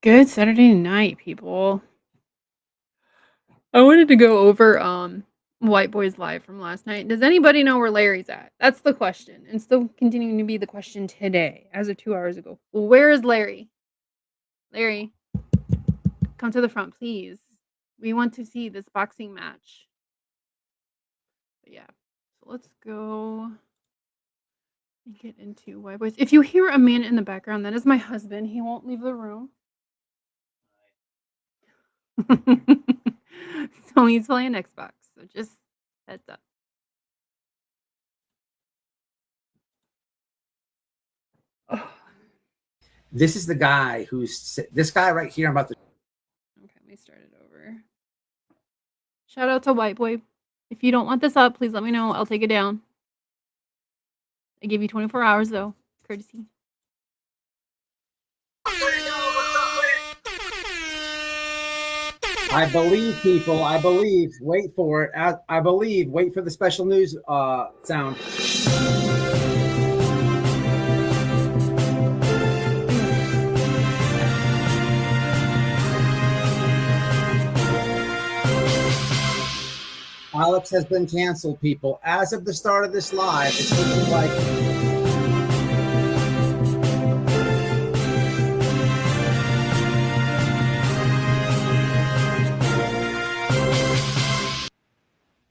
Good Saturday night, people. I wanted to go over White Boys Live from last night. Does anybody know where Larry's at? That's the question. And still continuing to be the question today, as of 2 hours ago. Where is Larry? Larry, come to the front, please. We want to see this boxing match. But yeah. So let's go and get into White Boys. If you hear a man in the background, that is my husband. He won't leave the room. So he's playing Xbox. So just heads up. Oh, This is the guy who's this guy right here. I'm about to. okay, let me start it over. Shout out to White Boy. If you don't want this up, please let me know. I'll take it down. I give you 24 hours though, courtesy. I believe, people. I believe. Wait for it. I believe. Wait for the special news sound. Alex has been canceled, people. As of the start of this live, it's looking like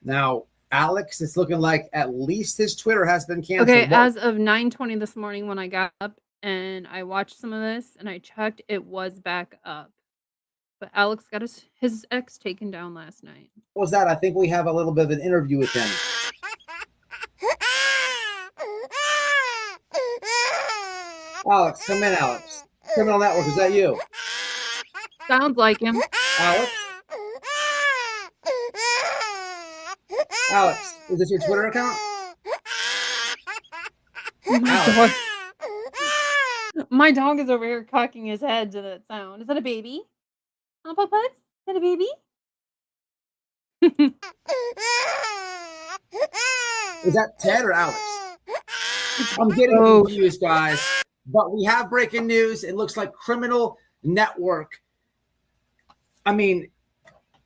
now Alex, it's looking like at least his Twitter has been canceled. Okay, as of 9:20 this morning when I got up and I watched some of this and I checked, it was back up. But Alex got his ex taken down last night. What was that? I think we have a little bit of an interview with him. Alex, come in, Alex. Criminal Network, is that you? Sounds like him. Alex? Alex, is this your Twitter account? My dog is over here cocking his head to that sound. Is that a baby? Oh, Papa? Is that a baby? Is that Ted or Alex? I'm getting confused, guys. But we have breaking news. It looks like Criminal Network. I mean,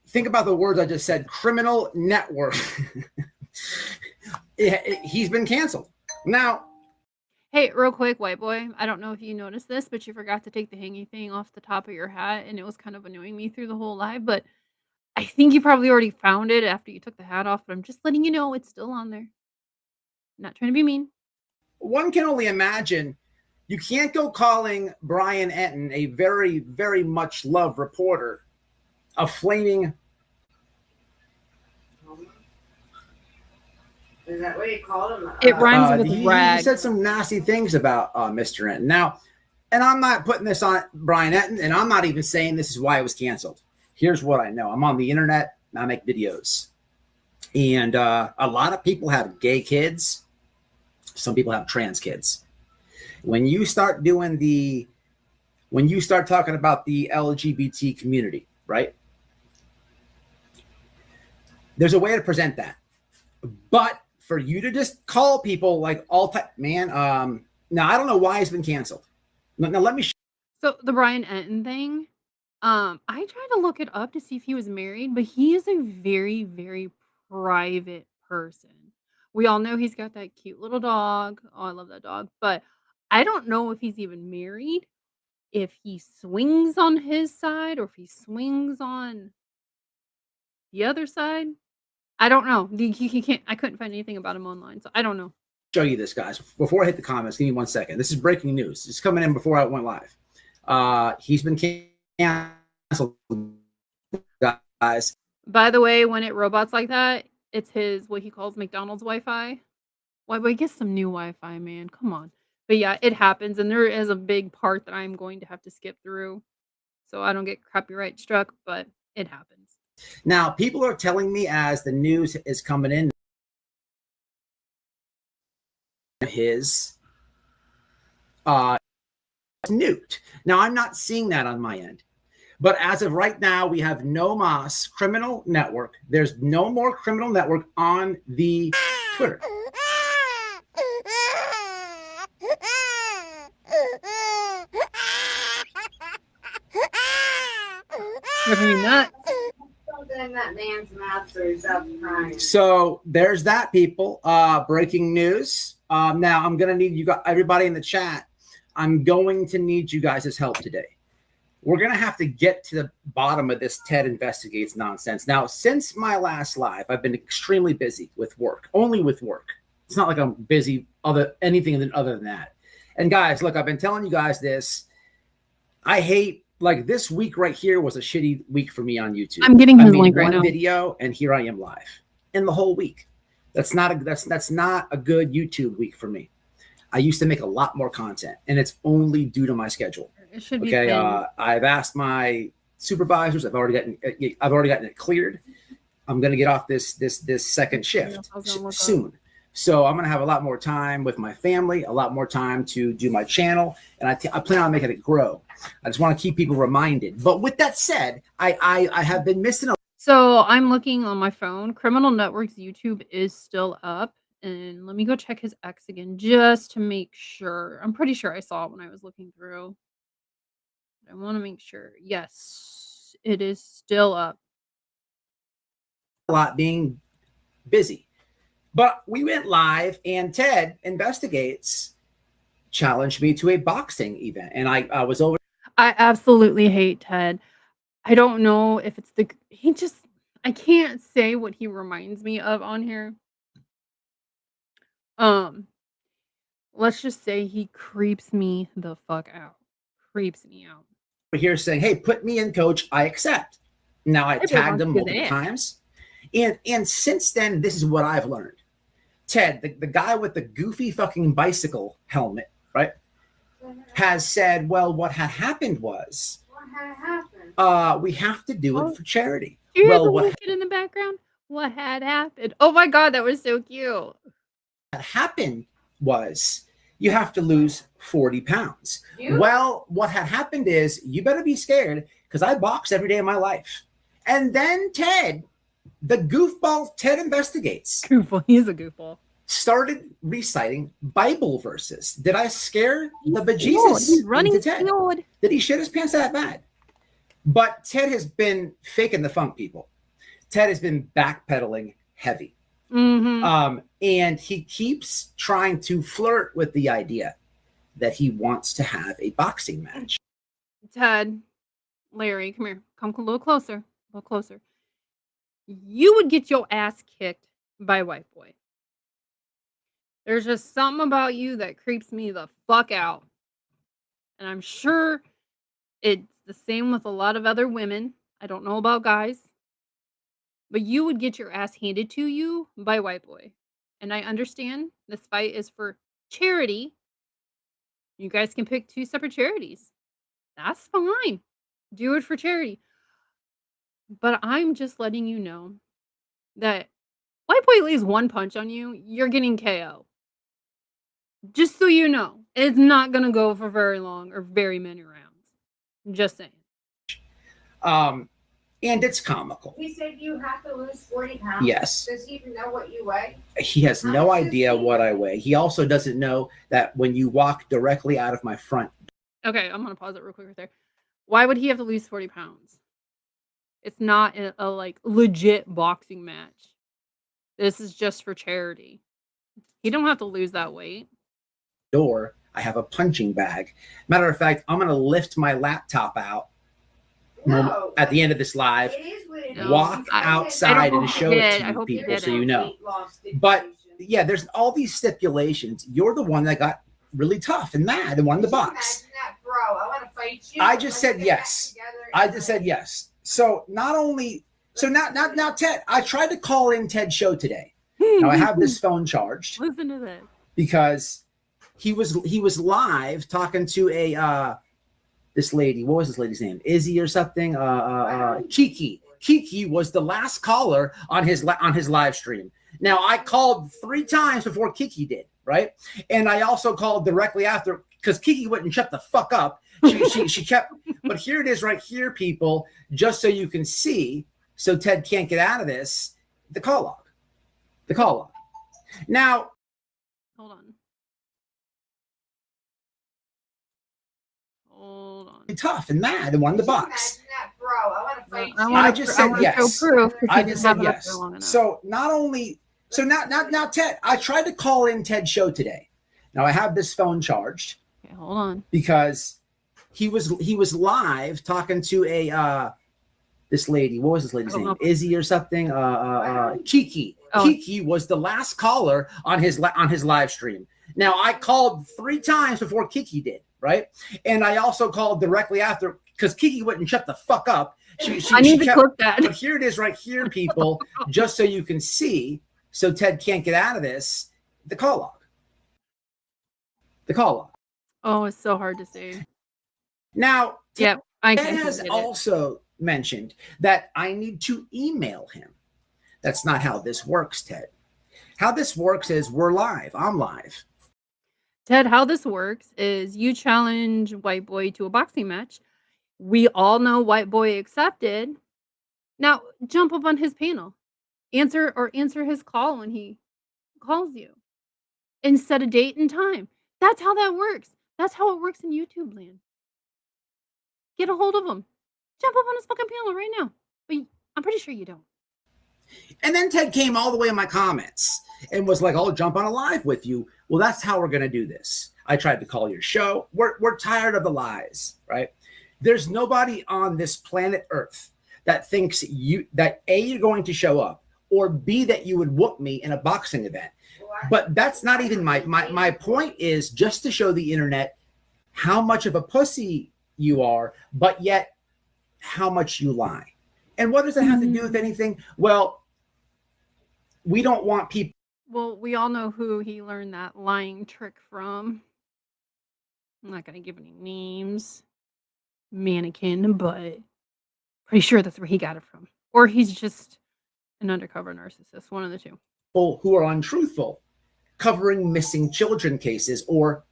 think about the words I just said. Criminal Network. He's been canceled. Now, hey, real quick, White Boy. I don't know if you noticed this, but you forgot to take the hangy thing off the top of your hat, and it was kind of annoying me through the whole live. But I think you probably already found it after you took the hat off. But I'm just letting you know it's still on there. Not trying to be mean. One can only imagine. You can't go calling Brian Enton, a very, very much loved reporter, a flaming. Is that what you called him? It rhymes with rag. He said some nasty things about Mr. Enton. Now, and I'm not putting this on Brian Enton, and I'm not even saying this is why it was canceled. Here's what I know. I'm on the internet. I make videos. And a lot of people have gay kids. Some people have trans kids. When you start talking about the LGBT community, right? There's a way to present that. But for you to just call people like all type, man, now I don't know why it's been canceled. Now let me So the Brian Enton thing, I tried to look it up to see if he was married, but he is a very, very private person. We all know he's got that cute little dog. Oh, I love that dog. But I don't know if he's even married, if he swings on his side, or if he swings on the other side. I don't know. He can't. I couldn't find anything about him online, so I don't know. show you this, guys. Before I hit the comments, give me 1 second. This is breaking news. It's coming in before I went live. He's been canceled, guys. By the way, when it robots like that, it's his what he calls McDonald's Wi-Fi. Why? But get some new Wi-Fi, man. Come on. But yeah, it happens, and there is a big part that I'm going to have to skip through, so I don't get copyright struck. But it happens. Now, people are telling me as the news is coming in, his nuked. Now, I'm not seeing that on my end. But as of right now, we have no Moss Criminal Network. There's no more Criminal Network on the Twitter. Driving me nuts. Something in that man's mouth so he's up crying. So there's that, people. Breaking news. Now I'm gonna need you guys, everybody in the chat. I'm going to need you guys' help today. We're gonna have to get to the bottom of this Ted Investigates nonsense. Now, since my last live, I've been extremely busy with work, only with work. It's not like I'm busy anything other than that. And guys, look, I've been telling you guys this. I hate, like, this week right here was a shitty week for me on YouTube. I'm getting his made link right one now. video, and here I am live in the whole week. That's not a good YouTube week for me. I used to make a lot more content, and it's only due to my schedule. It should be Okay, pinned. I've asked my supervisors. I've already gotten it cleared. I'm gonna get off this second shift I was gonna look up. soon. So I'm gonna have a lot more time with my family, a lot more time to do my channel, and I plan on making it grow. I just want to keep people reminded. But with that said, I have been missing a So I'm looking on my phone. Criminal Network's YouTube is still up. And let me go check his X again just to make sure. I'm pretty sure I saw it when I was looking through. I want to make sure. Yes, it is still up. lot being busy. But we went live, and Ted Investigates challenged me to a boxing event, and I was over. I absolutely hate Ted. I don't know if it's I can't say what he reminds me of on here. Let's just say he creeps me the fuck out. Creeps me out. Here saying, "Hey, put me in, coach. I accept." Now I Ted tagged him wants his multiple ass. times, and since then, this is what I've learned. Ted, the guy with the goofy fucking bicycle helmet, right, has said, "Well, what had happened was, What had happened? we have to do Oh. it for charity." Do you hear Well, the what little kid in the background? What had happened? Oh my god, that was so cute. had happened was you have to lose 40 pounds. You? Well, what had happened is you better be scared because I box every day of my life. And then Ted, the goofball Ted Investigates, Goofball. He's a goofball. started reciting Bible verses. Did I scare the He's bejesus running into Ted? skilled. Did he shit his pants that bad? But Ted has been faking the funk, people. Ted has been backpedaling heavy. Mm-hmm. And he keeps trying to flirt with the idea that he wants to have a boxing match. Ted, Larry, come here. Come a little closer. A little closer. You would get your ass kicked by White Boy. There's just something about you that creeps me the fuck out. And I'm sure it's the same with a lot of other women. I don't know about guys. But you would get your ass handed to you by White Boy. And I understand this fight is for charity. You guys can pick 2 separate charities. That's fine. Do it for charity. But I'm just letting you know that White Boy lays 1 punch on you, you're getting KO. Just so you know, it's not going to go for very long or very many rounds. Just saying. And it's comical. He said you have to lose 40 pounds. Yes. Does he even know what you weigh? He has no idea what I weigh. He also doesn't know that when you walk directly out of my front. Okay, I'm going to pause it real quick right there. Why would he have to lose 40 pounds? It's not a like legit boxing match. This is just for charity. He don't have to lose that weight. Door, I have a punching bag. Matter of fact, I'm going to lift my laptop out No. at the end of this live. It is what it No, is. Walk I outside hope and he show did. it I to hope he people did so it. you know. But yeah, there's all these stipulations. You're the one that got really tough and mad and wanted to box. Imagine that, bro. I want to fight you. I just Let's said get yes. back together I and just said fight. yes. So now Ted, I tried to call in Ted's show today. Now I have this phone charged Listen to this. because he was live talking to a this lady. What was this lady's name? Izzy or something? Kiki. Kiki was the last caller on his live stream. Now I called 3 times before Kiki did, right? And I also called directly after because Kiki wouldn't shut the fuck up. She kept. But here it is, right here, people. Just so you can see, so Ted can't get out of this. The call log. The call log. Now. Hold on. Hold on. Tough and mad and wanted to box. Imagine that, bro. I want to fight I you. want I to. just I said want to yes. show proof because I he didn't just said have it up yes. there long enough. So not only, so now Ted, I tried to call in Ted's show today. Now I have this phone charged Okay, hold on. because he was live talking to a this lady. What was this lady's I don't name? know. Izzy or something? Kiki. Oh. Kiki was the last caller on his live stream. Now I called 3 times before Kiki did, right? And I also called directly after because Kiki wouldn't shut the fuck up. I need to clip that. But here it is right here, people, just so you can see, so Ted can't get out of this, the call log. The call log. Oh, it's so hard to see. Now, Yep, I Ted can has get it. also mentioned that I need to email him. That's not how this works, Ted. How this works is we're live. I'm live. Ted, how this works is you challenge White Boy to a boxing match. We all know White Boy accepted. Now jump up on his panel. Answer his call when he calls you. And set a date and time. That's how that works. That's how it works in YouTube land. Get a hold of him. Jump up on his fucking panel right now. But I'm pretty sure you don't. And then Ted came all the way in my comments and was like, I'll jump on a live with you. Well, that's how we're going to do this. I tried to call your show. We're tired of the lies, right? There's nobody on this planet Earth that thinks that A, you're going to show up, or B, that you would whoop me in a boxing event. But that's not even my point is just to show the internet how much of a pussy you are, but yet how much you lie. And what does that have to do with anything? Well, we don't want people. Well, we all know who he learned that lying trick from. I'm not going to give any names. Mannequin, but pretty sure that's where he got it from. Or he's just an undercover narcissist, one of the two. Who are untruthful, covering missing children cases or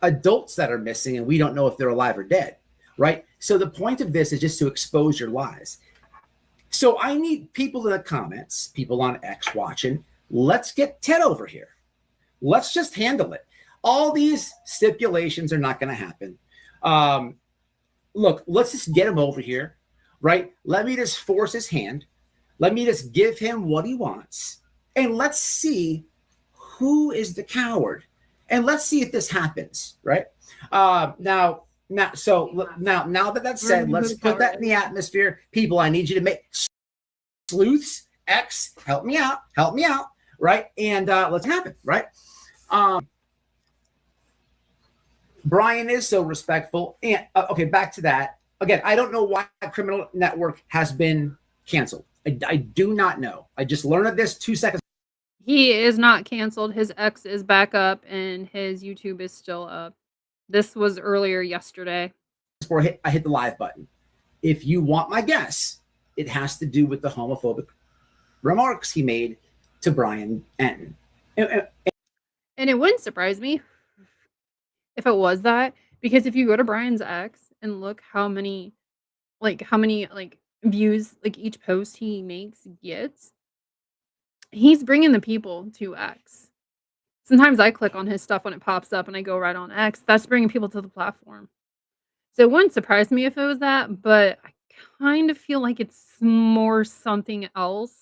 adults that are missing and we don't know if they're alive or dead, right? So the point of this is just to expose your lies. So I need people in the comments, people on X watching, let's get Ted over here. Let's just handle it. All these stipulations are not going to happen. Look, let's just get him over here, right? Let me just force his hand. Let me just give him what he wants. And let's see who is the coward. And let's see if this happens, right? Now that that's said, let's put that in the atmosphere. People, I need you to make sleuths, X, help me out, right? And let's happen, right? Brian is so respectful. And okay, back to that. Again, I don't know why Criminal Network has been canceled. I do not know. I just learned of this 2 seconds. He is not canceled. His X is back up and his YouTube is still up. This was earlier yesterday. Before I hit the live button. If you want my guess, it has to do with the homophobic remarks he made to Brian Enton. And it wouldn't surprise me if it was that, because if you go to Brian's X and look how many views each post he makes gets, he's bringing the people to X. Sometimes I click on his stuff when it pops up and I go right on X. That's bringing people to the platform. So it wouldn't surprise me if it was that, but I kind of feel like it's more something else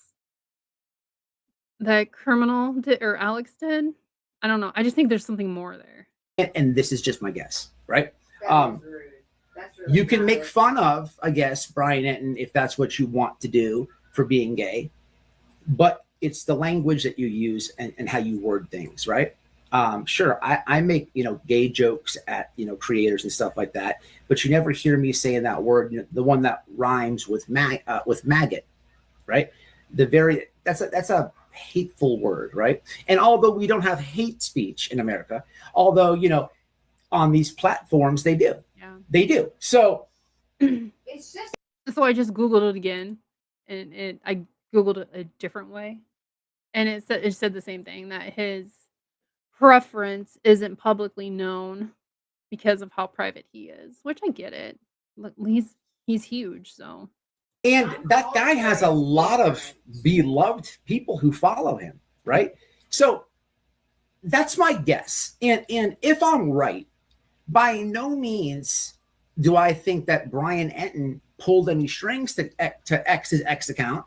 that Criminal did or Alex did. I don't know. I just think there's something more there. And this is just my guess, right? That is rude. That's really You can not make rude. fun of, I guess, Brian Enton if that's what you want to do for being gay, but it's the language that you use and how you word things, right? Sure, I make gay jokes at creators and stuff like that, but you never hear me saying that word, the one that rhymes with maggot, right? That's a hateful word, right? And although we don't have hate speech in America, although on these platforms they do. Yeah. They do. So It's just So I just Googled it again, and I Googled it a different way, and it said the same thing, that his preference isn't publicly known because of how private he is, which I get it. Look, he's huge, so and that guy has a lot of beloved people who follow him, right? So that's my guess. And if I'm right, by no means Do I think that Brian Enton pulled any strings to X his X account?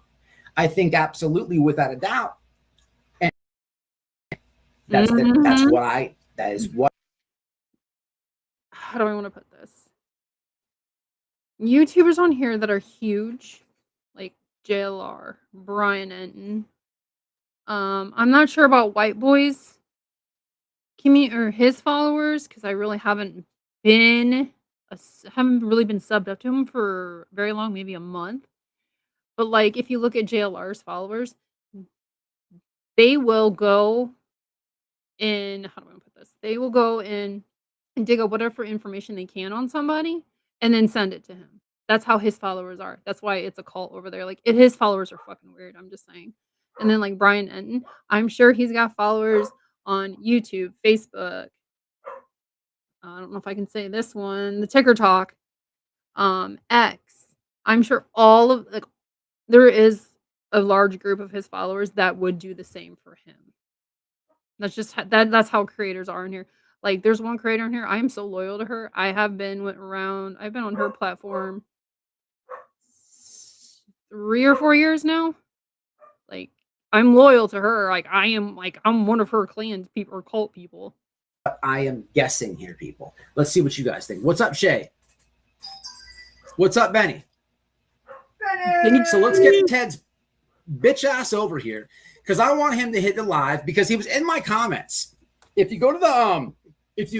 I think absolutely, without a doubt. And that's Mhm. that is what How do I want to put this? YouTubers on here that are huge, like JLR, Brian Enton. I'm not sure about White Boys community or his followers because I really haven't really been subbed up to him for very long, maybe a month. But like, if you look at JLR's followers, they will go in. How do I put this? They will go in and dig up whatever information they can on somebody and then send it to him. That's how his followers are. That's why it's a cult over there. Like his followers are fucking weird. I'm just saying. And then like Brian Enton, I'm sure he's got followers on YouTube, Facebook. I don't know if I can say this one, the Ticker Talk, X. I'm sure all of like there is a large group of his followers that would do the same for him. That's just that's how creators are in here. Like, there's one creator in here, I am so loyal to her. I've been on her platform 3 or 4 years now. Like, I'm loyal to her. I'm one of her clan people or cult people. I am guessing here, people. Let's see what you guys think. What's up, Shay? What's up, Benny? So let's get Ted's bitch ass over here because I want him to hit the live because he was in my comments. If you go to the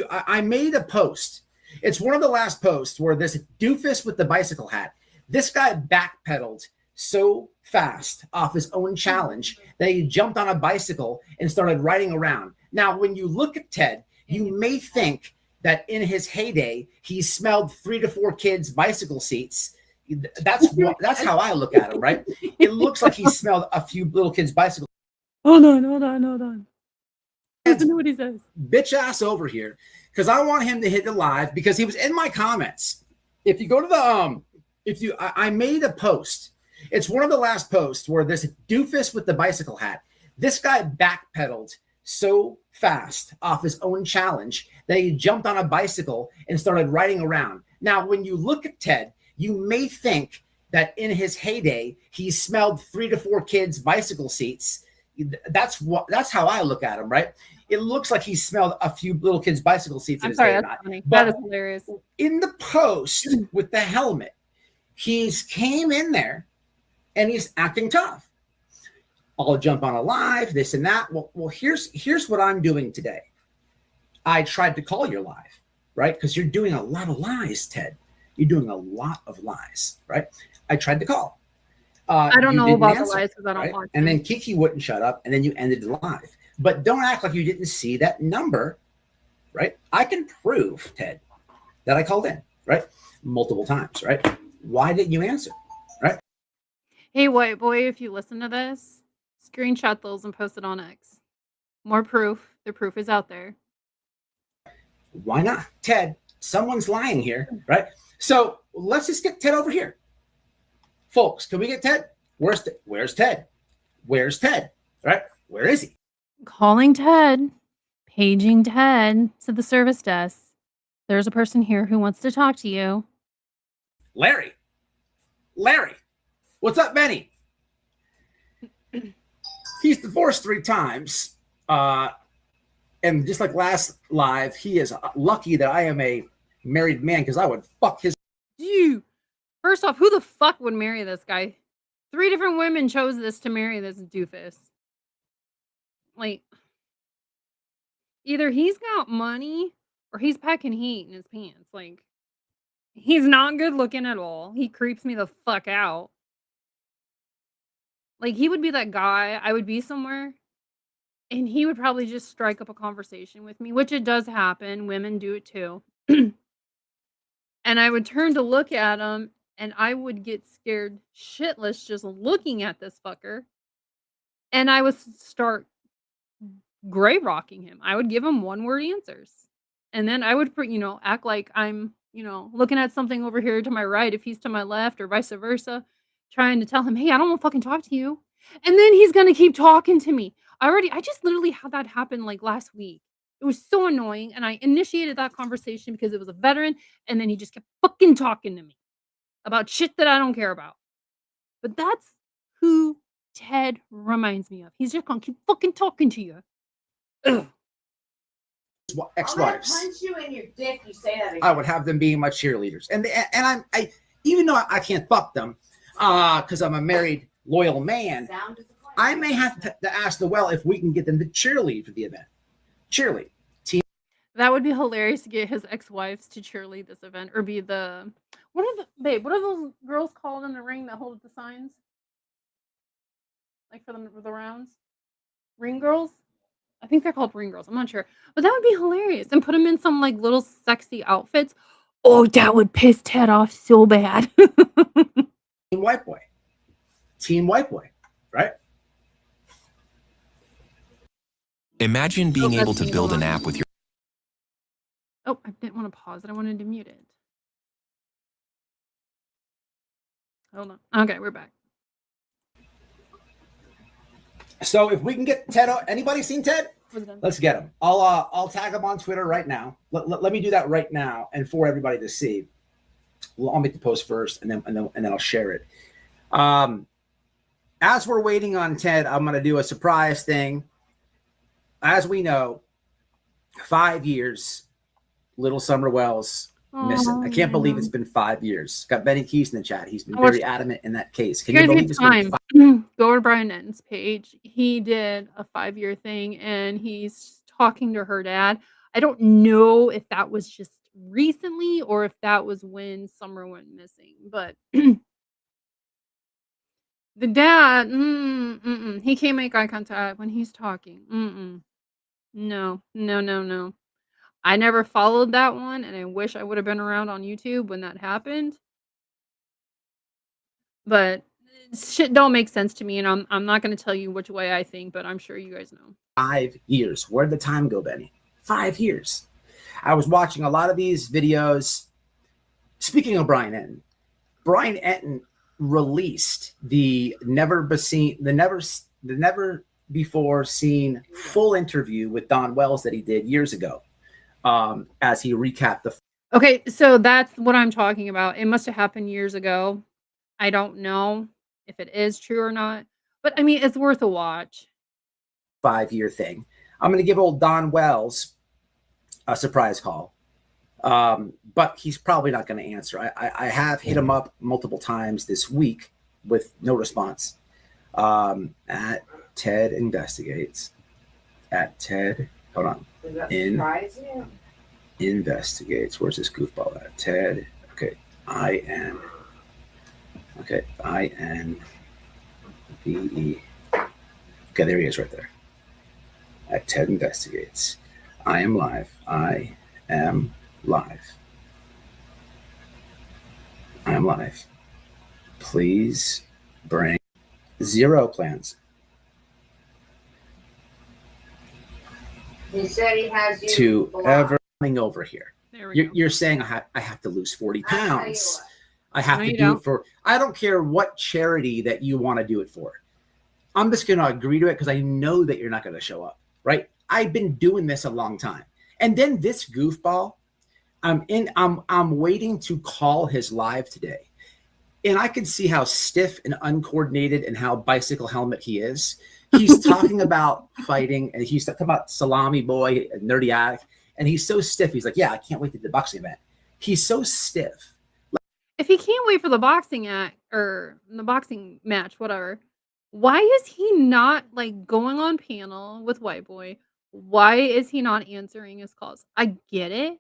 I made a post. It's one of the last posts where this doofus with the bicycle hat. This guy backpedaled so fast off his own challenge that he jumped on a bicycle and started riding around. Now, when you look at Ted, you may think that in his heyday he smelled 3 to 4 kids' bicycle seats. That's how I look at him, right? It looks like he smelled a few little kids' bicycles. Hold on. Listen to what he says. Bitch ass over here because I want him to hit the live because he was in my comments. If you go to the I made a post. It's one of the last posts where this doofus with the bicycle hat. This guy backpedaled so fast off his own challenge that he jumped on a bicycle and started riding around. Now, when you look at Ted, you may think that in his heyday he smelled 3 to 4 kids' bicycle seats. That's how I look at him, right? It looks like he smelled a few little kids' bicycle seats. I'm sorry, that's funny. But that is hilarious. In the post with the helmet, he's came in there and he's acting tough. I'll jump on a live, this and that. Well, here's what I'm doing today. I tried to call your live, right? Because you're doing a lot of lies, Ted. You're doing a lot of lies, right? I tried to call. I don't know about the lies because I don't watch. And then Kiki wouldn't shut up, and then you ended the live. But don't act like you didn't see that number, right? I can prove, Ted, that I called in, right? Multiple times, right? Why didn't you answer, right? Hey, white boy, if you listen to this, screenshot those and post it on X. More proof. The proof is out there. Why not? Ted, someone's lying here, right? So let's just get Ted over here. Folks, can we get Ted? Where's Ted? Where's Ted? Right? Where is he? Calling Ted. Paging Ted to the service desk. There's a person here who wants to talk to you. Larry. What's up, Benny? He's divorced 3 times. And just like last live, he is lucky that I am a married man because I would fuck his. You. First off, who the fuck would marry this guy? 3 different women chose this to marry this doofus. Like, either he's got money or he's packing heat in his pants. Like, he's not good looking at all. He creeps me the fuck out. Like, he would be that guy. I would be somewhere and he would probably just strike up a conversation with me, which it does happen. Women do it too. And I would turn to look at him and I would get scared shitless just looking at this fucker. And I would start gray rocking him. I would give him one word answers. And then I would, act like I'm, looking at something over here to my right if he's to my left or vice versa, trying to tell him, hey, I don't want to fucking talk to you. And then he's going to keep talking to me. I just literally had that happen like last week. It was so annoying, and I initiated that conversation because it was a veteran, and then he just kept fucking talking to me about shit that I don't care about. But that's who Ted reminds me of. He's just gonna keep fucking talking to you. Ugh. I'll Ex-wives. punch you in your dick. You say that again. I would have them being my cheerleaders, and I even though I can't fuck them, because I'm a married loyal man, Sound disappointed. I may have to ask Noel if we can get them to cheerlead for the event. Cheerlead. That would be hilarious to get his ex-wives to cheerlead this event or be the what are those girls called in the ring that hold up the signs? Like for the rounds? Ring girls? I think they're called ring girls. I'm not sure. But that would be hilarious. And put them in some like little sexy outfits. Oh, that would piss Ted off so bad. Team White Boy. Team White Boy, right? Imagine being that's able to me, build hold an on. app with your Oh, I didn't want to pause it. I wanted to mute it. Hold on. Okay, we're back. So if we can get Ted, anybody seen Ted? Was it done? Let's get him. I'll tag him on Twitter right now. Let me do that right now, and for everybody to see. Well, I'll make the post first, and then I'll share it. As we're waiting on Ted, I'm going to do a surprise thing. As we know, 5 years, Little Summer Wells missing. I can't believe it's been 5 years. Got Benny Keys in the chat. He's been very adamant in that case. Can you believe it's been 5 Go to Brian Netton's page. He did a 5-year thing, and he's talking to her dad. I don't know if that was just recently or if that was when Summer went missing, but the dad, he can't make eye contact when he's talking. No. I never followed that one, and I wish I would have been around on YouTube when that happened. But shit don't make sense to me, and I'm not going to tell you which way I think, but I'm sure you guys know. 5 years. Where'd the time go, Benny? 5 years. I was watching a lot of these videos. Speaking of Brian Enton released the never before seen full interview with Don Wells that he did years ago, as he recapped the. Okay, so that's what I'm talking about. It must have happened years ago. I don't know if it is true or not, but I mean, it's worth a watch. 5-year thing. I'm going to give old Don Wells a surprise call, but he's probably not going to answer. I have hit him up multiple times this week with no response. At Ted Investigates. At Ted, hold on. Does that surprise you? Investigates. Where's this goofball at? Ted. Okay. INVE. Okay, there he is right there. At Ted Investigates. I am live. I am live. I am live. Please bring 0 plans. He said he has you To blocked. ever coming over here. There we go. You're saying I have to lose 40 I'll tell you pounds. what. I have No, to you do don't. it for. I don't care what charity that you want to do it for. I'm just going to agree to it because I know that you're not going to show up, right? I've been doing this a long time, and then this goofball, I'm waiting to call his live today, and I can see how stiff and uncoordinated and how bicycle helmet he is. He's talking about fighting, and he's talking about Salami Boy, Nerdy Addict, and he's so stiff. He's like, yeah, I can't wait to the boxing event. He's so stiff. If he can't wait for the boxing act or the boxing match, whatever, why is he not like going on panel with White Boy? Why is he not answering his calls? I get it.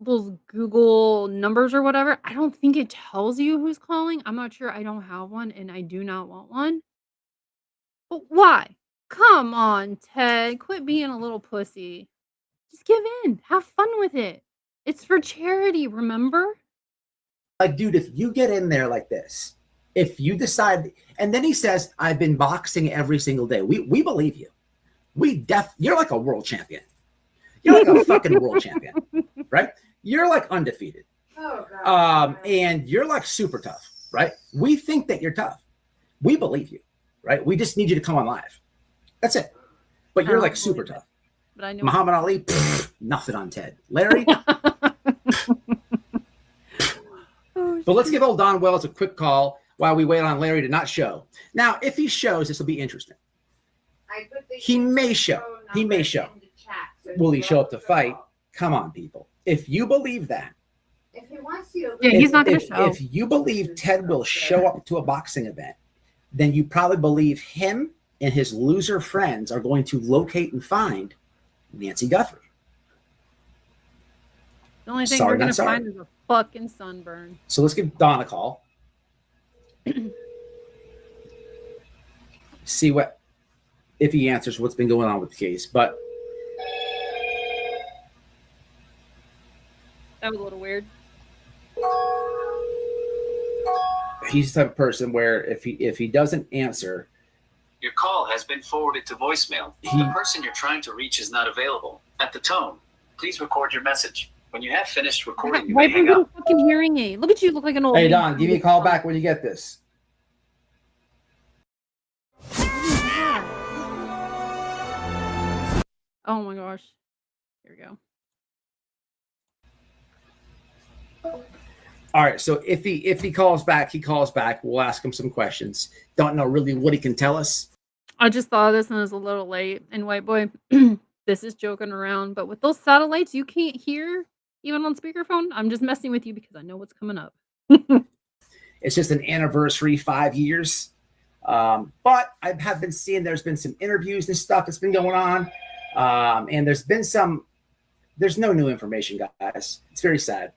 Those Google numbers or whatever. I don't think it tells you who's calling. I'm not sure. I don't have one and I do not want one. But why? Come on, Ted. Quit being a little pussy. Just give in. Have fun with it. It's for charity, remember? Like, dude, if you get in there like this, if you decide, and then he says, I've been boxing every single day. We believe you. You're like a world champion. You're like a fucking world champion, right? You're like undefeated. Oh, God. And you're like super tough, right? We think that you're tough. We believe you, right? We just need you to come on live. That's it. But you're I like don't super believe it. tough. but I know. Muhammad Ali, nothing on Ted. Larry. But let's give old Don Wells a quick call while we wait on Larry to not show. Now, if he shows, this will be interesting. He may show. He may show. Will he show up to fight? Come on, people. If you believe that, If he wants to, Yeah, he's not going to show. if you believe Ted will show up to a boxing event, then you probably believe him and his loser friends are going to locate and find Nancy Guthrie. The only thing Sorry, we're going not to sorry. find is a fucking sunburn. So let's give Don a call. See what if he answers what's been going on with the case. But That was a little weird. he's the type of person where if he doesn't answer, Your call has been forwarded to voicemail. The person you're trying to reach is not available. At the tone, please record your message. When you have finished recording, you Why may do you hang get a up. fucking hearing aid? Look at you, look like an old hey lady. Don, give me a call back when you get this. Oh my gosh. Here we go. All right, so if he calls back, he calls back. We'll ask him some questions. Don't know really what he can tell us. I just thought of this and it was a little late. And white boy, this is joking around, but with those satellites, you can't hear even on speakerphone. I'm just messing with you because I know what's coming up. It's just an anniversary, 5 years. But I have been seeing there's been some interviews and stuff that's been going on. And there's no new information, guys. It's very sad.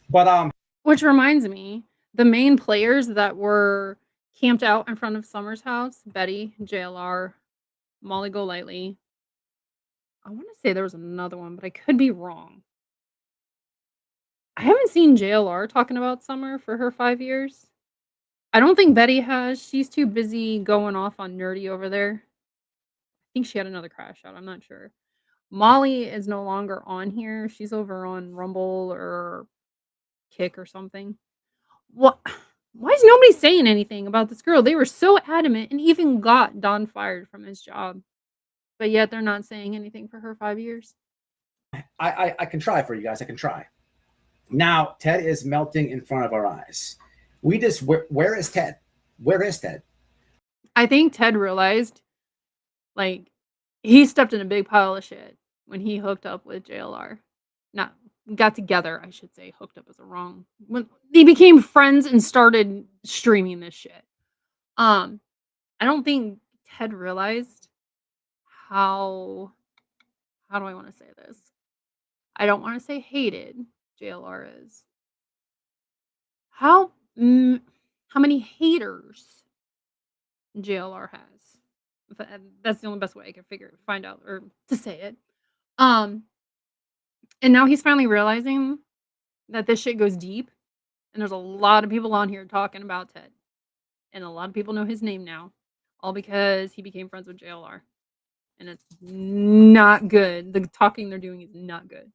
But Which reminds me, the main players that were camped out in front of Summer's house, Betty, JLR, Molly Golightly. I want to say there was another one, but I could be wrong. I haven't seen JLR talking about Summer for her 5 years. I don't think Betty has. She's too busy going off on Nerdy over there. I think she had another crash out. I'm not sure. Molly is no longer on here. She's over on Rumble or Kick or something. What? Why is nobody saying anything about this girl? They were so adamant and even got Don fired from his job. But yet they're not saying anything for her 5 years. I can try for you guys. I can try. Now, Ted is melting in front of our eyes. Where is Ted? Where is Ted? I think Ted realized, like, he stepped in a big pile of shit when he hooked up with JLR. Not got together, I should say. Hooked up is a wrong. When they became friends and started streaming this shit. I don't think Ted realized how do I want to say this? I don't want to say hated JLR is. How many haters JLR has. That's the only best way I can find out or to say it. And now he's finally realizing that this shit goes deep, and there's a lot of people on here talking about Ted, and a lot of people know his name now, all because he became friends with JLR, and it's not good. The talking they're doing is not good.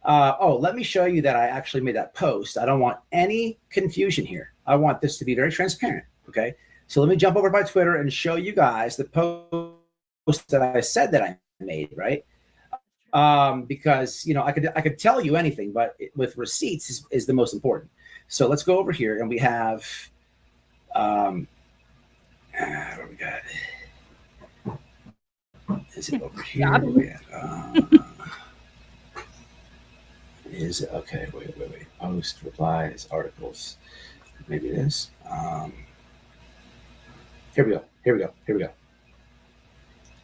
Let me show you that I actually made that post. I don't want any confusion here. I want this to be very transparent. Okay. So let me jump over to my Twitter and show you guys the post that I said that I made, right? Because I could tell you anything, but with receipts is the most important. So let's go over here and we have what we got? Is it over here? Where we at? Is it okay? Wait. Post, replies, articles. Maybe it is. Here we go.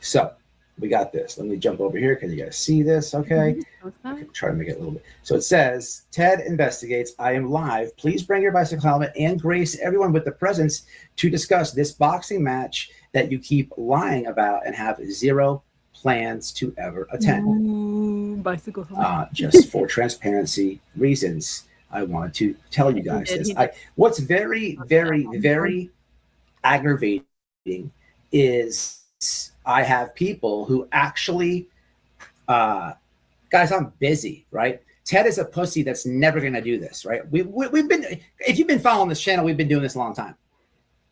So we got this. Let me jump over here. Can you guys see this? Okay. I can try to make it a little bit. So it says, Ted investigates. I am live. Please bring your bicycle helmet and grace everyone with the presence to discuss this boxing match that you keep lying about and have zero plans to ever attend. Ooh, bicycle helmet. Just for transparency reasons, I wanted to tell you guys this. What's very, very, very aggravating is I have people who actually, guys, I'm busy, right? Ted is a pussy that's never going to do this, right? We've been, if you've been following this channel, we've been doing this a long time.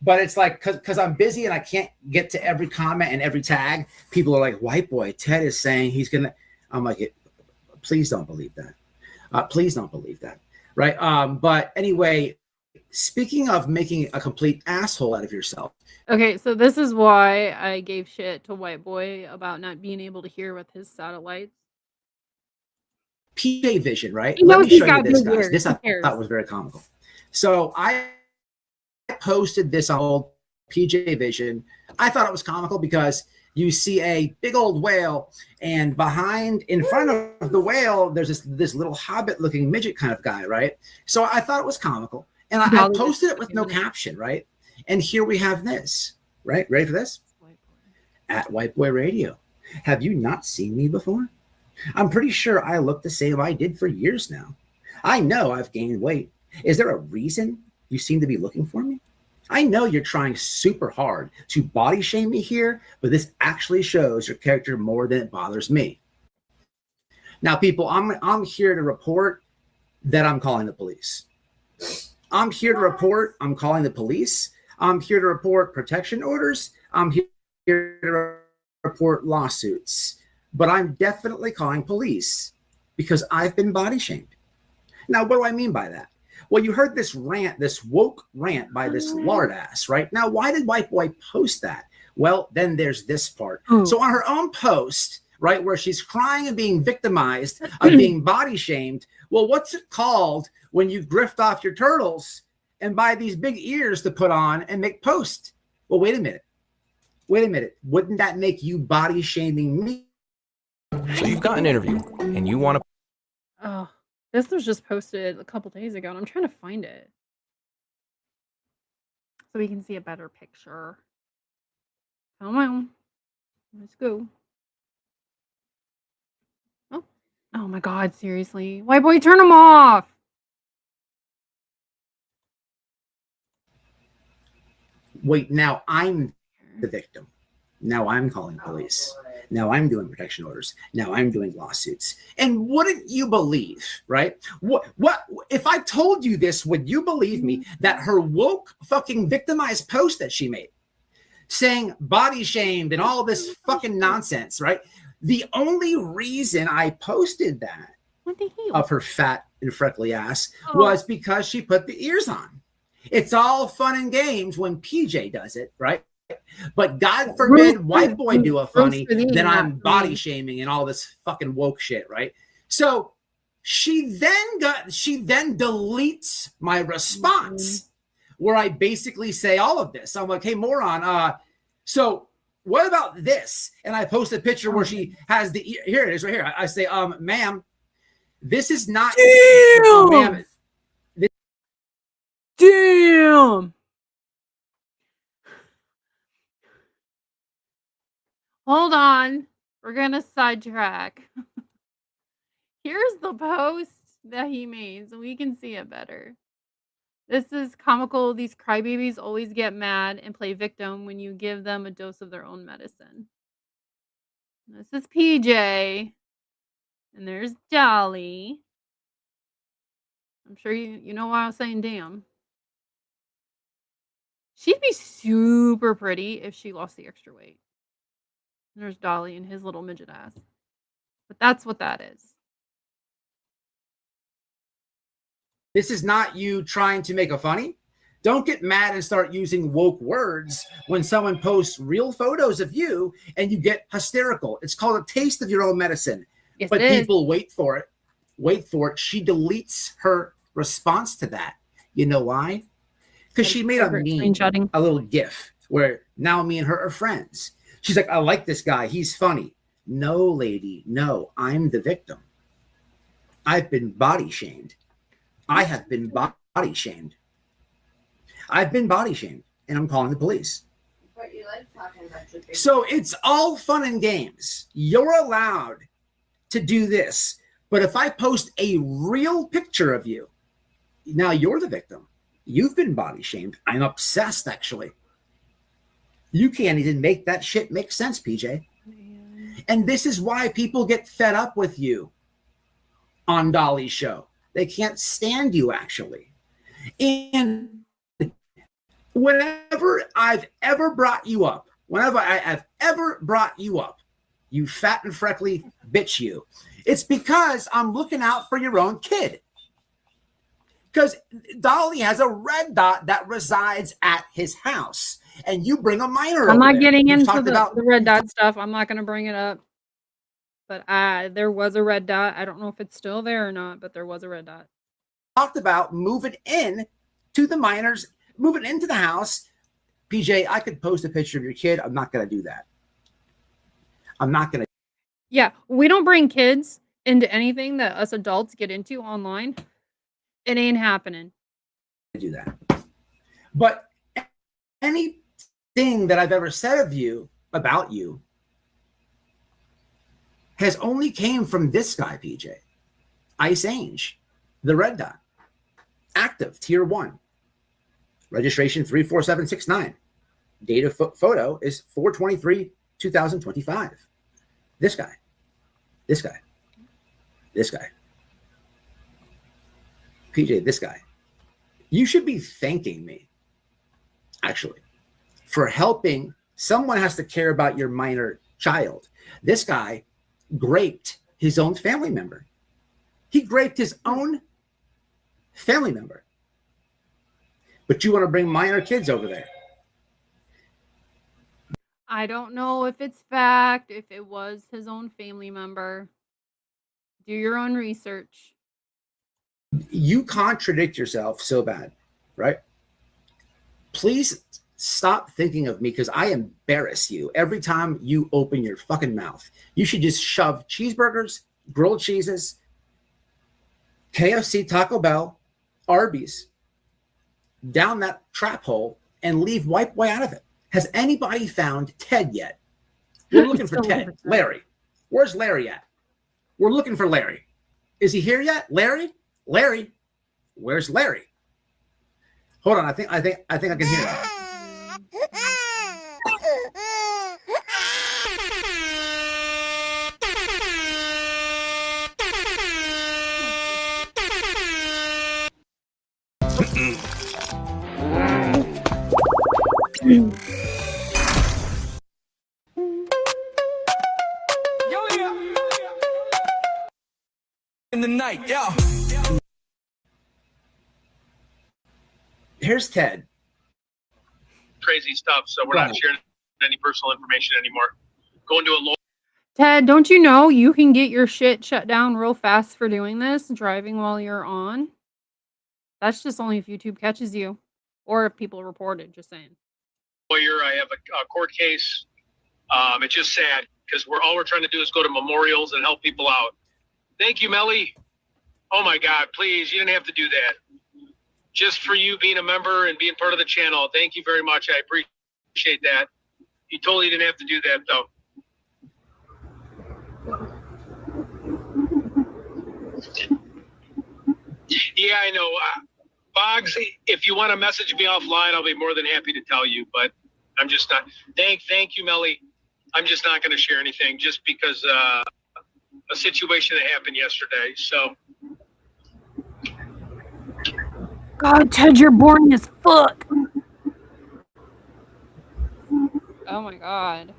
But it's like because I'm busy and I can't get to every comment and every tag. People are like, "White boy Ted is saying he's gonna." I'm like, please don't believe that. Please don't believe that. Right. But anyway, speaking of making a complete asshole out of yourself. Okay, so this is why I gave shit to White Boy about not being able to hear with his satellites. PJ Vision, right? He Let knows me he's show you got this, big guys. ears. This Who I cares? thought was very comical. So I posted this on old PJ Vision. I thought it was comical because you see a big old whale, and in front of the whale, there's this little hobbit-looking midget kind of guy, right? So I thought it was comical, and I Dolly posted just it with no fucking- caption, right? And here we have this, right? Ready for this? White Boy. At White Boy Radio. Have you not seen me before? I'm pretty sure I look the same I did for years now. I know I've gained weight. Is there a reason you seem to be looking for me? I know you're trying super hard to body shame me here, but this actually shows your character more than it bothers me. Now, people, I'm here to report that I'm calling the police. I'm here to report I'm calling the police. I'm here to report protection orders. I'm here to report lawsuits. But I'm definitely calling police because I've been body shamed. Now, what do I mean by that? Well, you heard this rant, this woke rant by this lard ass, right? Now, why did White Boy post that? Well, then there's this part. Oh. So on her own post, right, where she's crying and being victimized of being body shamed, well, what's it called when you grift off your turtles and buy these big ears to put on and make posts? Well, wait a minute. Wait a minute. Wouldn't that make you body shaming me? So you've got an interview and you want to Oh, this was just posted a couple days ago, and I'm trying to find it so we can see a better picture. Come on, let's go. Oh my God, seriously, White Boy, turn them off. Wait, now I'm the victim. Now I'm calling police. Now I'm doing protection orders. Now I'm doing lawsuits. And wouldn't you believe, right? What if I told you this, would you believe me that her woke fucking victimized post that she made saying body shamed and all this fucking nonsense, right? The only reason I posted that What the hell? of her fat and freckly ass Oh. was because she put the ears on. It's all fun and games when PJ does it, right? But God forbid Roast White for Boy do a roast funny, for thee, then not I'm for body me. shaming and all this fucking woke shit, right? So she then deletes my response where I basically say all of this. I'm like, hey, moron, so what about this? And I post a picture where she has the here it is right here. I say, ma'am, this is not ma'am, Damn. Hold on. We're going to sidetrack. Here's the post that he made so we can see it better. This is comical. These crybabies always get mad and play victim when you give them a dose of their own medicine. This is PJ. And there's Dolly. I'm sure you know why I was saying damn. She'd be super pretty if she lost the extra weight. And there's Dolly and his little midget ass. But that's what that is. this is not you trying to make a funny. Don't get mad and start using woke words when someone posts real photos of you and you get hysterical. It's called a taste of your own medicine. Yes, But it is. people wait for it. Wait for it. She deletes her response to that. You know why? Because she made a Favorite meme, screenshotting. a little GIF where now me and her are friends. She's like, I like this guy. He's funny. No, lady. No, I'm the victim. I've been body shamed. I have been body shamed. I've been body shamed, and I'm calling the police. But you like talking about your big So it's all fun and games. You're allowed to do this. But if I post a real picture of you, now you're the victim. You've been body shamed. I'm obsessed, actually. You can't even make that shit make sense, PJ. And this is why people get fed up with you on Dolly's show. They can't stand you, actually. And Whenever I've ever brought you up, whenever I have ever brought you up, you fat and freckly bitch, you, it's because I'm looking out for your own kid. Because Dolly has a red dot that resides at his house, and you bring a minor. I'm over not there. getting We've into talked the red dot stuff. I'm not going to bring it up. But there was a red dot. I don't know if it's still there or not, but there was a red dot. Talked about moving in to the minors, moving into the house. PJ, I could post a picture of your kid. I'm not going to do that. I'm not going to. Yeah, we don't bring kids into anything that us adults get into online. It ain't happening. Do that. But anything that I've ever said of you, about you, has only came from this guy, PJ. Ice Ange, the red dot. Active, tier 1. Registration 34769. Date of photo is 4/23/2025. This guy. This guy. This guy. PJ, this guy. You should be thanking me, actually, for helping. Someone has to care about your minor child. This guy graped his own family member. He graped his own family member. But you want to bring minor kids over there. I don't know if it's fact, if it was his own family member. Do your own research. You contradict yourself so bad, right? Please stop thinking of me because I embarrass you every time you open your fucking mouth. You should just shove cheeseburgers, grilled cheeses, KFC, Taco Bell, Arby's down that trap hole and leave white boy out of it. Has anybody found Ted yet? We're looking for Ted. Larry. Where's Larry at? We're looking for Larry. Is he here yet? Larry? Larry? Where's Larry? Hold on. I think I can hear him. In the night, yeah. Here's Ted. Crazy stuff. So we're not sharing any personal information anymore. Going to a lawyer. Ted, don't you know you can get your shit shut down real fast for doing this, driving while you're on? That's just only if YouTube catches you or if people report it, just saying. I have a court case. It's just sad because all we're trying to do is go to memorials and help people out. Thank you, Melly. Oh my God, please, you didn't have to do that. Just for you being a member and being part of the channel. Thank you very much. I appreciate that. You totally didn't have to do that though. Yeah, I know. Boggs, if you want to message me offline, I'll be more than happy to tell you, but I'm just not. Thank you, Melly. I'm just not going to share anything just because a situation that happened yesterday. So. God, Ted, you're boring as fuck. Oh my God.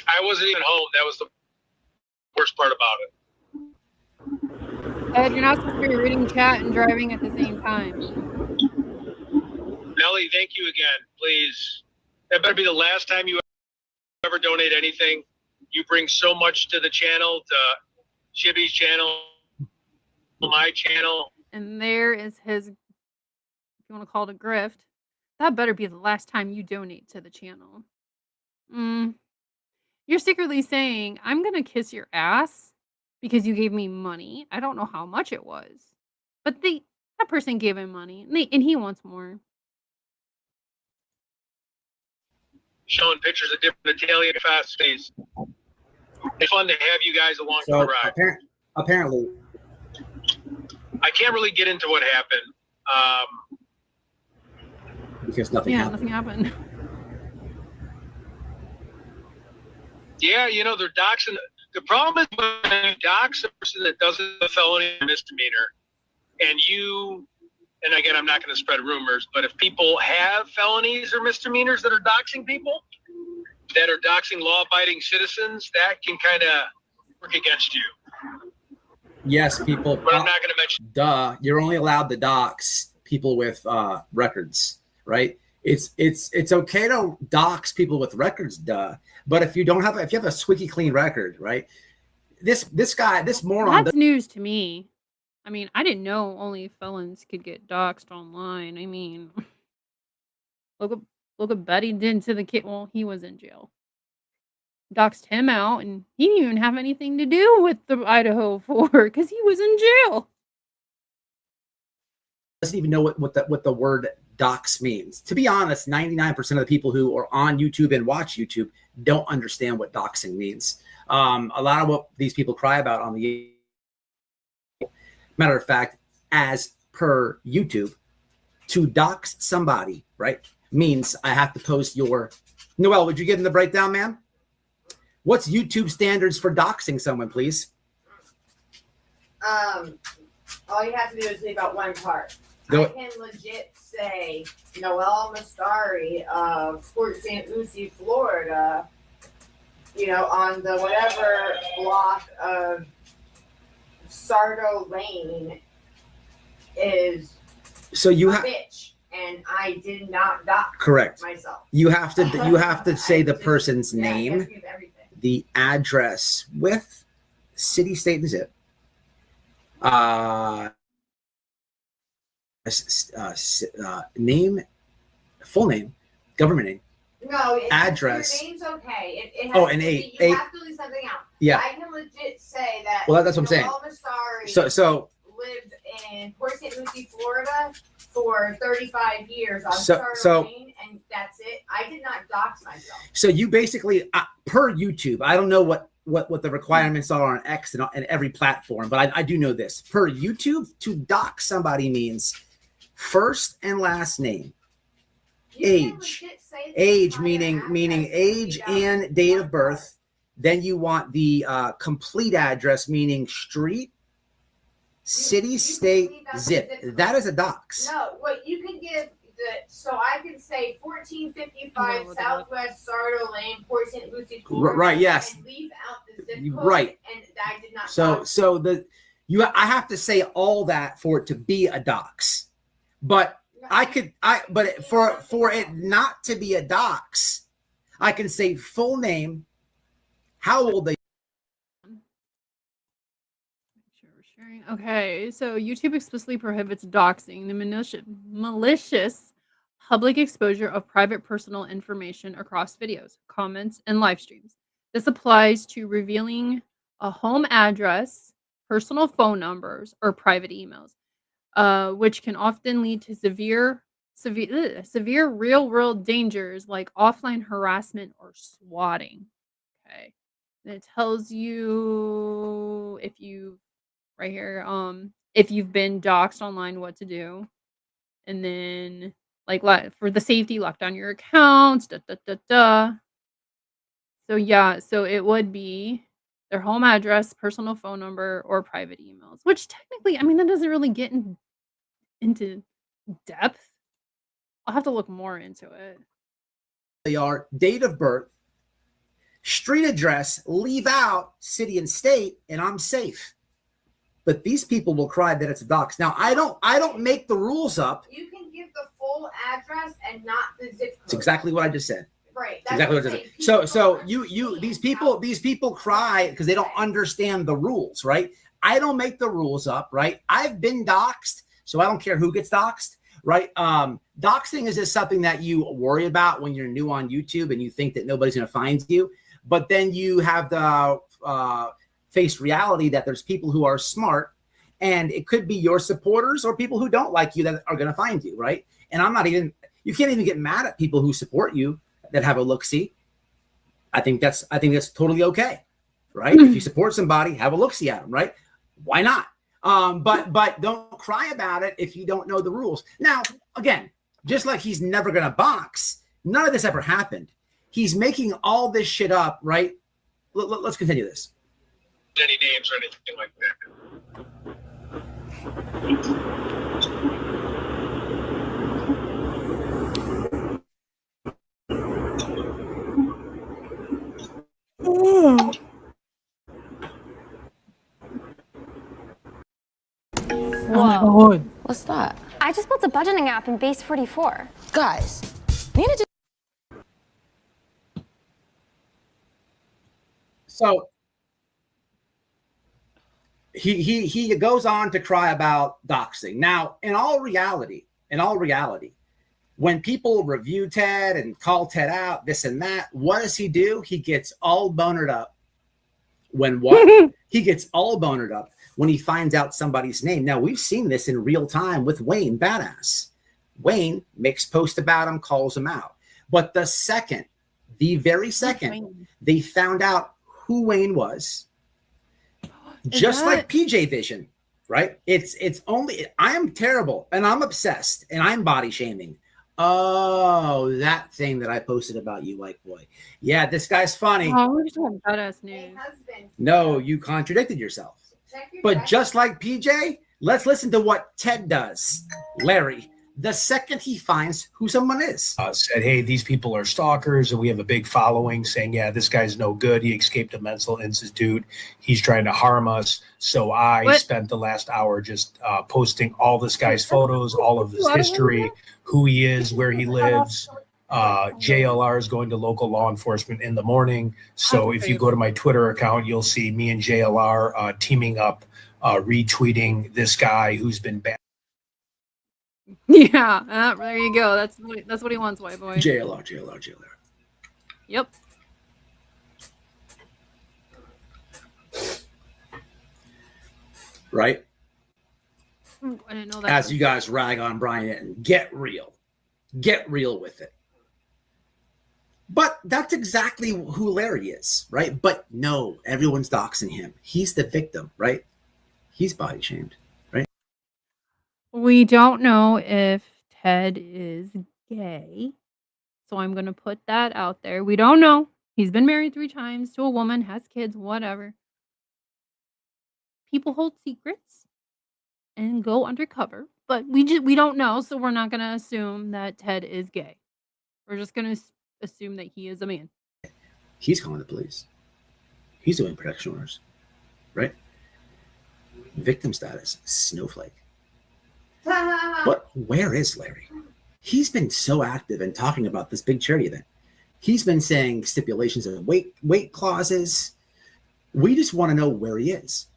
I wasn't even home. That was the worst part about it. Ted, you're not supposed to be reading chat and driving at the same time. Nelly, thank you again. Please. That better be the last time you ever donate anything. You bring so much to the channel, to Chibi's channel, my channel. And there is his, if you want to call it a grift, that better be the last time you donate to the channel. You're secretly saying, I'm going to kiss your ass because you gave me money. I don't know how much it was. But that person gave him money, and he wants more. Showing pictures of different Italian fast food. It's fun to have you guys along for the ride. Apparently. I can't really get into what happened. Because nothing happened. Yeah, they're The problem is when you dox a person that does a felony or misdemeanor, and again, I'm not going to spread rumors, but if people have felonies or misdemeanors that are doxing people, that are doxing law-abiding citizens, that can kind of work against you. Yes, people. But I'm not going to mention. Duh, you're only allowed to dox people with records, right? It's okay to dox people with records, duh. But if you have a squeaky clean record, right? This moron. That's news to me. I mean, I didn't know only felons could get doxxed online. I mean, look what Betty did to the kid. Well, he was in jail. Doxed him out, and he didn't even have anything to do with the Idaho 4 because he was in jail. Doesn't even know what the word dox means. To be honest, 99% of the people who are on YouTube and watch YouTube don't understand what doxing means. A lot of what these people cry about on the matter of fact, as per YouTube, to dox somebody, right, means I have to post your. Noel, would you give them the breakdown, ma'am? What's YouTube standards for doxing someone, please? All you have to do is leave out one part. Go. I can legit say Noel Mastari of Fort St. Lucie, Florida, on the whatever block of Sardo Lane is So you a have bitch, and I did not dox correct. myself. You have to say the person's Yeah, I name, gotta give everything. the address with city, state, and zip. Name, full name, government name. No, Address. Your name's okay. It has Oh, to and be, eight. you have to leave something out. Yeah. I can legit say that. Well, that's what I'm saying. Noel Mastari So lived in Port St. Lucie, Florida for 35 years on So- Sardo Lane, and that's it. I did not dox myself. So you basically, per YouTube, I don't know what the requirements are on X and every platform, but I do know this. Per YouTube, to dox somebody means first and last name, You can age, legit say the age entire meaning address age without and date of one birth. Then you want the complete address, meaning street, city, you state, can leave out the zip. zip code. That is a dox. No, what you can give so I can say 1455 No, Southwest Sardo Lane, Port St. Lucie, Florida. Right, yes. And leave out the zip code. Right. And I did not. So dox. I have to say all that for it to be a dox. But for it not to be a dox, I can say full name, how old they. Sure, we're sharing. Okay, so YouTube explicitly prohibits doxing, the malicious public exposure of private personal information across videos, comments, and live streams. This applies to revealing a home address, personal phone numbers, or private emails, which can often lead to severe real-world dangers like offline harassment or swatting. Okay, and it tells you if you right here, if you've been doxxed online, what to do, and then for the safety, lock down your accounts. So yeah, so it would be their home address, personal phone number, or private emails. Which technically, I mean, that doesn't really get into depth. I'll have to look more into it. They are, date of birth, street address, leave out city and state, and I'm safe. But these people will cry that it's a dox. Now I don't make the rules up. You can give the full address and not the zip code. It's exactly what I just said. Right. It's exactly what I just said. So these people cry because they don't understand the rules, right? I don't make the rules up, right? I've been doxed, so I don't care who gets doxed, right? Doxing is just something that you worry about when you're new on YouTube and you think that nobody's going to find you. But then you have the face reality that there's people who are smart, and it could be your supporters or people who don't like you that are going to find you, right? And you can't even get mad at people who support you that have a look-see. I think that's totally okay, right? If you support somebody, have a look-see at them, right? Why not? But don't cry about it if you don't know the rules. Now, again, just like he's never going to box, none of this ever happened. He's making all this shit up, right? Let's continue this. any names or anything like that. Whoa. What's that? I just built a budgeting app in Base 44. Guys, need to So he goes on to cry about doxing. Now, in all reality, when people review Ted and call Ted out, this and that, what does he do? He gets all bonered up. When what? He gets all bonered up when he finds out somebody's name. Now, we've seen this in real time with Wayne Badass. Wayne makes posts about him, calls him out. But the very second they found out who Wayne was, just like PJ Vision, right? It's only, I am terrible and I'm obsessed and I'm body shaming. Oh, that thing that I posted about you, white boy. Yeah, this guy's funny. Oh, we're just having badass Hey, news. husband. No, you contradicted yourself. Check your But text. just like PJ, let's listen to what Ted does. Larry, the second he finds who someone is. Said, hey, these people are stalkers, and we have a big following saying, yeah, this guy's no good. He escaped a mental institute. He's trying to harm us. So I What? spent the last hour just posting all this guy's photos, all of his history, who he is, where he lives. JLR is going to local law enforcement in the morning. So if you go to my Twitter account, you'll see me and JLR teaming up, retweeting this guy who's been banned. Yeah, there you go. That's what he wants, white boy. JLR. Yep. Right? I didn't know that. As you guys rag on Brian Etten, get real with it. But that's exactly who Larry is, right? But no, everyone's doxing him. He's the victim, right? He's body shamed, right? We don't know if Ted is gay. So I'm going to put that out there. We don't know. He's been married 3 times to a woman, has kids, whatever. People hold secrets and go undercover, but we don't know, so we're not going to assume that Ted is gay. We're just going to assume that he is a man. He's calling the police. He's doing protection orders, right? Victim status, snowflake. But where is Larry? He's been so active in talking about this big charity event. He's been saying stipulations of weight clauses. We just want to know where he is.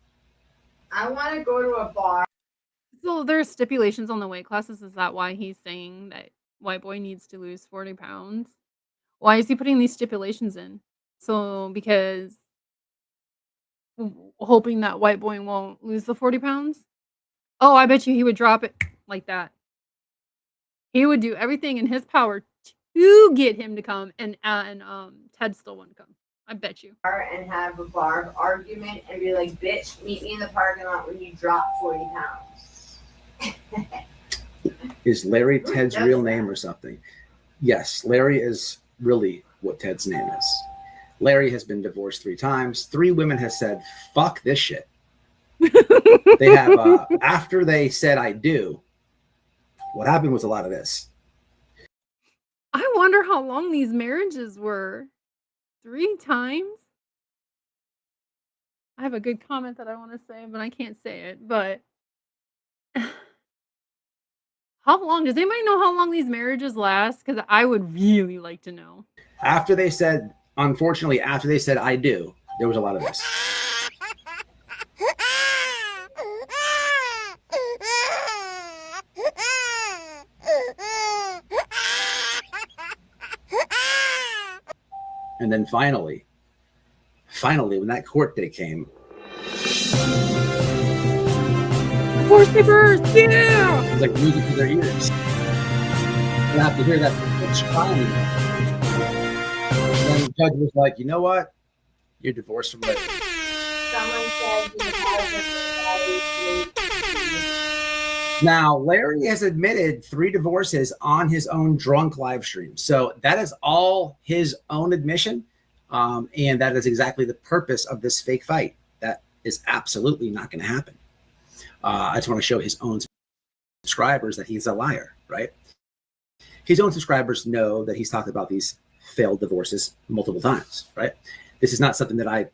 I want to go to a bar. So there's stipulations on the weight classes. Is that why he's saying that white boy needs to lose 40 pounds? Why is he putting these stipulations in? So because hoping that white boy won't lose the 40 pounds? Oh, I bet you he would drop it like that. He would do everything in his power to get him to come, and Ted still wouldn't come. I bet you. And have a bar argument and be like, bitch, meet me in the parking lot when you drop 40 pounds. Is Larry Ted's real name or something? Yes, Larry is really what Ted's name is. Larry has been divorced 3 times. 3 women have said, fuck this shit. They have, after they said I do, what happened was a lot of this. I wonder how long these marriages were. 3 times? I have a good comment that I want to say, but I can't say it. But how long? Does anybody know how long these marriages last? Because I would really like to know. After they said, unfortunately, after they said I do, there was a lot of this. And then finally, when that court day came, Horse papers! Yeah! it was like music to their ears. You have to hear that bitch crying. And then the judge was like, you know what? You're divorced from Larry. Someone said you had a Now, Larry has admitted 3 divorces on his own drunk live stream. So that is all his own admission. And that is exactly the purpose of this fake fight. That is absolutely not going to happen. I just want to show his own subscribers that he's a liar, right? His own subscribers know that he's talked about these failed divorces multiple times, right? This is not something that I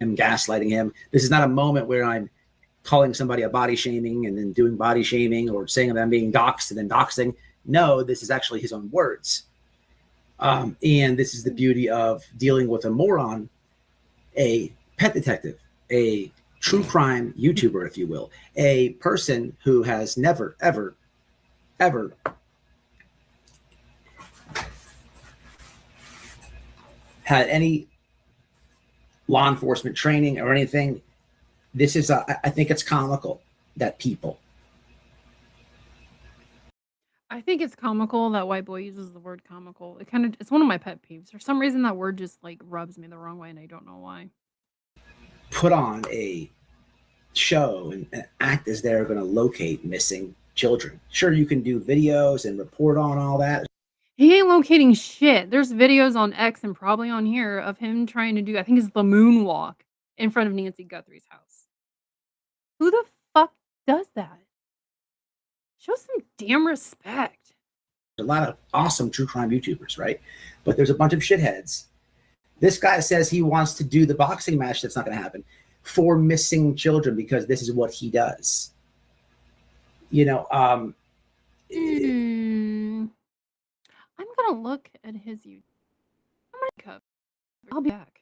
am gaslighting him. This is not a moment where I'm calling somebody a body shaming and then doing body shaming or saying that I'm being doxxed and then doxing. No, this is actually his own words. And this is the beauty of dealing with a moron, a pet detective, a true crime YouTuber, if you will, a person who has never, ever, ever had any law enforcement training or anything. This is, I think it's comical that people. I think it's comical that White Boy uses the word comical. It's one of my pet peeves. For some reason, that word just like rubs me the wrong way, and I don't know why. Put on a show and act as they're going to locate missing children. Sure, you can do videos and report on all that. He ain't locating shit. There's videos on X and probably on here of him trying to do, I think it's the moonwalk in front of Nancy Guthrie's house. Who the fuck does that? Show some damn respect. A lot of awesome true crime YouTubers, right? But there's a bunch of shitheads. This guy says he wants to do the boxing match. That's not going to happen for missing children because this is what he does. You know, I'm gonna look at his YouTube. I'll be back.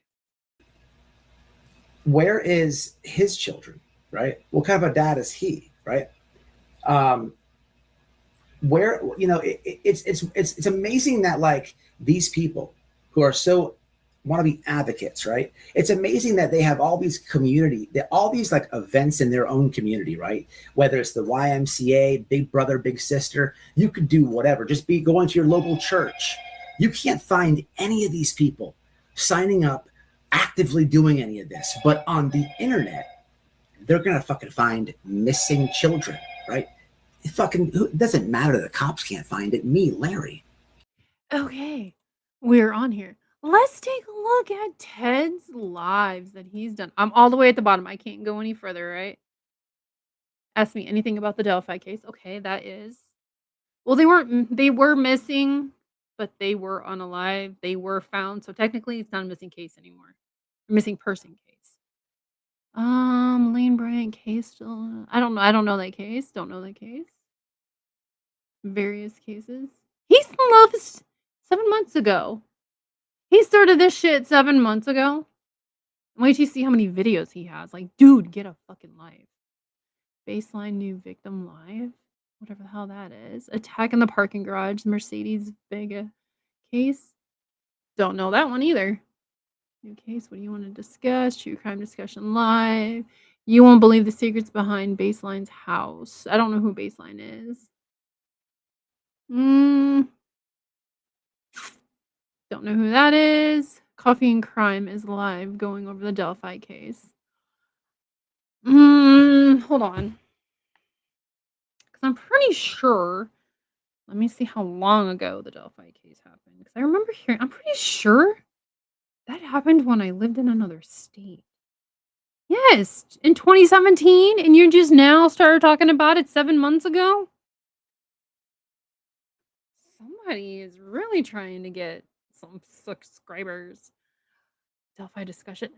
Where is his children, right? What kind of a dad is he, right? Where, you know, it's amazing that like these people who are so want to be advocates, right? It's amazing that they have all these all these like events in their own community, right? Whether it's the YMCA, Big Brother, Big Sister, you could do whatever. Just go into your local church. You can't find any of these people signing up, actively doing any of this. But on the internet, they're gonna fucking find missing children, right? It doesn't matter. The cops can't find it. Me, Larry. Okay, we're on here. Let's take a look at Ted's lives that he's done. I'm all the way at the bottom. I can't go any further, right? Ask me anything about the Delphi case. Okay, that is. Well, they were missing, but they were unalive. They were found. So technically it's not a missing case anymore. A missing person case. Lane Bryant case still. I don't know. I don't know that case. Don't know that case. Various cases. He's in love 7 months ago. He started this shit 7 months ago. Wait till you see how many videos he has. Like, dude, get a fucking life. Baseline new victim live. Whatever the hell that is. Attack in the parking garage. Mercedes Vega case. Don't know that one either. New case. What do you want to discuss? True crime discussion live. You won't believe the secrets behind Baseline's house. I don't know who Baseline is. Don't know who that is. Coffee and Crime is live going over the Delphi case. Hold on. Because I'm pretty sure. Let me see how long ago the Delphi case happened. Because I remember hearing, I'm pretty sure that happened when I lived in another state. Yes, in 2017, and you just now started talking about it 7 months ago? Somebody is really trying to get some subscribers. Delphi discussion.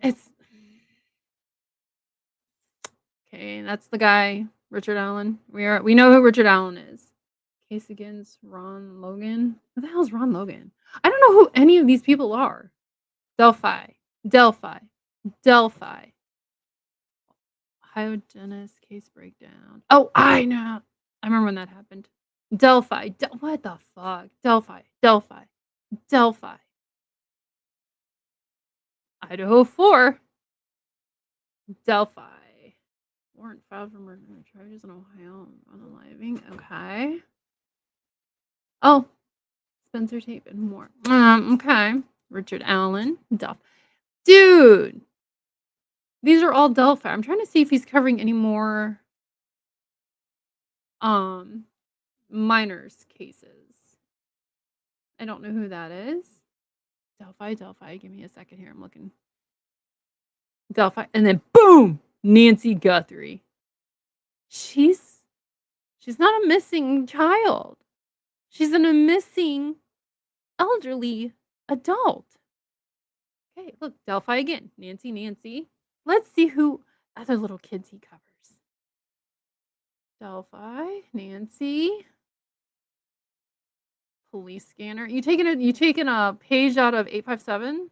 Okay, that's the guy, Richard Allen. We know who Richard Allen is. Case against Ron Logan. Who the hell is Ron Logan? I don't know who any of these people are. Delphi. Ohio dentist case breakdown. Oh, I know. I remember when that happened. Delphi. What the fuck? Delphi. Idaho 4. Delphi. Warrant filed for murder charges in Ohio. Unaliving. Okay. Oh. Spencer Tape and more. Okay. Richard Allen. Delphi. Dude. These are all Delphi. I'm trying to see if he's covering any more minors cases. I don't know who that is. Delphi. Give me a second here. I'm looking. Delphi. And then boom! Nancy Guthrie. She's not a missing child. She's a missing elderly adult. Okay, look, Delphi again. Nancy. Let's see who other little kids he covers. Delphi, Nancy. Police scanner. You taking a page out of 857?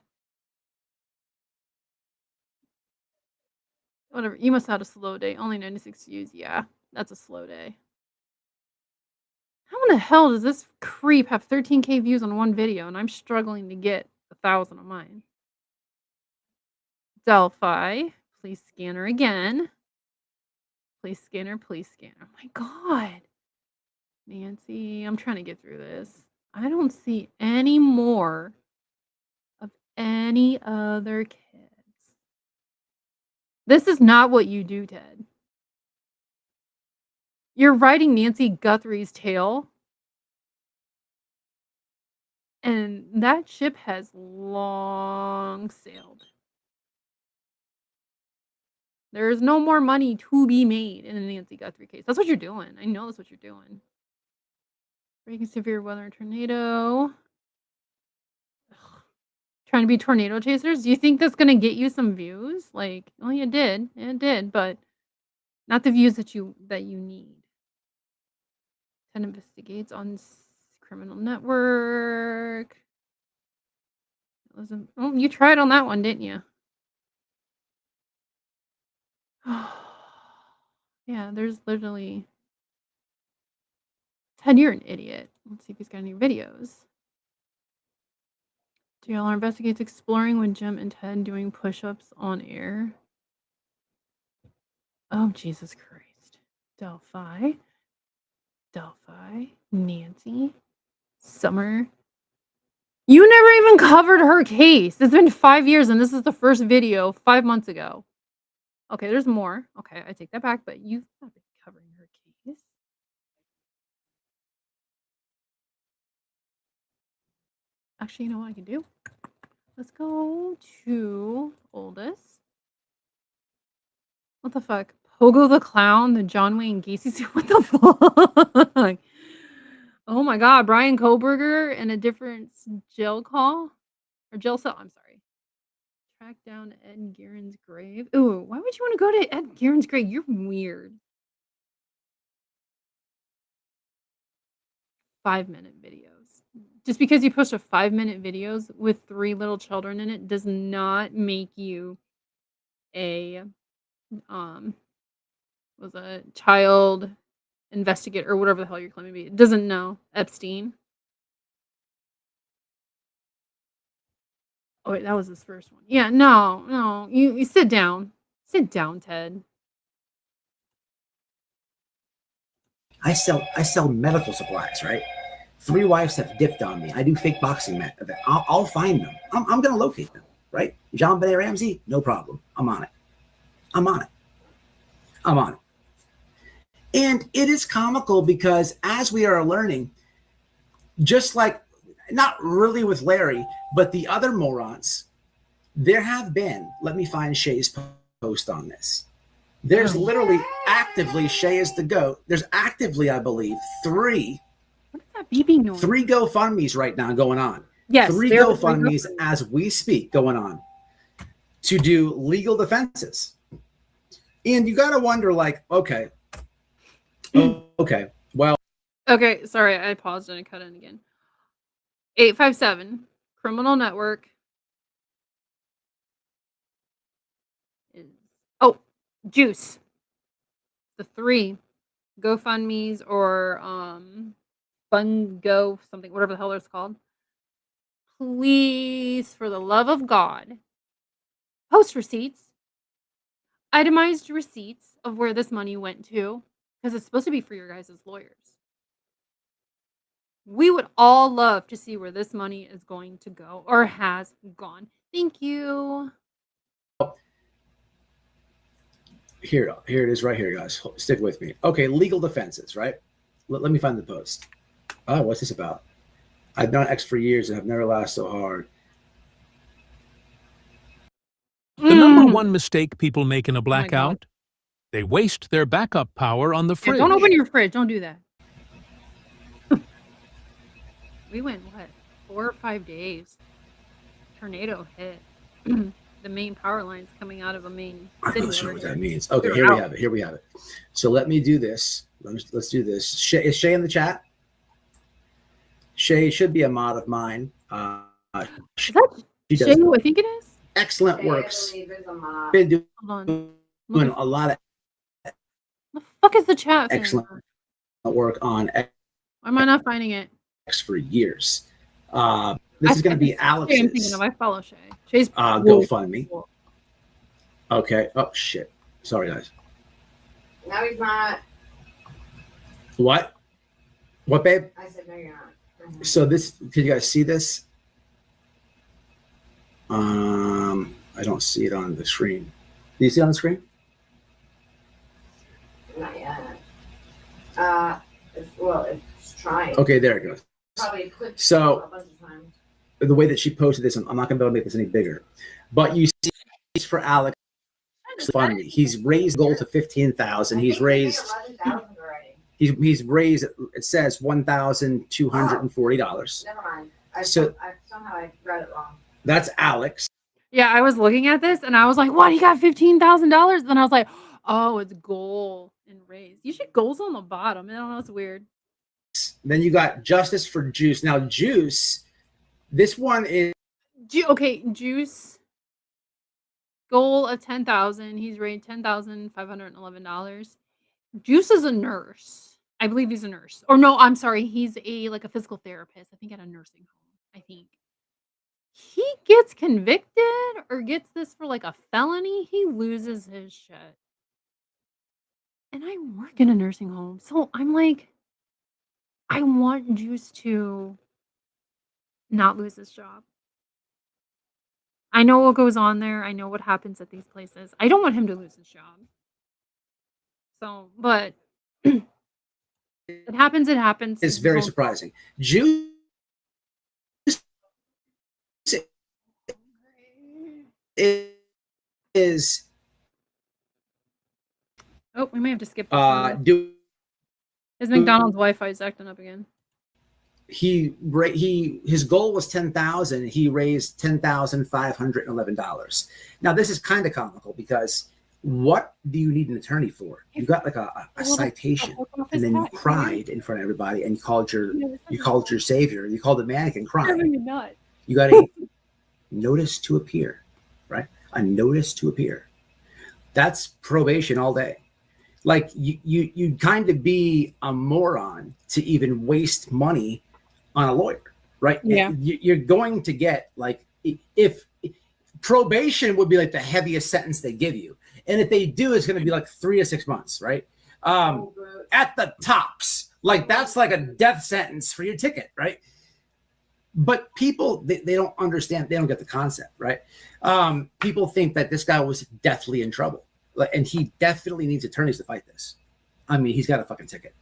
Whatever. You must have had a slow day. Only 96 views. Yeah, that's a slow day. How in the hell does this creep have 13K views on one video and I'm struggling to get 1,000 on mine? Delphi. Police scanner again. Police scanner. Oh my god. Nancy. I'm trying to get through this. I don't see any more of any other kids. This is not what you do, Ted. You're writing Nancy Guthrie's tale. And that ship has long sailed. There is no more money to be made in the Nancy Guthrie case. That's what you're doing. I know that's what you're doing. Breaking severe weather tornado. Ugh. Trying to be tornado chasers. Do you think that's gonna get you some views? Like, well, it did, but not the views that you need. Ted investigates on criminal network. Oh, you tried on that one, didn't you? Yeah, there's literally. Ted, you're an idiot. Let's see if he's got any videos. JLR investigates exploring with Jim and Ted doing push-ups on air. Oh, Jesus Christ. Delphi, Nancy, Summer. You never even covered her case. It's been 5 years and this is the first video 5 months ago. Okay, there's more. Okay, I take that back, but you've not been covering her case. Actually, you know what I can do? Let's go to oldest. What the fuck? Pogo the Clown, the John Wayne Gacy suit. What the fuck? Oh my god, Brian Koberger in a different jail call? Or jail cell, I'm sorry. Track down Ed Guerin's grave. Ooh, why would you want to go to Ed Guerin's grave? You're weird. 5-minute videos. Just because you post a 5-minute videos with 3 little children in it does not make you a was a child investigator or whatever the hell you're claiming to be. It doesn't know Epstein. Oh wait, that was his first one. Yeah, no. You sit down. Sit down, Ted. I sell medical supplies, right? 3 wives have dipped on me. I do fake boxing match. I'll find them. I'm gonna locate them, right? John Benet Ramsey, no problem. I'm on it. And it is comical because as we are learning, just like not really with Larry, but the other morons, there have been. Let me find Shay's post on this. There's literally actively, Shay is the GOAT. There's actively, I believe, 3. What is that beeping noise? 3 GoFundMes right now going on. Yes, 3 there are GoFundMes as we speak going on to do legal defenses. And you got to wonder, like, okay, well. Okay, sorry, I paused and I cut in again. 857, criminal network. Oh, Juice. The 3 GoFundMes or FundGo, something, whatever the hell it's called. Please, for the love of God, post receipts. Itemized receipts of where this money went to, because it's supposed to be for your guys' lawyers. We would all love to see where this money is going to go or has gone. Thank you. Here it is right here, guys. Stick with me. Okay, legal defenses, right? Let me find the post. Oh, what's this about? I've known X for years and have never laughed so hard. The number one mistake people make in a my God. blackout? They waste their backup power on the Yeah, fridge. don't open your fridge. Don't do that. We went, what, 4 or 5 days. Tornado hit. The main power lines coming out of a main I'm city not sure over what here. that means. Okay, They're here we out. have it. Here we have it. So let me do this. Let's do this. Shay, is Shay in the chat? Shay should be a mod of mine. Is that She Shay does who I think it is? excellent Shay, I works. believe, is a mob. Been doing Hold on. a lot of The fuck is the chat saying? excellent work on Why am I not finding it? X for years. This is going to be Shay I'm thinking Alex's of. I follow Shay. Shay's cool. GoFundMe. Cool. Okay. Oh shit. Sorry guys. No, he's not. What? What, babe? I said, no, you're not. Mhm. So this, can you guys see this? I don't see it on the screen. Do you see it on the screen? Not yet. It's trying. Okay, there it goes. Probably clicked So- a bunch of times. The way that she posted this, I'm not going to be able to make this any bigger. But you see, it's for Alex Funny. He's raised goal to 15,000. He's raised. 11,000 already. He's raised. It says $1,240. Never mind. Somehow I read it wrong. That's Alex. Yeah, I was looking at this and I was like, what? He got $15,000? Then I was like, oh, it's goal and raise. You should goals on the bottom. I don't know. It's weird. Then you got Justice for Juice. Now Juice, this one is Okay, Juice goal of 10,000. He's raised $10,511. Juice is a nurse. I believe he's a nurse. Or no, I'm sorry. He's a physical therapist. I think at a nursing home. I think he gets convicted or gets this for like a felony. He loses his shit. And I work in a nursing home, so I'm like, I want Juice to not lose his job. I know what goes on there. I know what happens at these places. I don't want him to lose his job. So, but it happens. It happens. It's very Don't- surprising. Juice is Oh, we may have to skip this. one. His McDonald's Wi-Fi is acting up again. his goal was 10,000. He raised $10,511. Now this is kind of comical because what do you need an attorney for? You got like a citation, and then you cried in front of everybody, and you called your savior. You called the mannequin crying. You got a notice to appear, right? A notice to appear. That's probation all day. Like you'd kind of be a moron to even waste money on a lawyer, right? Yeah. You're going to get like, if probation would be like the heaviest sentence they give you. And if they do, it's going to be like 3 to 6 months, right? At the tops, like that's like a death sentence for your ticket, right? But people, they don't understand. They don't get the concept, right? People think that this guy was deathly in trouble. And he definitely needs attorneys to fight this. I mean, he's got a fucking ticket.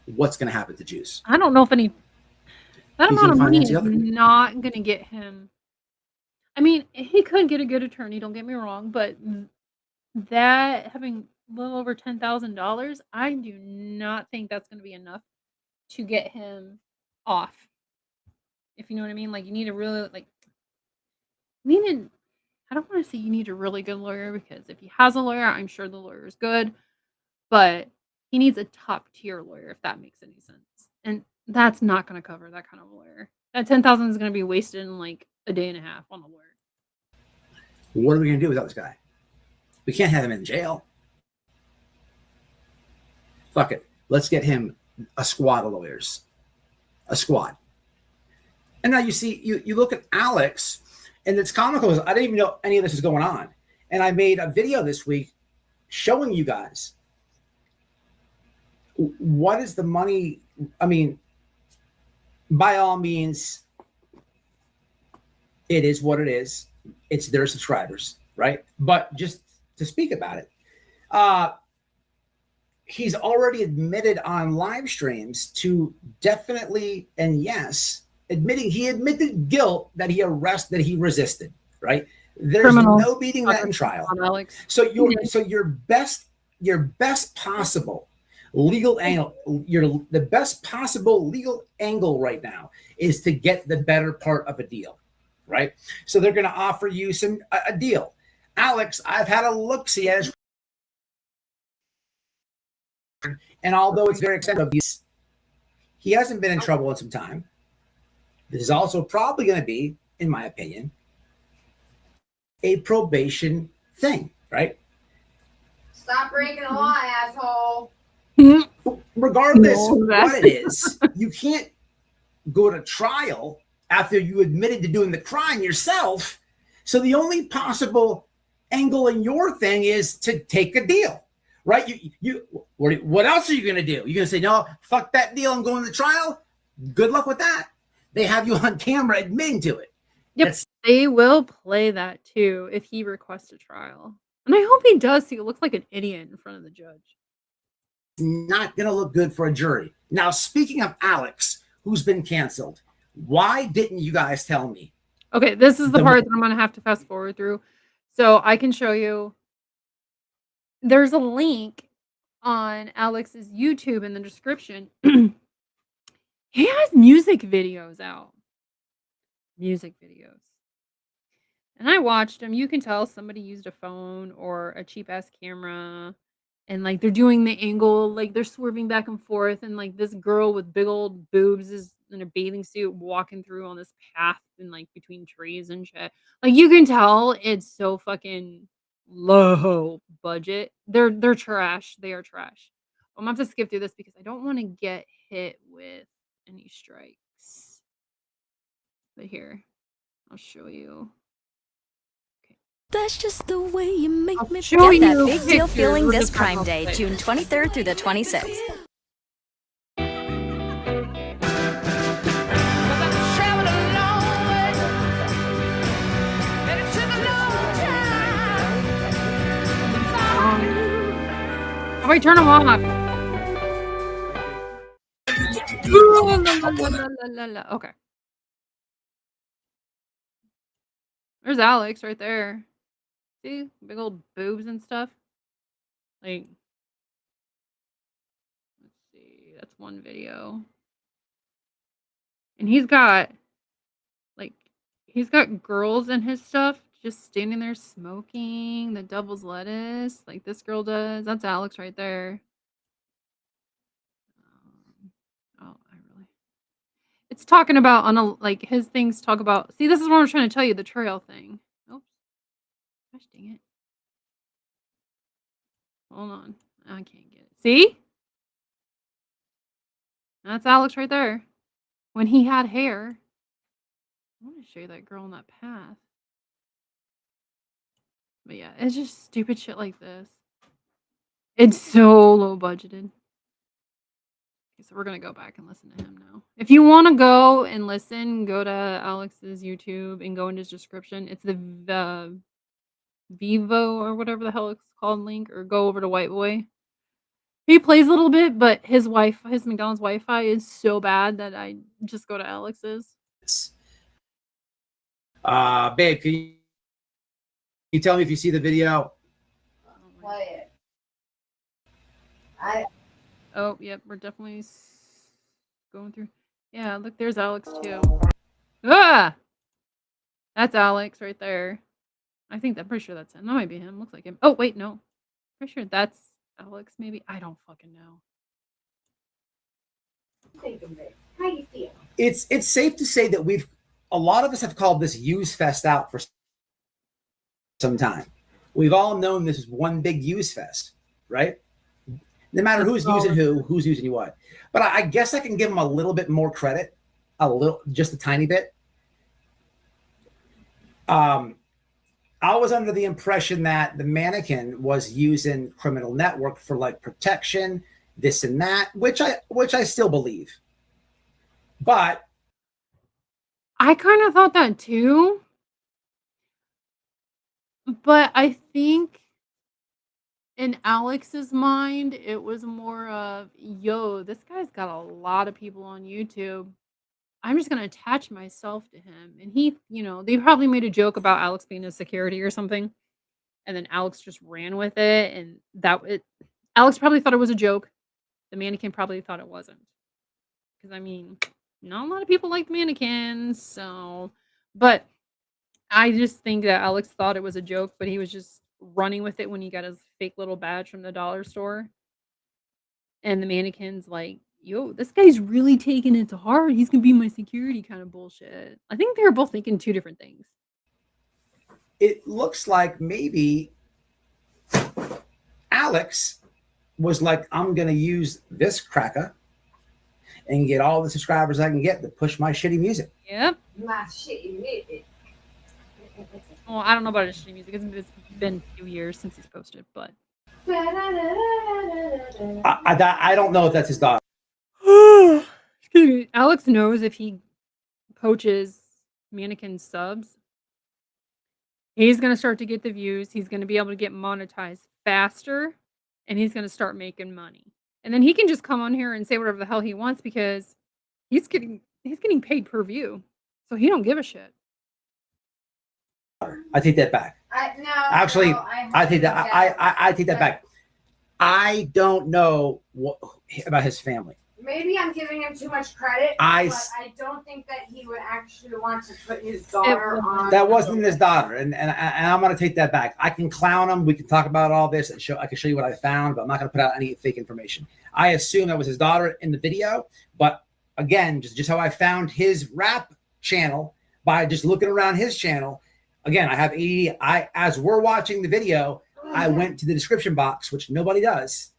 What's going to happen to Juice? I don't know if that He's amount of gonna money finance is the other. not going to get him. I mean, he could get a good attorney. Don't get me wrong, but that having a little over $10,000, I do not think that's going to be enough to get him off. If you know what I mean, like you need a really I don't want to say you need a really good lawyer, because if he has a lawyer, I'm sure the lawyer is good, but he needs a top tier lawyer, if that makes any sense. And that's not going to cover that kind of lawyer. That 10,000 is going to be wasted in like a day and a half on a lawyer. What are we going to do without this guy? We can't have him in jail. Fuck it. Let's get him a squad of lawyers. A squad. And now you see, you look at Alex, and it's comical because I didn't even know any of this was going on. And I made a video this week showing you guys what is the money. I mean, by all means, it is what it is. It's their subscribers, right? But just to speak about it, he's already admitted on live streams to definitely and yes, he admitted guilt that he resisted, right? There's Criminal. no beating that in trial. Alex. So your best possible legal angle, the best possible legal angle right now is to get the better part of a deal, right? So they're going to offer you a deal. Alex, I've had a look-see at his, and although it's very expensive, he hasn't been in trouble in some time. This is also probably going to be, in my opinion, a probation thing, right? Stop breaking the law, asshole. Regardless No, what it is, you can't go to trial after you admitted to doing the crime yourself. So the only possible angle in your thing is to take a deal, right? What else are you going to do? You're going to say, no, fuck that deal, I'm going to trial? Good luck with that. They have you on camera admitting to it. Yep, they will play that too if he requests a trial. And I hope he does, so he looks like an idiot in front of the judge. Not going to look good for a jury. Now, speaking of Alex, who's been canceled, why didn't you guys tell me? Okay, this is the part that I'm going to have to fast forward through. So I can show you. There's a link on Alex's YouTube in the description. He has music videos out. Music videos. And I watched them. You can tell somebody used a phone or a cheap ass camera. And like they're doing the angle, like they're swerving back and forth. And like this girl with big old boobs is in a bathing suit walking through on this path and like between trees and shit. Like you can tell it's so fucking low budget. They're trash. They are trash. I'm gonna have to skip through this because I don't want to get hit with any strikes. But here, I'll show you. That's just the way you make I'll me show feel. you That big deal pictures feeling with this the Prime purple Day, plate. June 23rd through the 26th. Oh, wait, turn them off. Ooh, la. Okay. There's Alex right there. See? Big old boobs and stuff. Like, let's see. That's one video. And he's got girls in his stuff just standing there smoking the devil's lettuce like this girl does. That's Alex right there. It's talking about on a like his things talk about. See, this is what I'm trying to tell you, the trail thing. Oops. Gosh dang it. Hold on. I can't get it. See? That's Alex right there. When he had hair. I want to show you that girl on that path. But yeah, it's just stupid shit like this. It's so low budgeted. Okay, so we're gonna go back and listen to him now. If you want to go and listen, go to Alex's YouTube and go in his description. It's the Vivo or whatever the hell it's called link, or go over to White Boy. He plays a little bit, but his McDonald's Wi-Fi is so bad that I just go to Alex's. Babe, can you tell me if you see the video? Play it. Oh, yep, we're definitely going through. Yeah, look, there's Alex too. Ah! That's Alex right there. I'm pretty sure that's him. That might be him. Looks like him. Oh, wait, no. Pretty sure that's Alex, maybe. I don't fucking know. How you feel? It's safe to say that a lot of us have called this use fest out for some time. We've all known this is one big use fest, right? No matter who's using who's using what. But I guess I can give them a little bit more credit, just a tiny bit. I was under the impression that the mannequin was using Criminal Network for like protection, this and that, which I still believe. But I kind of thought that too. But I think in Alex's mind, it was more of, yo, this guy's got a lot of people on YouTube. I'm just gonna attach myself to him. And he, they probably made a joke about Alex being a security or something, and then Alex just ran with it, and Alex probably thought it was a joke. The mannequin probably thought it wasn't. Because I mean, not a lot of people like mannequins, so but I just think that Alex thought it was a joke, but he was just running with it when he got his fake little badge from the dollar store. And the mannequin's like, yo, this guy's really taking it to heart. He's gonna be my security kind of bullshit. I think they were both thinking two different things. It looks like maybe Alex was like, I'm going to use this cracker and get all the subscribers I can get to push my shitty music. Yep. My shitty music. Well, I don't know about his shitty music. It's been a few years since he's posted, but I don't know if that's his daughter. excuse me. Alex knows if he poaches mannequin subs, he's gonna start to get the views. He's gonna be able to get monetized faster, and he's gonna start making money. And then he can just come on here and say whatever the hell he wants because he's getting paid per view, so he don't give a shit. I take that back. Actually, I take that. I take that back. I don't know about his family. Maybe I'm giving him too much credit, but I don't think that he would actually want to put his daughter on. That wasn't his daughter, and I'm going to take that back. I can clown him. We can talk about all this and I can show you what I found, but I'm not going to put out any fake information. I assume that was his daughter in the video, but again, just how I found his rap channel by just looking around his channel. Again, I have 80. As we're watching the video, I went to the description box, which nobody does.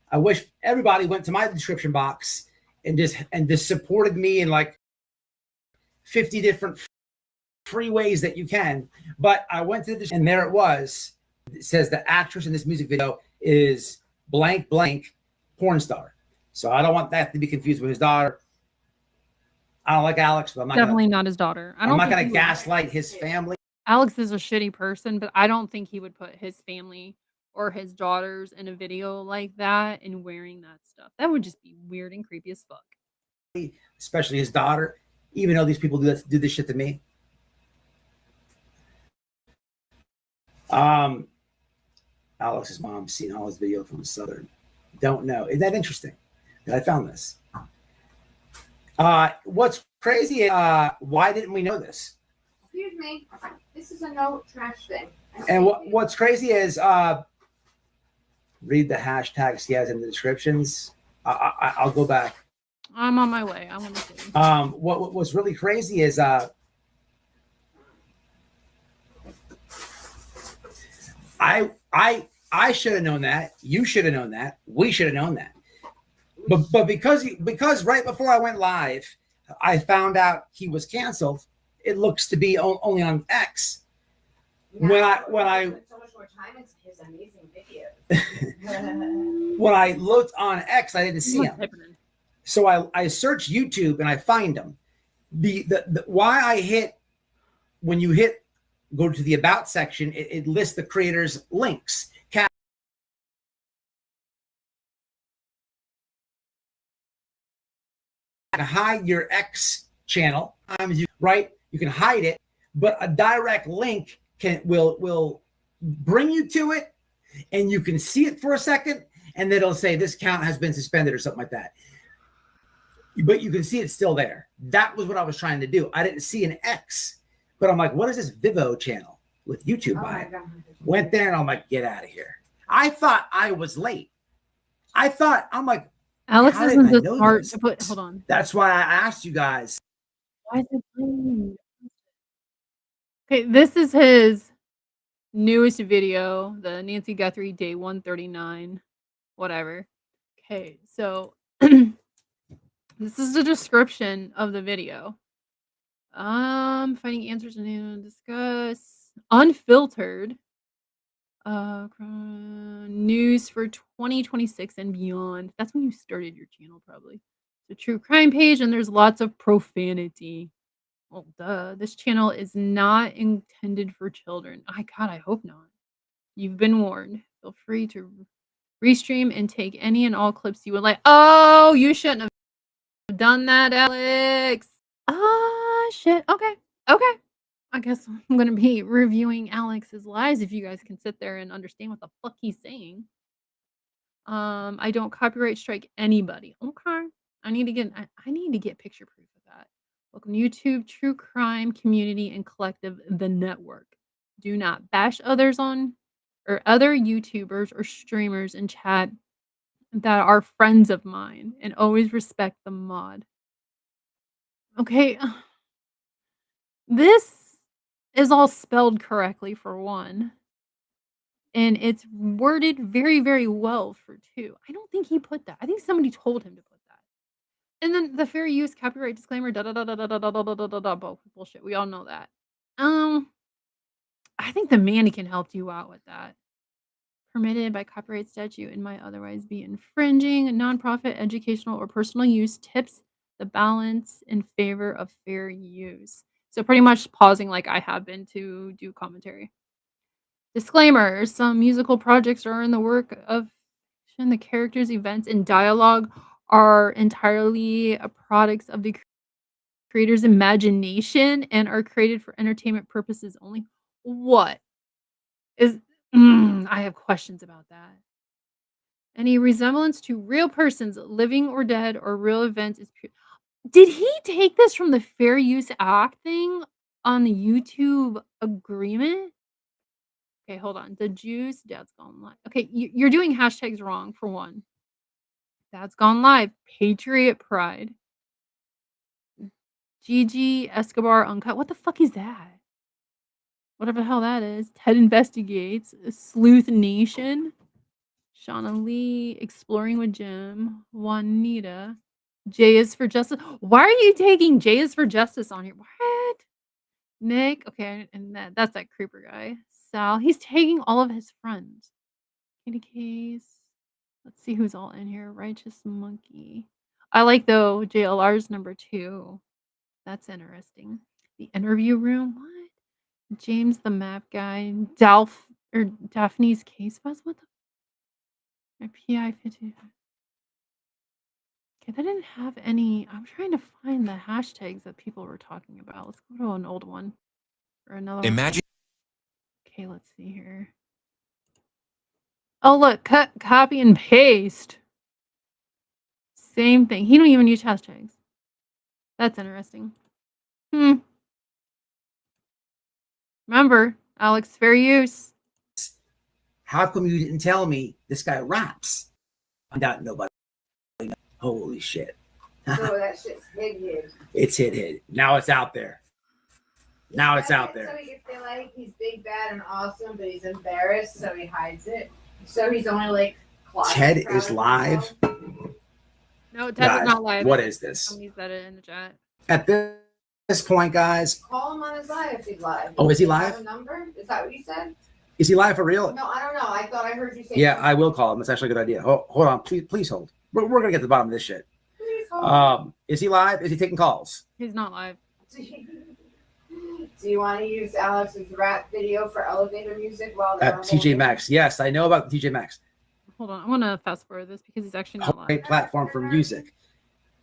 I wish everybody went to my description box and just supported me in like 50 different free ways that you can. But I went to and there it was. It says the actress in this music video is blank blank porn star. So I don't want that to be confused with his daughter. I don't like Alex, but I'm not Definitely not his daughter. I'm not going to gaslight his family. Alex is a shitty person, but I don't think he would put his family or his daughters in a video like that and wearing that stuff. That would just be weird and creepy as fuck. Especially his daughter, even though these people do this shit to me. Alex's mom seen all his video from Southern. Don't know. Isn't that interesting that I found this? What's crazy? Why didn't we know this? Excuse me. This is a no trash thing. And what's crazy is read the hashtags he has in the descriptions. I'll go back. I'm on my way. I want to see. What's really crazy is I should have known that. You should have known that. We should have known that. But because right before I went live, I found out he was canceled. It looks to be only on X. Yeah, when I put so much more time into his amazing videos. when I looked on X, I didn't see him. So I searched YouTube and I find him. The why I hit when you go to the about section, it lists the creators' links. Hide your X channel, right? You can hide it, but a direct link will bring you to it, and you can see it for a second, and then it'll say this account has been suspended or something like that. But you can see it's still there. That was what I was trying to do. I didn't see an X, but I'm like, what is this Vivo channel with YouTube by it? Went there and I'm like, get out of here. I thought I was late. I'm like, Alex how isn't did I this know smart this? to put. Hold on. That's why I asked you guys. Why is it playing? Okay, this is his newest video, the Nancy Guthrie Day 139, whatever. Okay, so this is the description of the video. Finding answers and discuss unfiltered news for 2026 and beyond. That's when you started your channel, probably. The true crime page, and there's lots of profanity. Well, duh. This channel is not intended for children. God, I hope not. You've been warned. Feel free to restream and take any and all clips you would like. Oh, you shouldn't have done that, Alex. Shit. Okay. Okay. I guess I'm gonna be reviewing Alex's lies if you guys can sit there and understand what the fuck he's saying. I don't copyright strike anybody. Okay. I need to get picture proof of that. Welcome to YouTube, True Crime Community and Collective, the network. Do not bash others on or other YouTubers or streamers in chat that are friends of mine and always respect the mod. Okay. This is all spelled correctly for one. And it's worded very, very well for two. I don't think he put that. I think somebody told him to put that. And then the fair use copyright disclaimer, da da da da da da da da da da da da bullshit. We all know that. I think the mannequin helped you out with that. Permitted by copyright statute and might otherwise be infringing. Nonprofit, educational, or personal use tips the balance in favor of fair use. So pretty much pausing like I have been to do commentary. Disclaimer, some musical projects are in the work of fiction. The characters, events, and dialogue are entirely products of the creator's imagination and are created for entertainment purposes only. What is I have questions about that. Any resemblance to real persons, living or dead, or real events is pure. Did he take this from the Fair Use Act thing on the YouTube agreement? Okay, hold on. The Jews, Dad's Gone Live. Okay, you're doing hashtags wrong, for one. Dad's Gone Live, Patriot Pride. Gigi Escobar Uncut. What the fuck is that? Whatever the hell that is. Ted Investigates. Sleuth Nation. Shauna Lee. Exploring with Jim. Juanita. J is for Justice. Why are you taking J is for Justice on here? What? Nick. Okay, and that's that creeper guy. Sal. He's taking all of his friends. Kitty Case. Let's see who's all in here. Righteous Monkey. I like, though, JLR's number 2. That's interesting. The interview room. What? James the map guy. Daphne's case files. What the? My PI 50. Okay, they didn't have any. I'm trying to find the hashtags that people were talking about. Let's go to an old one or another one. Imagine. Okay, let's see here. Oh, look, cut, copy, and paste. Same thing. He don't even use hashtags. That's interesting. Remember, Alex, fair use. How come you didn't tell me this guy raps? Find out nobody. Holy shit. So that shit's hid. It's hid. Now it's out there. Now it's out So there. he can feel like he's big, bad, and awesome, but he's embarrassed, so he hides it. So he's only like Ted is live. No, Ted Guys, is not live. what is this? Somebody said it in the chat. At this point, guys. Call him on his live if he's live. Oh, is he Do you have live? a number? Is that what you said? Is he live for real? No, I don't know. I thought I heard you say. Yeah, I will call him. It's actually a good idea. Hold on. Please hold. We're going to get to the bottom of this shit. Please hold. Is he live? Is he taking calls? He's not live. Do you want to use Alex's rap video for elevator music while they're At TJ Maxx. Yes, I know about TJ Maxx. Hold on. I want to fast forward this because he's actually not Great live. platform for music.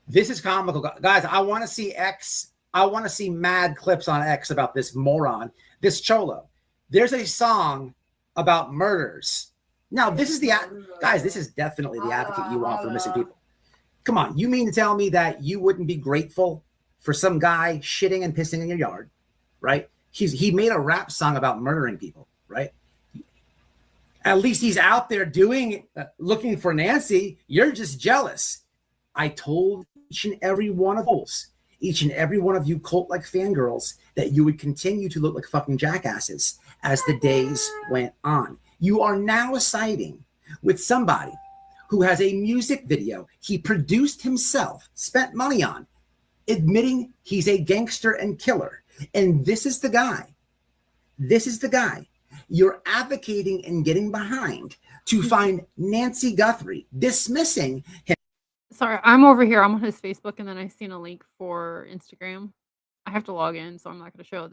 This is comical. Guys, I want to see X. I want to see mad clips on X about this moron, this cholo. There's a song about murders. Now, this is guys, this is definitely the advocate you want for missing people. Come on. You mean to tell me that you wouldn't be grateful for some guy shitting and pissing in your yard, right? He made a rap song about murdering people, right? At least he's out there looking for Nancy. You're just jealous. I told each and every one of those, each and every one of you cult-like fangirls, that you would continue to look like fucking jackasses as the days went on. You are now siding with somebody who has a music video he produced himself, spent money on, admitting he's a gangster and killer. And this is the guy. This is the guy you're advocating and getting behind to find Nancy Guthrie, dismissing him. Sorry, I'm over here. I'm on his Facebook, and then I seen a link for Instagram. I have to log in, so I'm not going to show.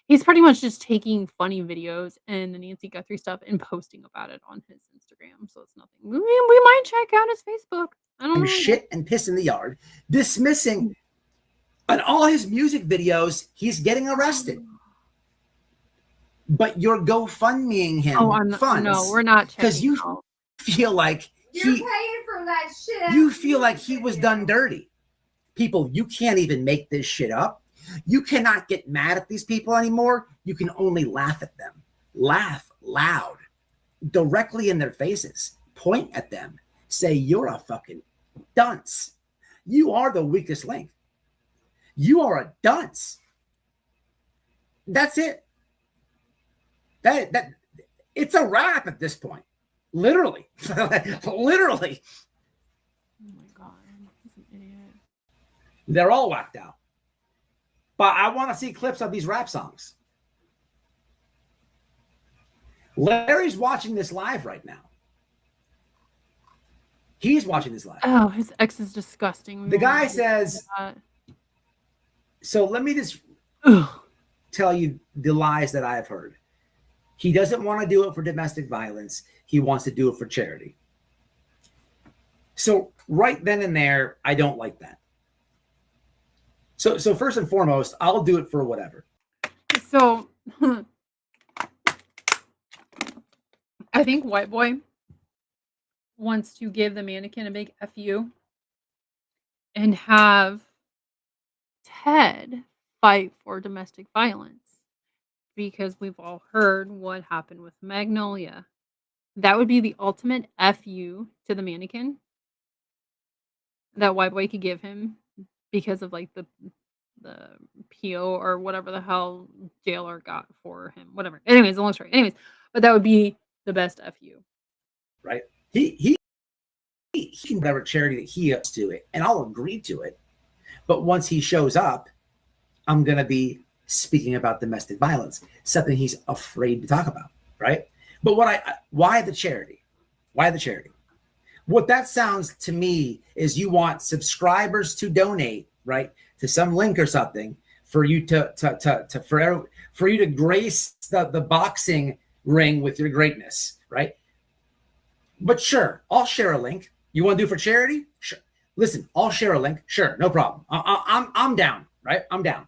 He's pretty much just taking funny videos and the Nancy Guthrie stuff and posting about it on his Instagram. So it's nothing. We might check out his Facebook. I don't know. Shit and piss in the yard, dismissing On all his music videos, he's getting arrested. But you're GoFundMeing him funds. No, we're not because you out. feel like You're paying for that shit. you feel like he was done dirty. People, you can't even make this shit up. You cannot get mad at these people anymore. You can only laugh at them. Laugh loud, directly in their faces. Point at them. Say, you're a fucking dunce. You are the weakest link. You are a dunce. That's it. That it's a wrap at this point. Literally. Literally. Oh my god, he's an idiot. They're all whacked out. But I want to see clips of these rap songs. Larry's watching this live right now. He's watching this live. Oh, his ex is disgusting. The guy says, so let me just tell you the lies that I've heard. He doesn't want to do it for domestic violence. He wants to do it for charity. So right then and there, I don't like that. So first and foremost, I'll do it for whatever. So I think White Boy wants to give the mannequin a big FU and have Ted fight for domestic violence, because we've all heard what happened with Magnolia. That would be the ultimate FU to the mannequin that White Boy could give him, because of like the PO or whatever the hell jailer got for him. Whatever. Anyways, the long story. Anyways, but that would be the best FU. Right? He can whatever charity that he has to it, and I'll agree to it. But once he shows up, I'm gonna be speaking about domestic violence, something he's afraid to talk about, right? But why the charity? Why the charity? What that sounds to me is you want subscribers to donate, right, to some link or something for you for you to grace the boxing ring with your greatness, right? But sure, I'll share a link. You want to do for charity? Sure. Listen, I'll share a link. Sure, no problem. I'm down, right? I'm down.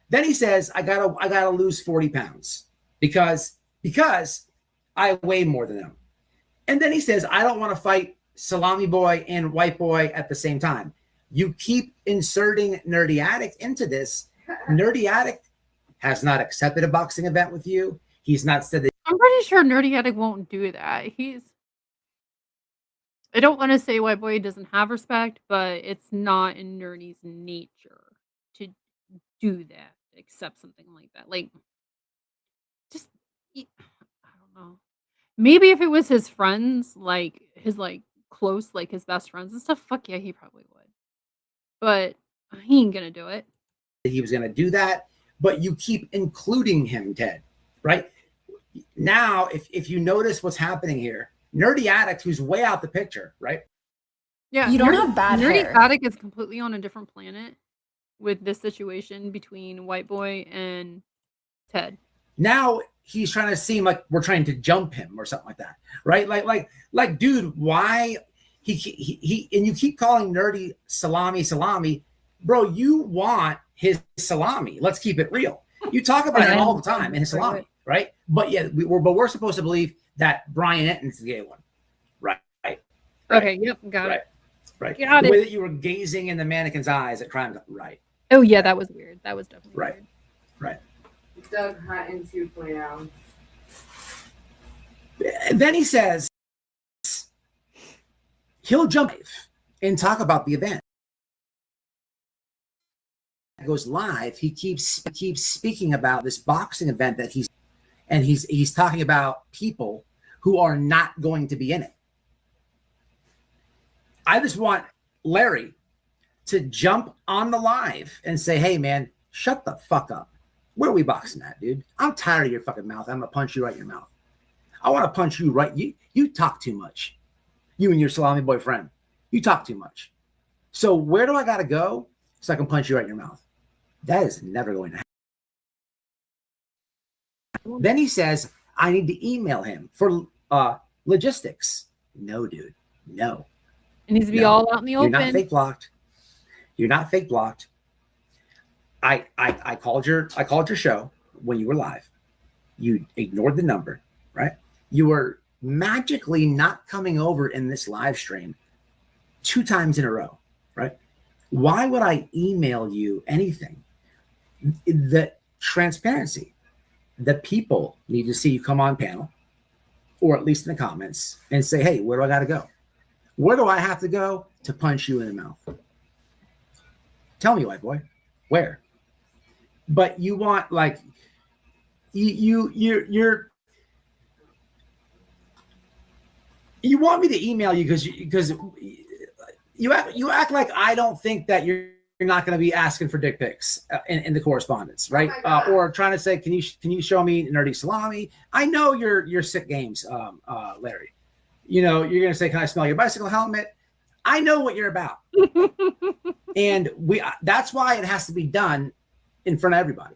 Then he says, I gotta lose 40 pounds because I weigh more than them. And then he says, I don't want to fight Salami Boy and White Boy at the same time. You keep inserting Nerdy Addict into this. Nerdy Addict has not accepted a boxing event with you. He's not said that. I'm pretty sure Nerdy Addict won't do that. I don't want to say White Boy doesn't have respect, but it's not in Nerdy's nature to do that, accept something like that. Like, just, I don't know. Maybe if it was his friends, like his close, like his best friends and stuff, fuck yeah, he probably would. But he ain't gonna do it. He was gonna do that, but you keep including him, Ted, right? Now, if you notice what's happening here, Nerdy Addict, who's way out the picture, right? Yeah, You don't have bad Nerdy hair. Addict is completely on a different planet with this situation between White Boy and Ted. Now he's trying to seem like we're trying to jump him or something like that, right? Like, dude, why he and you keep calling Nerdy salami, bro? You want his salami? Let's keep it real. You talk about him all the time in his salami, right? But yeah, we're supposed to believe that Brian Enton's the gay one, right? Okay, yep, got it. Right. Got The it. way that you were gazing in the mannequin's eyes at crime, right? Oh yeah, that was weird. That was definitely Right. weird. Doug Hutton 2.0. And then he says he'll jump and talk about the event. It goes live. He keeps speaking about this boxing event that he's talking about people who are not going to be in it. I just want Larry to jump on the live and say, hey man, shut the fuck up. Where are we boxing at, dude? I'm tired of your fucking mouth. I'm gonna punch you right in your mouth. I want to punch you right. You talk too much. You and your salami boyfriend. You talk too much. So where do I gotta go so I can punch you right in your mouth? That is never going to happen. Then he says, I need to email him for logistics. No, dude. No. It needs to be No. all out in the open. You're not fake blocked. You're not fake blocked. I called your show when you were live. You ignored the number, right? You were magically not coming over in this live stream 2 times in a row, right? Why would I email you anything? The transparency. The people need to see you come on panel, or at least in the comments, and say, hey, where do I got to go? Where do I have to go to punch you in the mouth? Tell me, white boy, where? But you want like you want me to email you because you act like I don't think that you're not going to be asking for dick pics in the correspondence, right? Or trying to say, can you show me nerdy salami? I know your sick games, Larry. You know, you're going to say, can I smell your bicycle helmet? I know what you're about. And that's why it has to be done in front of everybody.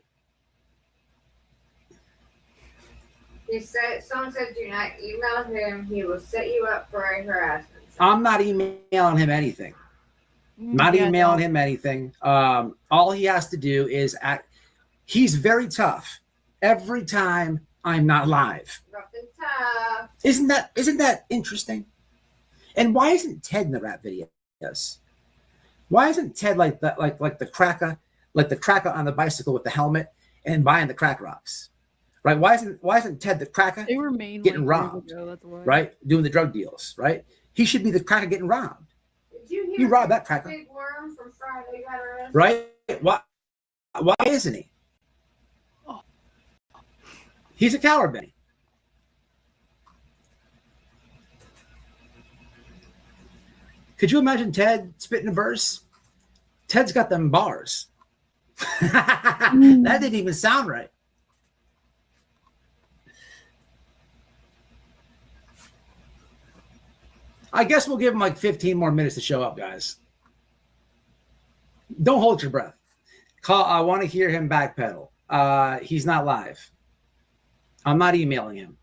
Someone said, do not email him. He will set you up for a harassment. I'm not emailing him anything. Not emailing him anything. All he has to do is act. He's very tough every time I'm not live. Rough and tough. Isn't that interesting? And why isn't Ted in the rap videos? Why isn't Ted like the cracker on the bicycle with the helmet and buying the crack rocks? Right? Why isn't Ted the cracker They were mainly getting robbed? Right? Doing the drug deals, right? He should be the cracker getting robbed. Did you hear You robbed that cracker. Big Worm from Friday got arrested? Right? Why isn't he? He's a coward, Benny. Could you imagine Ted spitting a verse? Ted's got them bars. That didn't even sound right. I guess we'll give him like 15 more minutes to show up, guys. Don't hold your breath. I want to hear him backpedal. He's not live. I'm not emailing him.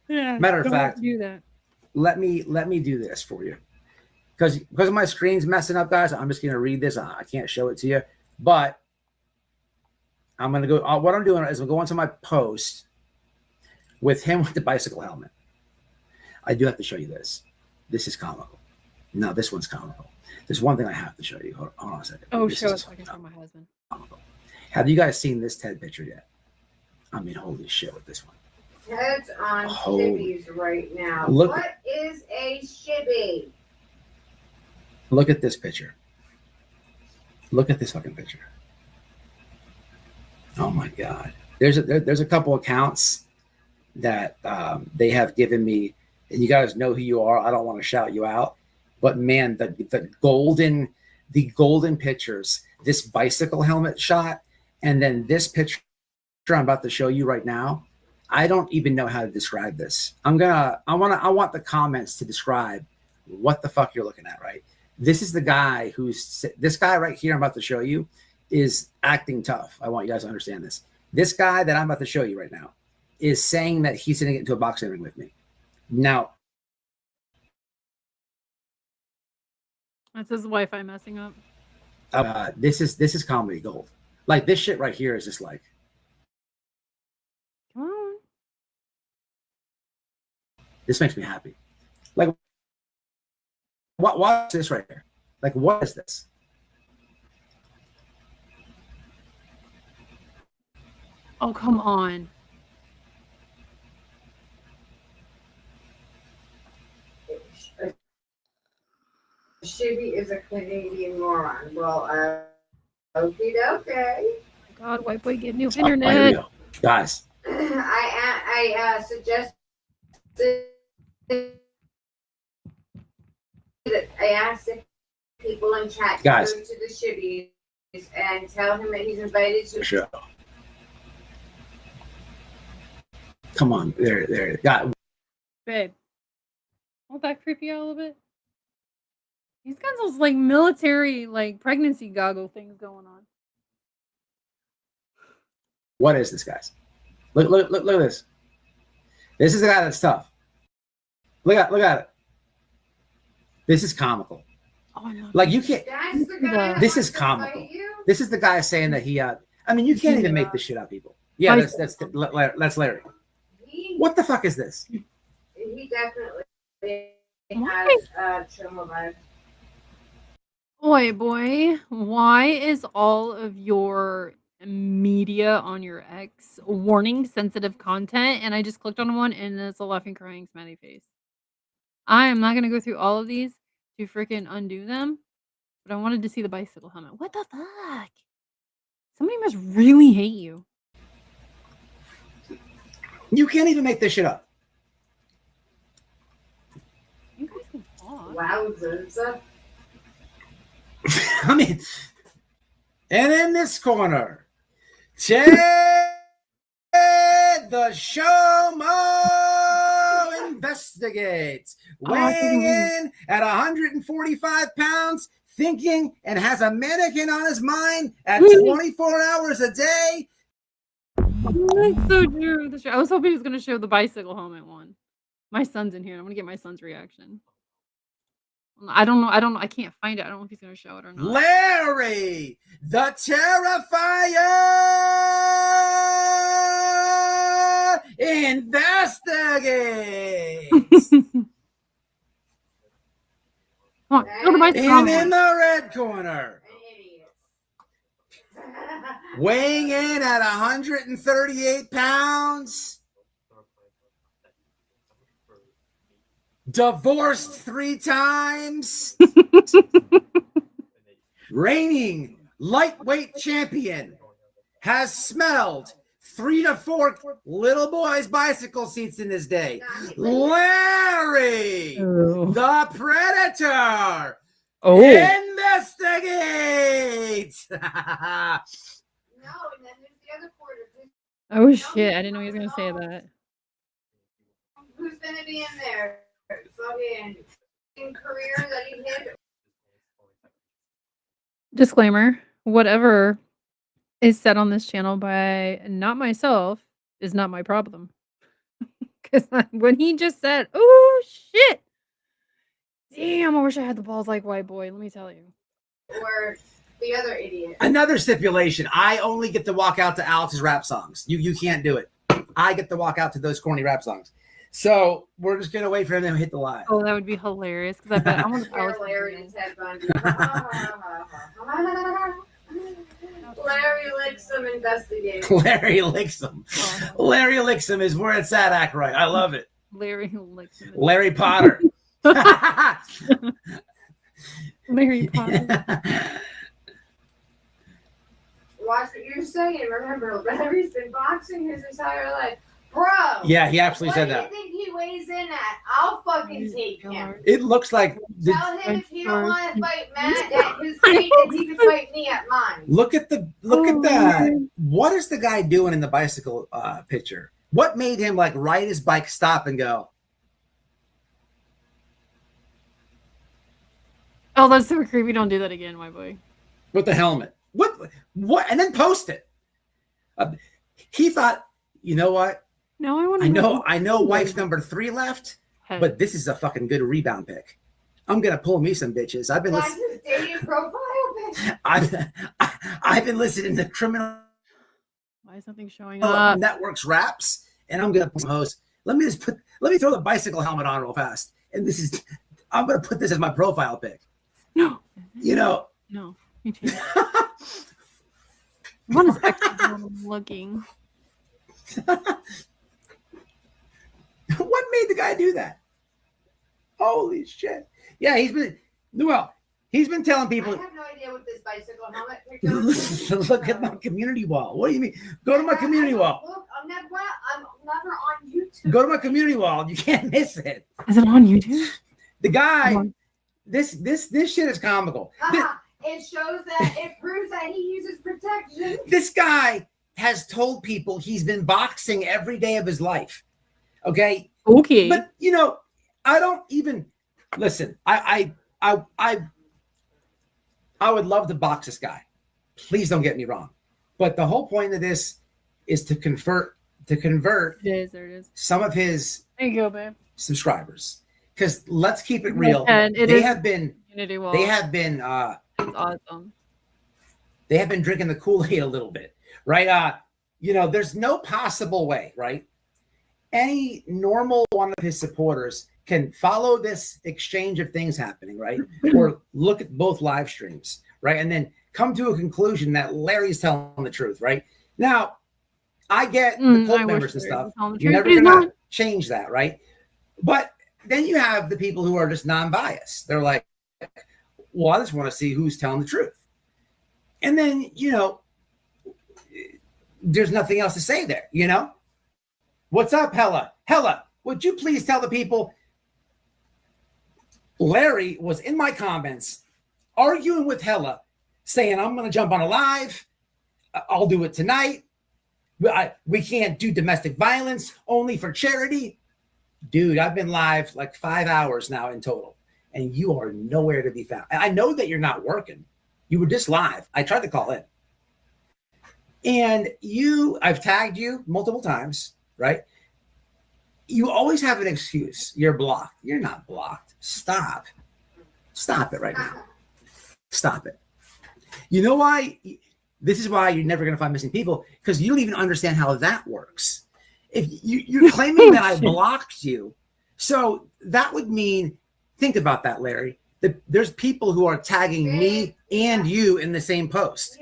Yeah. Matter of fact, do that. let me do this for you. Because my screen's messing up, guys. I'm just gonna read this. I can't show it to you, but I'm gonna go. What I'm doing is I'm going to my post with him with the bicycle helmet. I do have to show you this. This is comical. No, this one's comical. There's one thing I have to show you. Hold on a second. Oh, This show is us so I can show my husband. comical. Have you guys seen this Ted picture yet? I mean, holy shit with this one. Ted's on Holy- shibbies right now. Look- What is a shibby? Look at this picture. Look at this fucking picture. Oh my God. There's a couple accounts that they have given me, and you guys know who you are. I don't want to shout you out, but man, the golden pictures, this bicycle helmet shot, and then this picture I'm about to show you right now. I don't even know how to describe this. I want the comments to describe what the fuck you're looking at, right? This is the guy this guy right here I'm about to show you is acting tough. I want you guys to understand this. This guy that I'm about to show you right now is saying that he's going to get into a boxing ring with me. Now, That's his Wi-Fi messing up. this is comedy gold. Like this shit right here is just like, Come on. this makes me happy. Like, watch this right here. Like, what is this? Oh, come on. Shibby is a Canadian moron. Well, okie dokie. God, white boy, get new Oh, here we internet. go. Guys, I suggest that I asked the people in chat to Guys. go to the shibbies and tell him that he's invited to. show. Come on, there. God, Babe. Won't that creep you out a little bit? He's got those like military, like pregnancy goggle things going on. what is this, guys? Look at this. This is the guy that's tough. Look at it. This is comical. Oh, no. Like you can't. That's the guy that This wants is to comical. fight you? This is the guy saying that he. I mean, you can't even make this shit up, people. Yeah, that's Larry. What the fuck is this? He definitely Why? has Chumma vibe. Boy, boy, why is all of your media on your X warning sensitive content? And I just clicked on one and it's a laughing, crying, smiley face. I am not going to go through all of these to freaking undo them, but I wanted to see the bicycle helmet. What the fuck? Somebody must really hate you. You can't even make this shit up. You guys can talk. Wowzers. I mean, and in this corner, Ted the Showmo investigates, weighing in at 145 pounds, thinking and has a mannequin on his mind at 24 hours a day. That's so true. I was hoping he was going to show the bicycle helmet one. My son's in here. I'm going to get my son's reaction. I don't know. I can't find it. I don't know if he's going to show it or not. Larry the Terrifier investigates. Come on, show the bicycle And helmet. in the red corner, weighing in at 138 pounds, divorced 3 times, reigning lightweight champion, has smelled 3 to 4 little boys' bicycle seats in his day. Larry, the Predator, investigates. No, and then there's the other quarter. Oh shit! I didn't know he was going to say that. Who's gonna be in there? Fucking career that he had. Disclaimer: whatever is said on this channel by not myself is not my problem. Because when he just said, "Oh shit," damn, I wish I had the balls like white boy. Let me tell you. Or the other idiot. Another stipulation: I only get to walk out to Alex's rap songs. You can't do it. I get to walk out to those corny rap songs. So we're just gonna wait for him to hit the live. Oh, that would be hilarious. Because I bet I want to. Larry Ted Bundy. Larry Lixum investigating. Larry Lixum. Larry Lixum is where it's at, Ackroyd. I love it. Larry Lixum. Larry Potter. Larry Potter. Watch what you're saying. Remember, Larry's been boxing his entire life. Bro. Yeah, he absolutely said What that. do you think he weighs in at? I'll fucking take him. It looks like. Tell him if he don't want to fight Matt at his weight, that he can fight me at mine. Look at that. What is the guy doing in the bicycle picture? What made him like ride his bike, stop, and go? Oh, that's so creepy. Don't do that again, my boy. With the helmet. What? And then post it. He thought, you know what? No, I want to. I know. Wife's number 3 left, but this is a fucking good rebound pick. I'm gonna pull me some bitches. I've been Watch listening. his dating profile picture. I've been listening to Criminal Why is nothing showing up? Network's raps, and I'm gonna host. Let me throw the bicycle helmet on real fast, and I'm gonna put this as my profile pic. No. You know. No. Me too. What is extra looking? What made the guy do that? Holy shit! Yeah, he's been telling people. I have no idea what this bicycle helmet picture is. Look at my community wall. What do you mean? Go to my community wall. Look, I'm never on YouTube. Go to my community wall. You can't miss it. Is it on YouTube? The guy. This shit is comical. It shows that it proves that he uses protection. This guy has told people he's been boxing every day of his life. Okay. Okay. But I don't even listen. I would love to box this guy. Please don't get me wrong. But the whole point of this is to convert There it is. some of his There you go, babe. subscribers. Because let's keep it real. And They have been Infinity Wall. they have been It's awesome. they have been drinking the Kool-Aid a little bit, right? There's no possible way, right? Any normal one of his supporters can follow this exchange of things happening, right? Or look at both live streams, right? And then come to a conclusion that Larry's telling the truth, right? Now, I get the cult I members wish and Larry stuff. was telling the You're truth, never but he's going to not. change that, right? But then you have the people who are just non-biased. They're like, well, I just want to see who's telling the truth. And then, there's nothing else to say there, What's up, Hella? Hella, would you please tell the people Larry was in my comments arguing with Hella, saying, I'm going to jump on a live. I'll do it tonight. We can't do domestic violence, only for charity. Dude, I've been live like 5 hours now in total, and you are nowhere to be found. And I know that you're not working. You were just live. I tried to call in. And I've tagged you multiple times, right? You always have an excuse. You're blocked. You're not blocked. Stop. Stop it right now. Stop it. You know why? This is why you're never going to find missing people, because you don't even understand how that works. If you're claiming that I blocked you, so that would mean, think about that, Larry. There's people who are tagging me and you in the same post.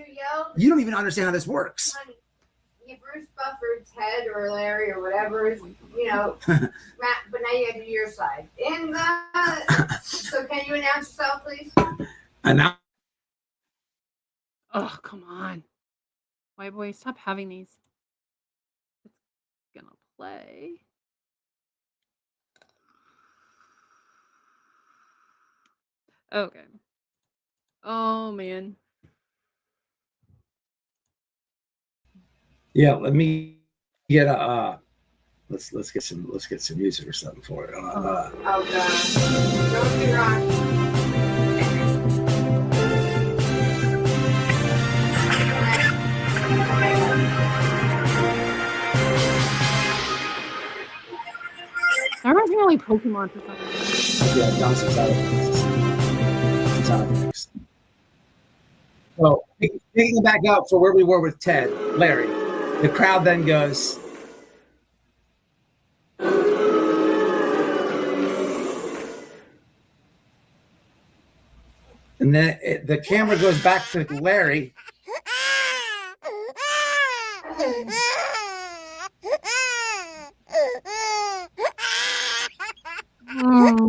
You don't even understand how this works. Honey, you Bruce Buffer, Ted, or Larry, or whatever, Matt, but now you got to do your side. So can you announce yourself, please? Oh, come on. White boy, stop having these. It's gonna play. Okay. Oh man. Yeah, let me get a let's get some music or something for it. Oh God! Don't be wrong. That reminds me of like Pokemon for some reason. Yeah, done some side effects. Some side effects. So picking back up for where we were with Ted, Larry, the crowd then goes. And then the camera goes back to Larry.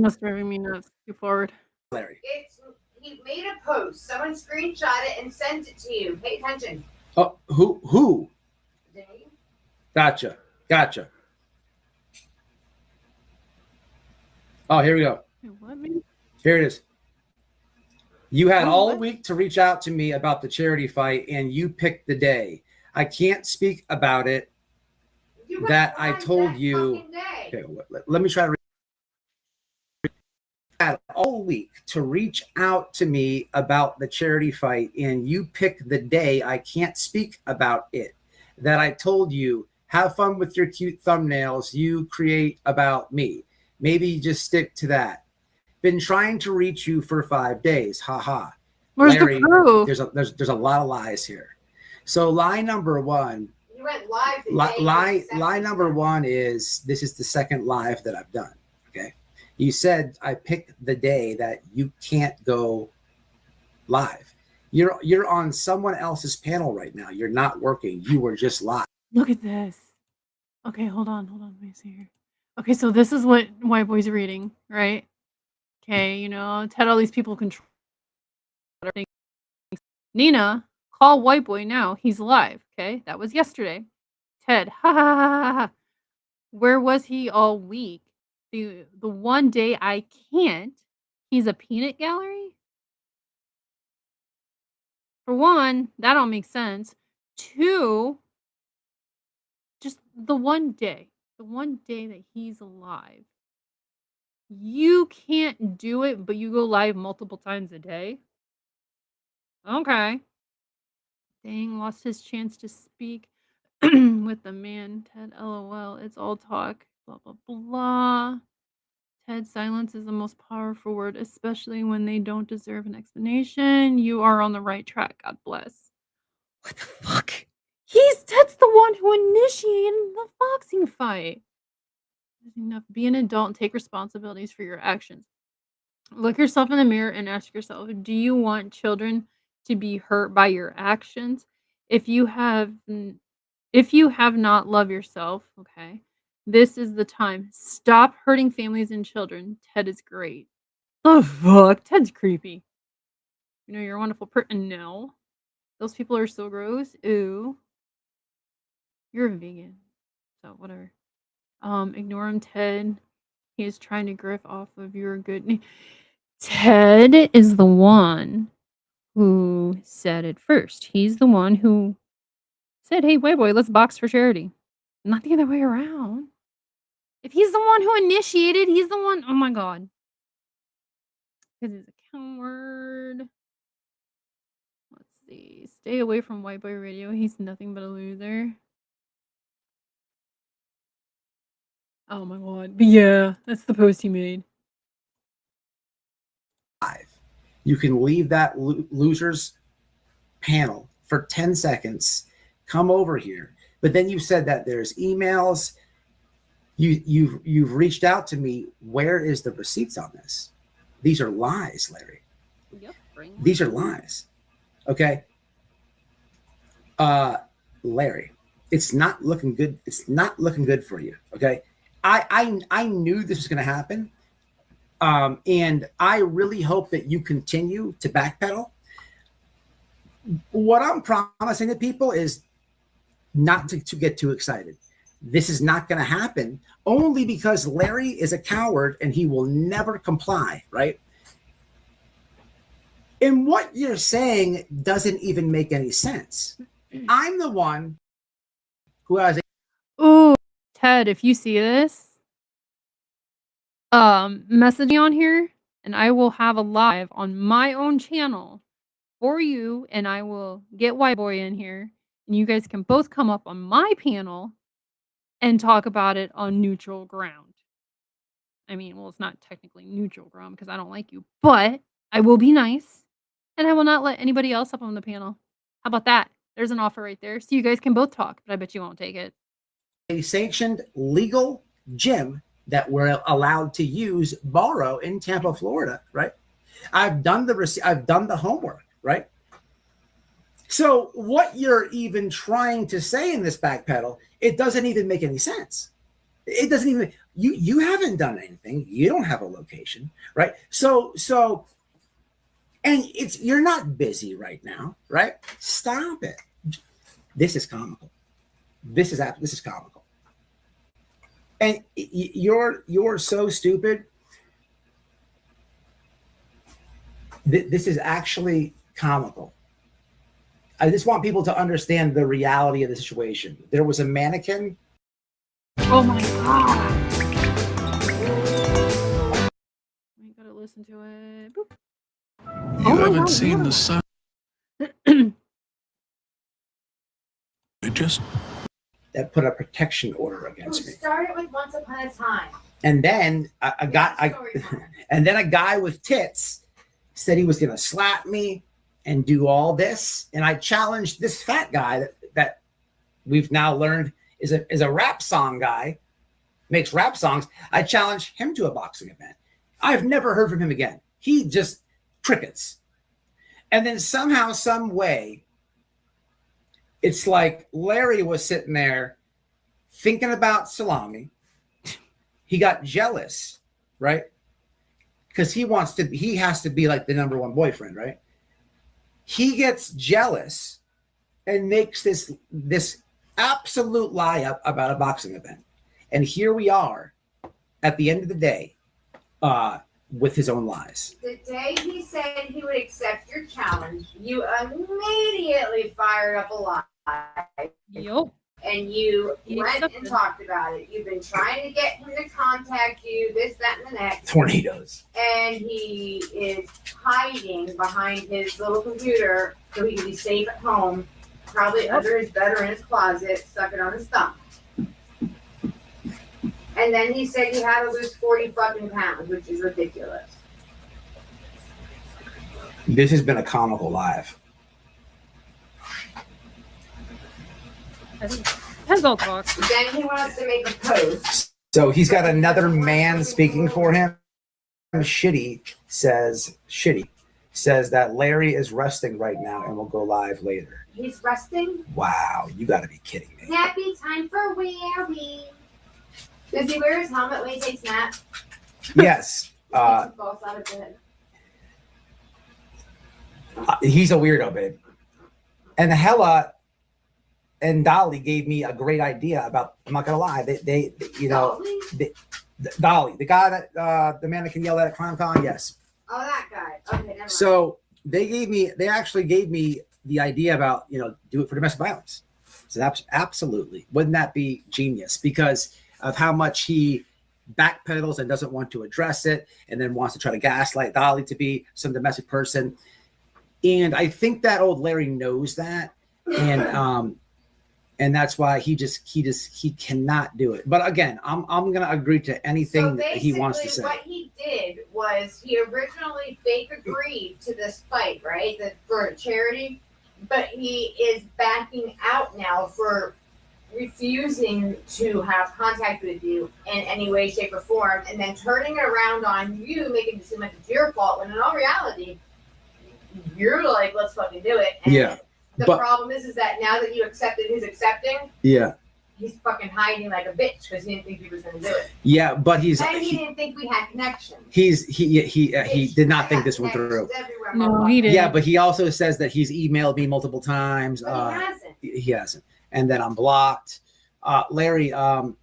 That's driving me nuts. Go forward. Larry. He made a post. Someone screenshot it and sent it to you. Pay attention. Oh, who? Dave? Gotcha. Oh, here we go. Wait, what, man? Here it is. You had all what? week to reach out to me about the charity fight, and you picked the day. I can't speak about it. You went That I live told that you. fucking day. Okay, let me try to. Had all week to reach out to me about the charity fight, and you picked the day. I can't speak about it. That I told you, have fun with your cute thumbnails you create about me. Maybe just stick to that. Been trying to reach you for 5 days. Haha. Where's Larry, the proof? there's a lot of lies here. So lie number one. You went live the day. Lie number one is this is the second live that I've done. Okay. You said I picked the day that you can't go live. You're on someone else's panel right now. You're not working. You were just live. Look at this. Okay, hold on. Let me see here. Okay, so this is what White Boy's reading, right? Okay, Ted, all these people control everything. Nina, call White Boy now. He's alive. Okay, that was yesterday. Ted, ha ha ha ha ha. Where was he all week? The one day I can't. He's a peanut gallery? For one, that don't make sense. Two, just the one day that he's alive. You can't do it, but you go live multiple times a day? Okay. Dang, lost his chance to speak with the man. Ted, LOL. It's all talk. Blah, blah, blah. Ted, silence is the most powerful word, especially when they don't deserve an explanation. You are on the right track. God bless. What the fuck? Ted's the one who initiated the boxing fight. Enough. Be an adult and take responsibilities for your actions. Look yourself in the mirror and ask yourself, do you want children to be hurt by your actions? If you have not loved yourself, okay, this is the time. Stop hurting families and children. Ted is great. The fuck? Ted's creepy. You know, you're a wonderful person. No. Those people are so gross. Ew. You're a vegan. So whatever. Ignore him, Ted. He is trying to griff off of your good. Ted is the one who said it first. He's the one who said, "Hey, White Boy, let's box for charity." Not the other way around. If he's the one who initiated, he's the one. Oh my god. Because he's a coward. Let's see. Stay away from White Boy Radio. He's nothing but a loser. Oh my god. But yeah, that's the post he made. You can leave that losers panel for 10 seconds. Come over here. But then you said that there's emails. You've reached out to me. Where is the receipts on this? These are lies, Larry. Yep. These are lies. Okay. Larry, it's not looking good. It's not looking good for you. Okay. I knew this was going to happen. And I really hope that you continue to backpedal. What I'm promising to people is not to get too excited. This is not going to happen only because Larry is a coward and he will never comply, right? And what you're saying doesn't even make any sense. I'm the one who has Ooh, Ted, if you see this, message me on here and I will have a live on my own channel for you, and I will get White Boy in here and you guys can both come up on my panel and talk about it on neutral ground. I mean, well, it's not technically neutral ground because I don't like you, but I will be nice and I will not let anybody else up on the panel. How about that? There's an offer right there. So you guys can both talk, but I bet you won't take it. a sanctioned legal gym that we're allowed to borrow in Tampa, Florida, right? I've done the homework, right? So what you're even trying to say in this backpedal, it doesn't even make any sense. It doesn't even, you haven't done anything. You don't have a location, right? So, and you're not busy right now, right? Stop it. This is comical. This is comical. And you're so stupid. This is actually comical. I just want people to understand the reality of the situation. There was a mannequin. Oh my god. I gotta listen to it. Boop. You haven't seen the sun. It just That put a protection order against me. Started with Once Upon a Time. And then a guy with tits said he was going to slap me and do all this. And I challenged this fat guy that we've now learned is a rap song guy, makes rap songs. I challenged him to a boxing event. I've never heard from him again. He just crickets. And then somehow, some way, it's like Larry was sitting there thinking about salami. He got jealous, right? Because he has to be like the number one boyfriend, right? He gets jealous and makes this absolute lie up about a boxing event. And here we are at the end of the day with his own lies. The day he said he would accept your challenge, you immediately fired up a lie. Yup. And you He went accepted. and talked about it. You've been trying to get him to contact you, this, that, and the next. Tornadoes. And he is hiding behind his little computer so he can be safe at home, probably under his bed or in his closet, sucking on his thumb. And then he said he had to lose 40 fucking pounds, which is ridiculous. This has been a comical live. Has all talk. Then he wants to make a post. So he's got another man speaking for him. Shitty says that Larry is resting right now and will go live later. He's resting? Wow, you got to be kidding me. Nappy time for Larry. Does he wear his helmet when he takes naps? Yes. Falls out of bed. He's a weirdo, babe. And Hella and Dolly gave me a great idea about. I'm not gonna lie. They you know, Dolly, the guy that the man that can yell at ClownCon. Yes. Oh, that guy. Okay, never mind. So they actually gave me the idea about, you know, do it for domestic violence. So that's absolutely, wouldn't that be genius? Because of how much he backpedals and doesn't want to address it, and then wants to try to gaslight Dolly to be some domestic person. And I think that old Larry knows that, and that's why he cannot do it. But again, I'm gonna agree to anything that he wants to say. What he did was he originally fake agreed to this fight, right? That for charity, but he is backing out now for refusing to have contact with you in any way, shape, or form, and then turning it around on you, making it seem like it's your fault, when in all reality, you're like, let's fucking do it. And Yeah. the problem is that now that you accepted his accepting, Yeah. he's fucking hiding like a bitch because he didn't think he was going to do it. Yeah, but he didn't think we had connection. he did not think this went through. No, he didn't. Yeah, but he also says that he's emailed me multiple times. But he hasn't. He hasn't, and then I'm blocked. Larry, That's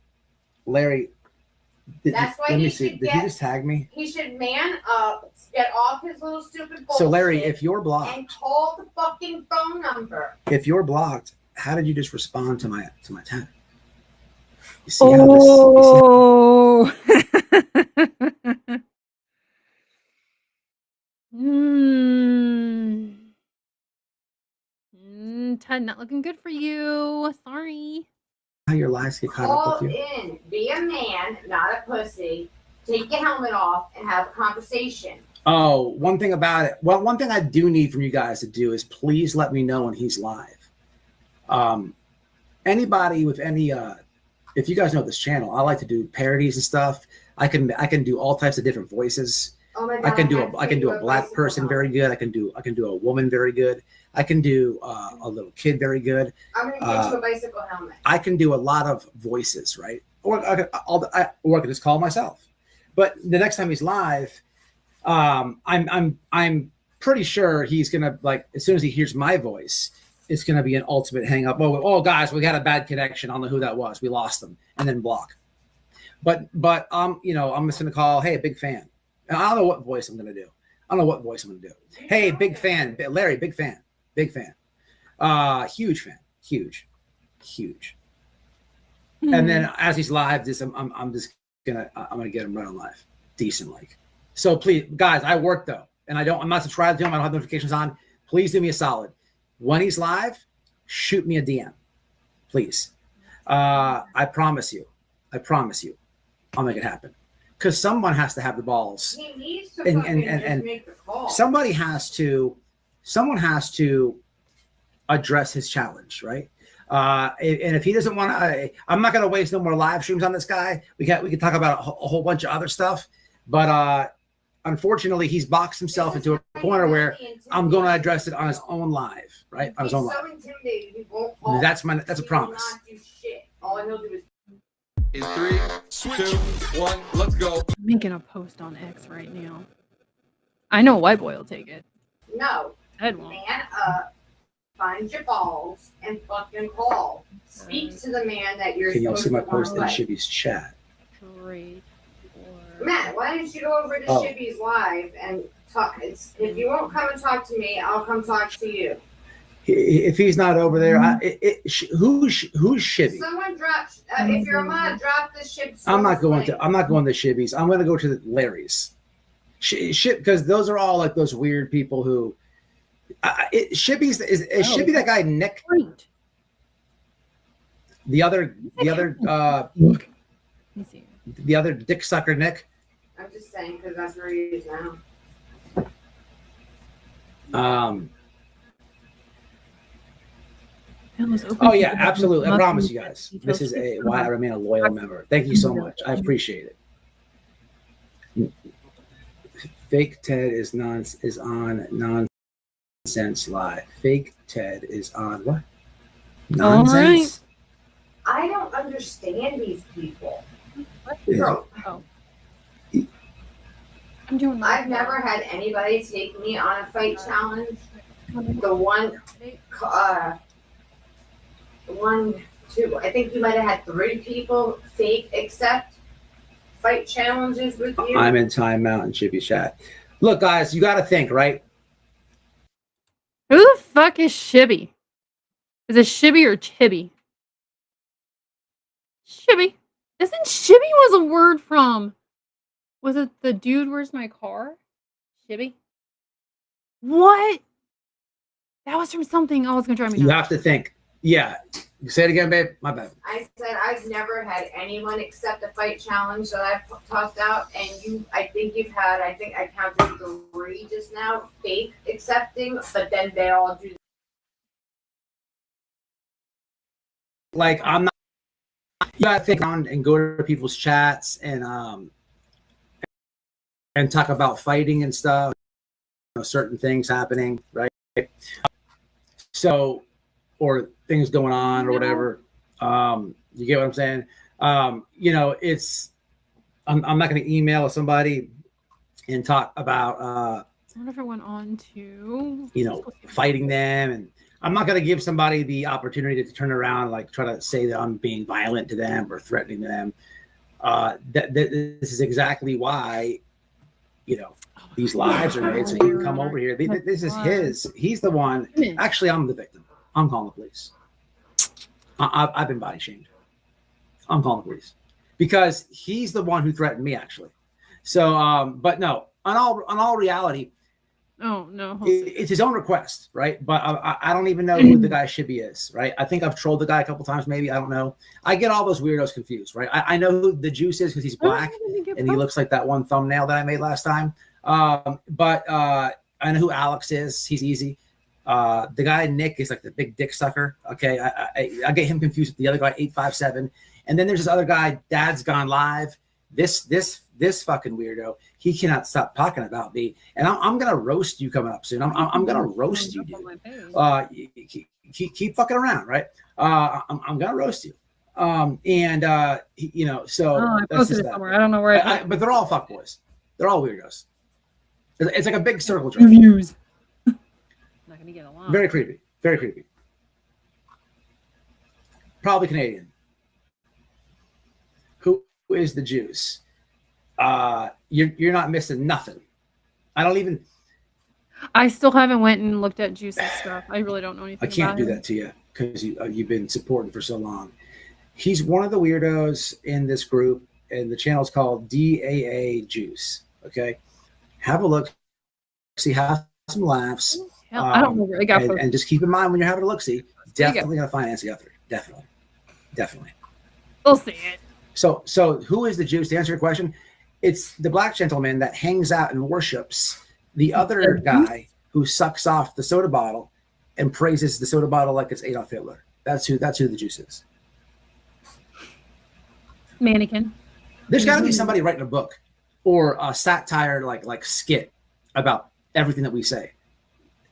why let me he see. should Did he just tag me? He should man up, get off his little stupid bullshit. So Larry, if you're blocked, and call the fucking phone number. if you're blocked, how did you just respond to my tag? You see Oh. Ted, not looking good for you. Sorry. how your lies get caught Call up with you? in. Be a man, not a pussy. Take your helmet off and have a conversation. Oh, one thing about it. Well, one thing I do need from you guys to do is please let me know when he's live. Anybody with any if you guys know this channel, I like to do parodies and stuff. I can do all types of different voices. Oh my God, I can do a a black person very good. I can do a woman very good. I can do a little kid very good. I'm gonna get you a bicycle helmet. I can do a lot of voices, right? Or I can just call myself. But the next time he's live, I'm pretty sure he's gonna, like, as soon as he hears my voice, it's gonna be an ultimate hang up. Oh guys, we had a bad connection. I don't know who that was. We lost them, and then block. But you know, I'm just gonna call, hey, big fan. And I don't know what voice I'm gonna do. Hey, big fan, Larry, big fan. Huge fan, huge. And then as he's live, I'm gonna get him right on live, decent like. So please, guys, I work though, and I'm not subscribed to him. I don't have notifications on. Please do me a solid. When he's live, shoot me a DM, please. I promise you, I'll make it happen. Because someone has to have the balls. He needs to and make the call. Someone has to address his challenge, right? And if he doesn't want to, I'm not going to waste no more live streams on this guy. We can talk about a whole bunch of other stuff, but unfortunately, he's boxed himself into a corner where I'm going to address it on his own live, right? On his own live. So intimidated, he won't call. That's a He will promise. not do shit. All he'll do is. In 3, 2, 1, let's go. I'm making a post on X right now. I know White Boy will take it. No. Ted won't. Man up, find your balls, and fucking call. Speak to the man that you're Can y'all see my supposed to post in want to Shibby's chat? 3, 4. Matt, why didn't you go over to Oh. Shibby's live and talk? If you won't come and talk to me, I'll come talk to you. If he's not over there, who's Shibby? Someone drop. If you're a mod, drop the ship. I'm not going to Shibby's. I'm going to go to the Larry's. Because those are all like those weird people who. Shibby's is Shibby that guy Nick? Great. The other. Let me see. The other dick sucker, Nick. I'm just saying because that's where he is now. Oh yeah, absolutely. I promise you guys. This is why I remain a loyal member. Thank you so much. I appreciate it. Fake Ted is on Nonsense Live. Fake Ted is on what? Nonsense. I don't understand these people. Yeah. I'm doing that. I've never had anybody take me on a fight challenge. The one, two, I think you might have had 3 people fake accept fight challenges with you. I'm in timeout and Chippy chat. Look, guys, you got to think, right? Who the fuck is Shibby? Is it Shibby or Chibby? Shibby. Isn't Shibby was a word from? Was it the dude? Where's my car? Shibby. What? That was from something. Oh, it's gonna drive me You nuts. have to think. Yeah. Say it again, babe. My bad. I said I've never had anyone accept a fight challenge that I've tossed out, and I think I counted 3 just now fake accepting, but then they all do. Like, I'm not. You got to think on and go to people's chats and talk about fighting and stuff. You know, certain things happening, right? So, or things going on or whatever. You get what I'm saying? You know, it's. I'm not going to email somebody and talk about. I wonder if it went on to. You know, fighting them, and I'm not going to give somebody the opportunity to turn around, like try to say that I'm being violent to them or threatening them. This is exactly why, you know, these lives are made so he can come over here. This is his. He's the one. Actually, I'm the victim. I'm calling the police. I've been body shamed. I'm calling the police because he's the one who threatened me, actually. So, but no, on all reality. Oh no! It's his own request, right? But I don't even know who the guy Shibby is, right? I think I've trolled the guy a couple times, maybe. I don't know. I get all those weirdos confused, right? I know who the Juice is because he's black and he looks like that one thumbnail that I made last time. But I know who Alex is. He's easy. The guy Nick is like the big dick sucker. Okay, I get him confused with the other guy 857, and then there's this other guy, Dad's Gone Live. This fucking weirdo, he cannot stop talking about me, and I'm gonna roast you coming up soon. I'm gonna roast you, dude. Keep fucking around, right? I'm gonna roast you. You know, so I posted it somewhere. I don't know where. But they're all fuckboys. They're all weirdos. It's like a big circle jerk. Reviews. Not gonna get along. Very creepy. Very creepy. Probably Canadian. Who is the Juice? You're not missing nothing. I still haven't went and looked at Juice's stuff. I really don't know anything. I can't about do him. that to you because you've been supporting for so long. He's one of the weirdos in this group, and the channel's called DAA Juice. Okay, have a look, see, have some laughs. Hell, I don't know where I got and just keep in mind when you're having a look, see, definitely gonna find Nancy Guthrie. Definitely. We'll see it. So who is the Juice? To answer your question, it's the black gentleman that hangs out and worships the other guy who sucks off the soda bottle and praises the soda bottle like it's Adolf Hitler. That's who the Juice is. Mannequin. There's got to be somebody writing a book or a satire like skit about everything that we say.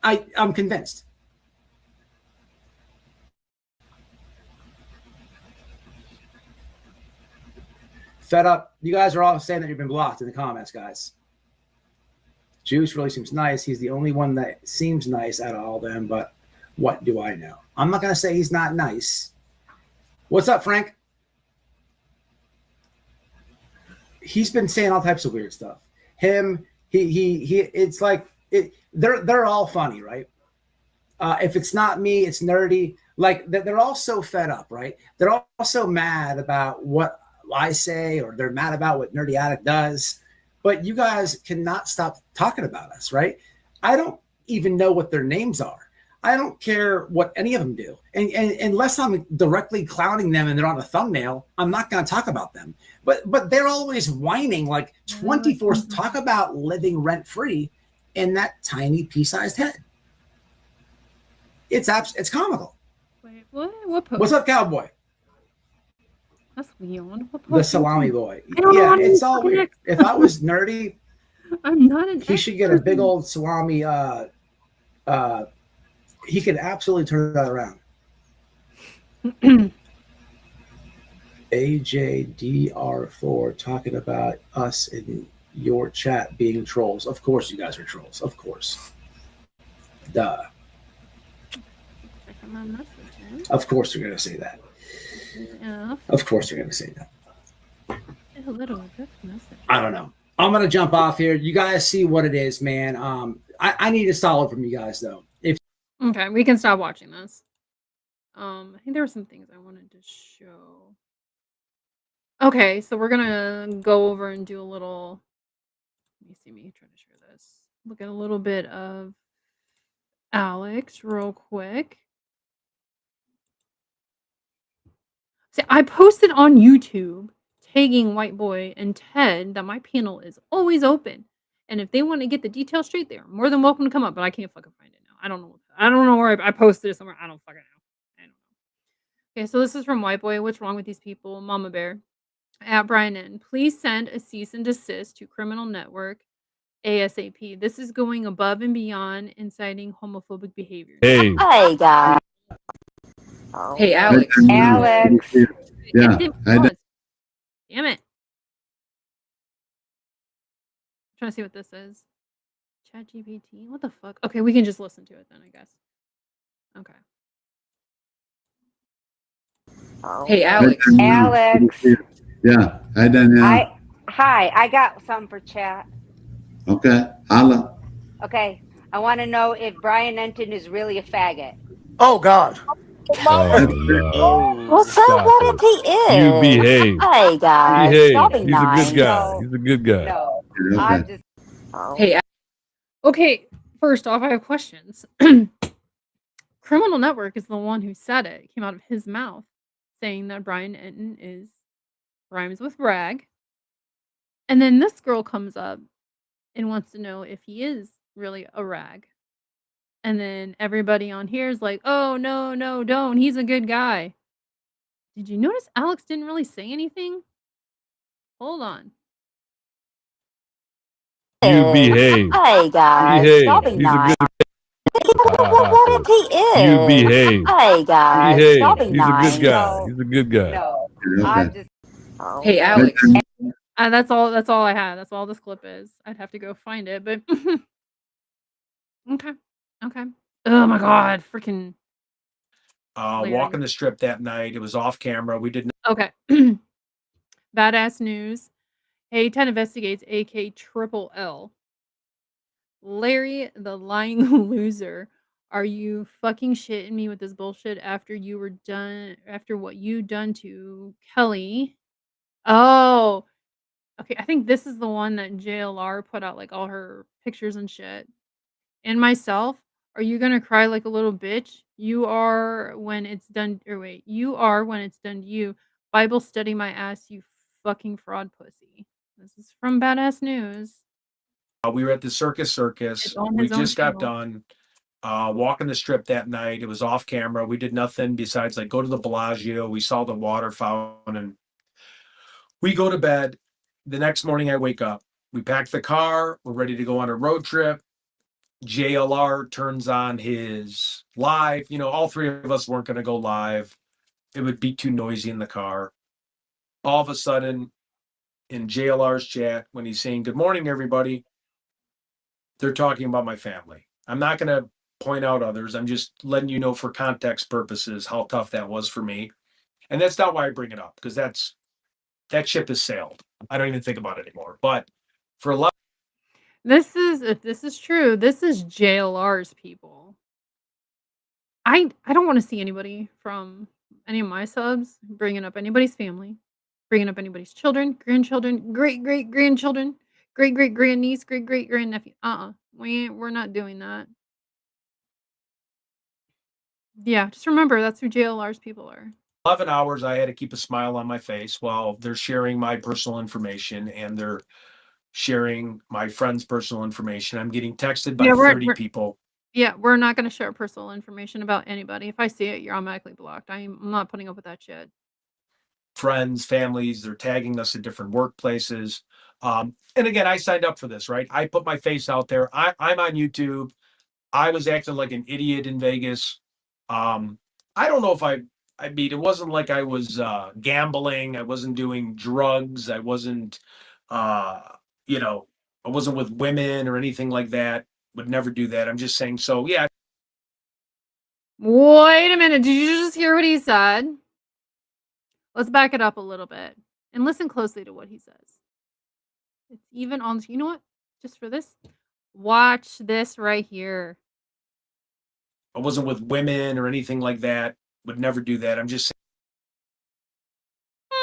I'm convinced. Fed up. You guys are all saying that you've been blocked in the comments, guys. Juice really seems nice. He's the only one that seems nice out of all of them, but what do I know? I'm not going to say he's not nice. What's up, Frank? He's been saying all types of weird stuff. He it's like they're all funny, right? If it's not me, it's nerdy. Like they're all so fed up, right? They're all so mad about what I say, or they're mad about what Nerdy Addict does, but you guys cannot stop talking about us, right? I don't even know what their names are. I don't care what any of them do. And unless I'm directly clowning them and they're on a thumbnail, I'm not going to talk about them. But they're always whining like 24. Talk about living rent free in that tiny pea-sized head. It's comical. Wait, what post? What's up, cowboy? That's Leon. What The post? salami boy. I don't know Yeah, how to it's all fucking weird. If I was nerdy, I'm not an he should get a big old salami. He could absolutely turn that around. AJDR4 talking about us in your chat being trolls. Of course, you guys are trolls. Of course. Duh. Of course, they're going to say that. Yeah. Of course, they're going to say that. A little bit message. I don't know. I'm going to jump off here. You guys see what it is, man. I need a solid from you guys, though. Okay, we can stop watching this. I think there were some things I wanted to show. Okay, so we're gonna go over and do a little. Let me see me try to share this. Look at a little bit of Alex real quick. See, I posted on YouTube tagging White Boy and Ted that my panel is always open, and if they want to get the details straight, they are more than welcome to come up. But I can't fucking find it now. I don't know. I don't know where I posted it somewhere. I don't fucking know. I don't know. Okay, so this is from White Boy. What's wrong with these people? Mama Bear. At Brian N. Please send a cease and desist to Criminal Network ASAP. This is going above and beyond inciting homophobic behavior. Hey. Hey, guys. Hey, Alex. Alex. Yeah. Damn it. I'm trying to see what this is. ChatGPT. What the fuck? Okay, we can just listen to it then, I guess. Okay. Hey, Alex. Alex. Yeah. Hi, Danielle. Hi, I got something for chat. Okay. Holla. Okay, I want to know if Brian Enton is really a faggot. Oh, God. Well, so what if he is? You behave. Hey, guys. Behave. Don't be He's nice. a good guy. No, He's a good guy. no. Okay. I'm just. Hey, Okay, first off, I have questions. Criminal Network is the one who said it. It came out of his mouth saying that Brian Enton rhymes with rag. And then this girl comes up and wants to know if he is really a rag. And then everybody on here is like, oh, no, don't. He's a good guy. Did you notice Alex didn't really say anything? Hold on. You behave. Hey, guys. Behave. Don't be He's a nice. good What if he is? You behave. Hey, guys. Behave. Don't be He's nice. a good guy. No, He's a good guy. no. Okay. I'm just. hey, Alex. That's all I had. That's all this clip is. I'd have to go find it, but okay. Oh my god, freaking Walking the strip that night. It was off camera. We didn't. okay. Badass news. Hey, 10 investigates AK Triple L. Larry the lying loser. Are you fucking shitting me with this bullshit after what you done to Kelly? Oh, okay. I think this is the one that JLR put out like all her pictures and shit. And myself, are you gonna cry like a little bitch? You are when it's done. Or wait, you are when it's done to you. Bible study my ass, you fucking fraud pussy. This is from Badass News. We were at the Circus. It's on We his own just got channel. done walking the strip that night. It was off camera. We did nothing besides like go to the Bellagio. We saw the water fountain and we go to bed. The next morning I wake up. We pack the car. We're ready to go on a road trip. JLR turns on his live. You know, all three of us weren't going to go live. It would be too noisy in the car. All of a sudden, in JLR's chat, when he's saying, good morning, everybody, they're talking about my family. I'm not going to point out others. I'm just letting you know for context purposes how tough that was for me. And that's not why I bring it up, because that ship has sailed. I don't even think about it anymore. But for a lot. If this is true, this is JLR's people. I don't want to see anybody from any of my subs bringing up anybody's family, bringing up anybody's children, grandchildren, great-great-grandchildren, great-great-grandniece, great-great-grandnephew. We're not doing that. Yeah, just remember that's who JLR's people are. 11 hours, I had to keep a smile on my face while they're sharing my personal information and they're sharing my friend's personal information. I'm getting texted by Yeah, 30 people. Yeah, we're not gonna share personal information about anybody. If I see it, you're automatically blocked. I'm not putting up with that shit. Friends, families, they're tagging us at different workplaces. And again, I signed up for this, right? I put my face out there. I'm on YouTube. I was acting like an idiot in Vegas. I don't know if I mean, it wasn't like I was gambling. I wasn't doing drugs. I wasn't, you know, I wasn't with women or anything like that. Would never do that. I'm just saying. So yeah, Wait a minute. Did you just hear what he said? Let's back it up a little bit and listen closely to what he says. It's even on, you know what? Just for this, watch this right here. I wasn't with women or anything like that. Would never do that. I'm just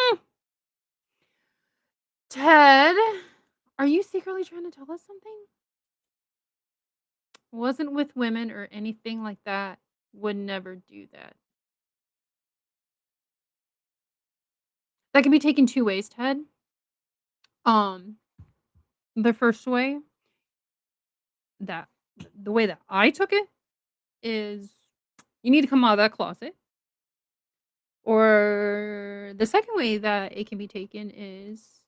saying. Ted, are you secretly trying to tell us something? Wasn't with women or anything like that. Would never do that. That can be taken two ways, Ted. The first way that the way that I took it is you need to come out of that closet. Or the second way that it can be taken is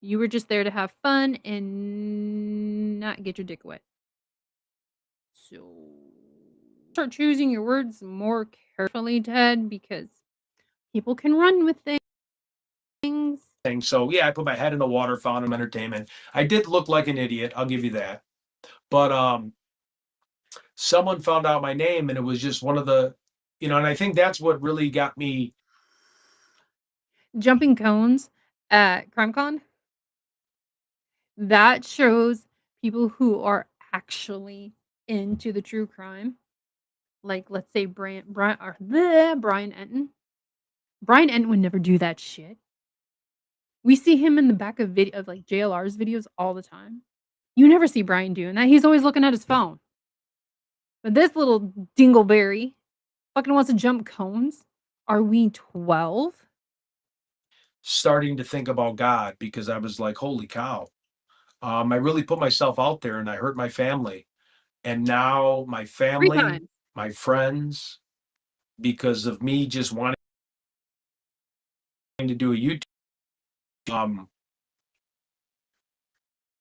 you were just there to have fun and not get your dick wet. So start choosing your words more carefully, Ted, because people can run with things. So yeah, I put my head in the water, found him entertainment. I did look like an idiot, I'll give you that. But someone found out my name and it was just one of the, and I think that's what really got me Jumping cones at CrimeCon. That shows people who are actually into the true crime. Like, let's say Brian Enton. Brian Enton would never do that shit. We see him in the back of like JLR's videos all the time. You never see Brian doing that. He's always looking at his phone. But this little dingleberry fucking wants to jump cones. Are we 12? starting to think about God because I was like, holy cow. I really put myself out there and I hurt my family. And now my family, my friends, because of me just wanting to do a YouTube,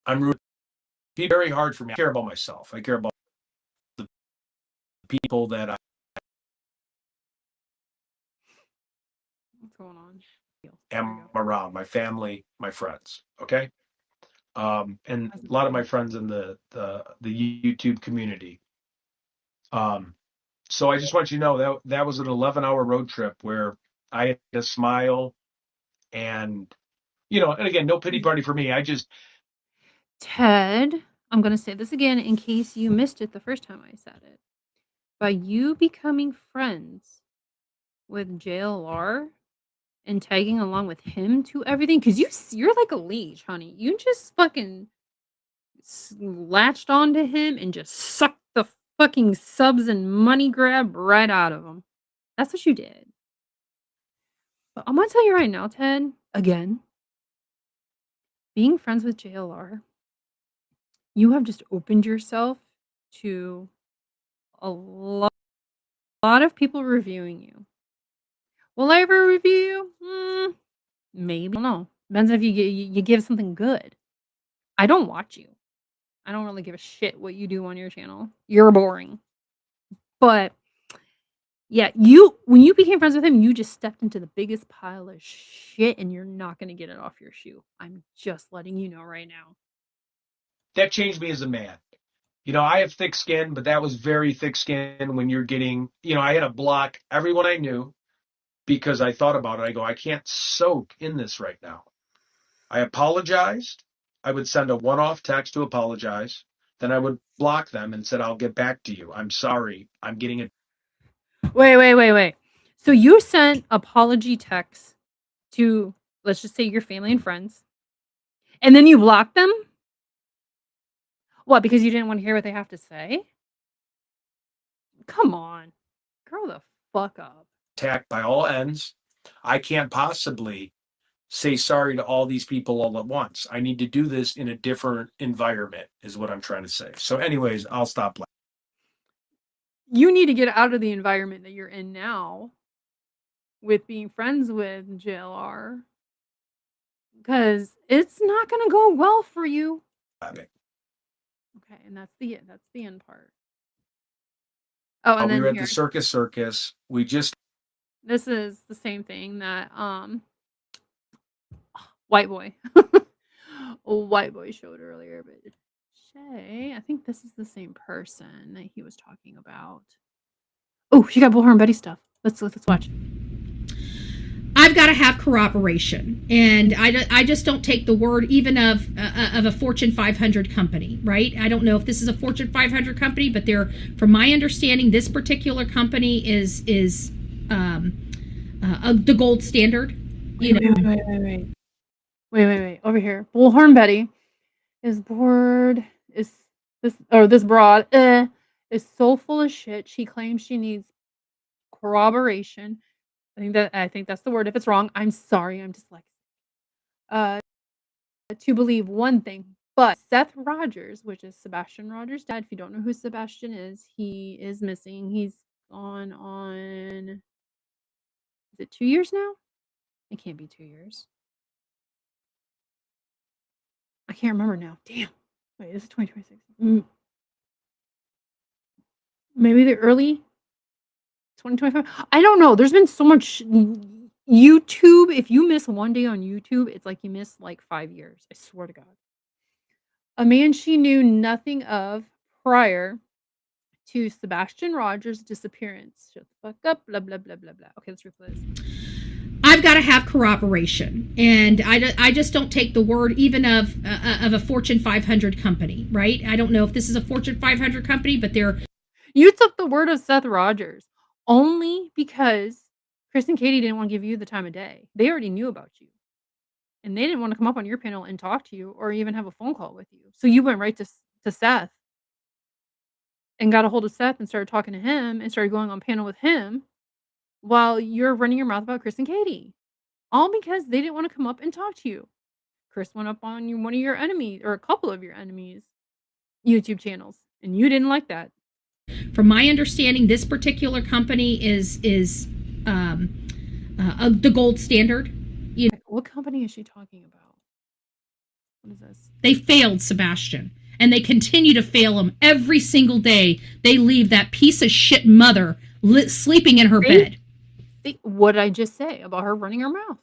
I'm be very hard for me. I care about myself. I care about the people that I What's going on? am around, my family, my friends. Okay. And a lot of my friends in the YouTube community. So I just want you to know that was an 11-hour road trip where I had to smile and and again, no pity party for me. I just Ted, I'm going to say this again in case you missed it the first time I said it. By you becoming friends with JLR and tagging along with him to everything, because you're like a leech, honey. You just fucking latched onto him and just sucked the fucking subs and money grab right out of him. That's what you did. But I'm gonna tell you right now, Ted, again, being friends with JLR, you have just opened yourself to a lot of people reviewing you. Will I ever review you? Maybe. I don't know. Depends if you give something good. I don't watch you. I don't really give a shit what you do on your channel. You're boring. But yeah, when you became friends with him, you just stepped into the biggest pile of shit and you're not going to get it off your shoe. I'm just letting you know right now. That changed me as a man. I have thick skin, but that was very thick skin when you're getting, I had to block everyone I knew because I thought about it. I go, I can't soak in this right now. I apologized. I would send a one-off text to apologize. Then I would block them and said, I'll get back to you. I'm sorry. I'm getting it. Wait. So you sent apology texts to, let's just say, your family and friends, and then you blocked them? What, because you didn't want to hear what they have to say? Come on. Grow the fuck up. attacked by all ends. I can't possibly say sorry to all these people all at once. I need to do this in a different environment, is what I'm trying to say. So, anyways, I'll stop. You need to get out of the environment that you're in now with being friends with JLR, because it's not going to go well for you. Okay, and that's the end part. Oh, and we then were at here, the circus. We just this is the same thing that White Boy showed earlier, but Shay, I think this is the same person that he was talking about. Oh, she got Bullhorn Betty stuff. Let's watch. I've got to have corroboration, and I just don't take the word even of a Fortune 500 company, right? I don't know if this is a Fortune 500 company, but they're, from my understanding, this particular company is the gold standard. You know. Wait. Over here, Bullhorn Betty is bored. This broad is so full of shit. She claims she needs corroboration. I think that's the word. If it's wrong, I'm sorry. I'm dyslexic. To believe one thing, but Seth Rogers, which is Sebastian Rogers' dad. If you don't know who Sebastian is, he is missing. He's gone on. Is it 2 years now? It can't be 2 years. I can't remember now. Damn. Wait, this is 2026. Maybe the early 2025. I don't know. There's been so much YouTube. If you miss one day on YouTube, it's like you miss like 5 years. I swear to God. A man she knew nothing of prior to Sebastian Rogers' disappearance. Shut the fuck up. Blah, blah, blah, blah, blah. Okay, let's replay this. I've got to have corroboration, and I just don't take the word even of a Fortune 500 company, right? I don't know if this is a Fortune 500 company, but they're... You took the word of Seth Rogers only because Chris and Katie didn't want to give you the time of day. They already knew about you, and they didn't want to come up on your panel and talk to you or even have a phone call with you. So you went right to Seth and got a hold of Seth and started talking to him and started going on panel with him while you're running your mouth about Chris and Katie, all because they didn't want to come up and talk to you. Chris went up on one of your enemies or a couple of your enemies' YouTube channels, and you didn't like that. From my understanding, this particular company is the gold standard. You know, what company is she talking about? What is this? They failed Sebastian, and they continue to fail him every single day. They leave that piece of shit mother sleeping in her bed. What did I just say about her running her mouth?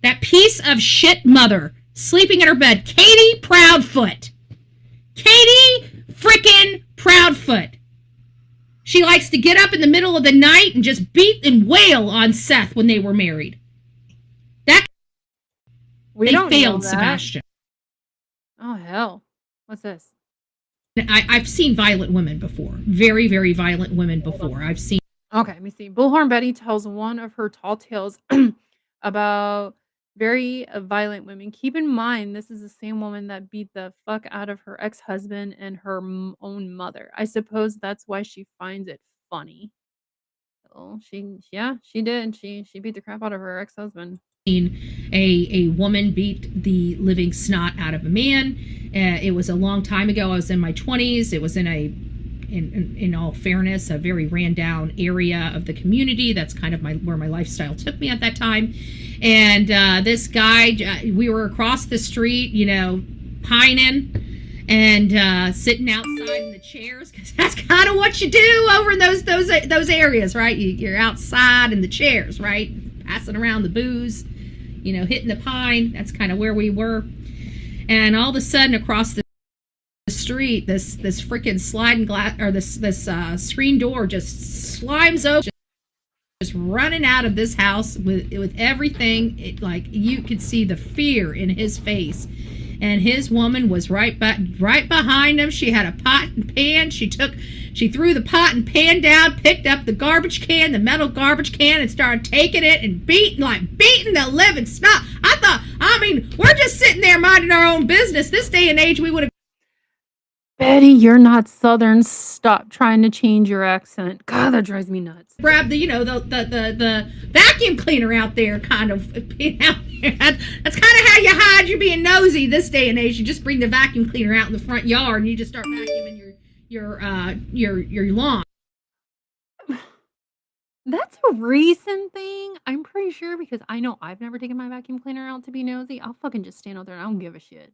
That piece of shit mother sleeping in her bed. Katie Proudfoot. Katie freaking Proudfoot. She likes to get up in the middle of the night and just beat and wail on Seth when they were married. They failed Sebastian. Oh, hell. What's this? I've seen violent women before. Very, very violent women before. I've seen. Okay, let me see. Bullhorn Betty tells one of her tall tales about very violent women. Keep in mind, this is the same woman that beat the fuck out of her ex-husband and her own mother. I suppose that's why she finds it funny. So she did. She beat the crap out of her ex-husband. A woman beat the living snot out of a man. It was a long time ago. I was in my 20s. It was in all fairness, a very ran down area of the community. That's kind of where my lifestyle took me at that time. And this guy, we were across the street, pining and sitting outside in the chairs, because that's kind of what you do over in those areas, right? You're outside in the chairs, right? Passing around the booze, hitting the pine. That's kind of where we were. And all of a sudden, across the street, this freaking sliding glass, or this screen door just slimes open, just running out of this house with everything. You could see the fear in his face. And his woman was right behind him. She had a pot and pan. She threw the pot and pan down, picked up the garbage can, the metal garbage can, and started taking it and beating the living snot. We're just sitting there minding our own business. This day and age, we would have. Betty, you're not Southern. Stop trying to change your accent. God, that drives me nuts. Grab the, you know, the vacuum cleaner out there, kind of. That's kind of how you hide you being nosy this day and age. You just bring the vacuum cleaner out in the front yard and you just start vacuuming your lawn. That's a recent thing. I'm pretty sure because I know I've never taken my vacuum cleaner out to be nosy. I'll fucking just stand out there and I don't give a shit.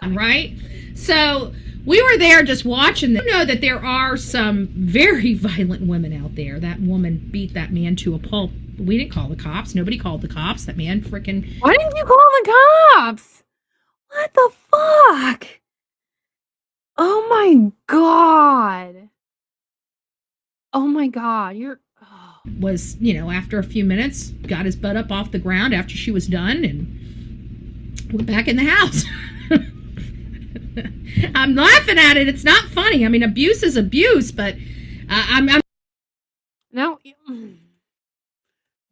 Right? So we were there just watching. You know that there are some very violent women out there. That woman beat that man to a pulp. We didn't call the cops. Nobody called the cops. That man freaking. Why didn't you call the cops? What the fuck? Oh my god. Oh my god. You're. Oh. Was, you know, after a few minutes, got his butt up off the ground after she was done and went back in the house. I'm laughing at it. It's not funny. I mean, abuse is abuse, but I'm Now,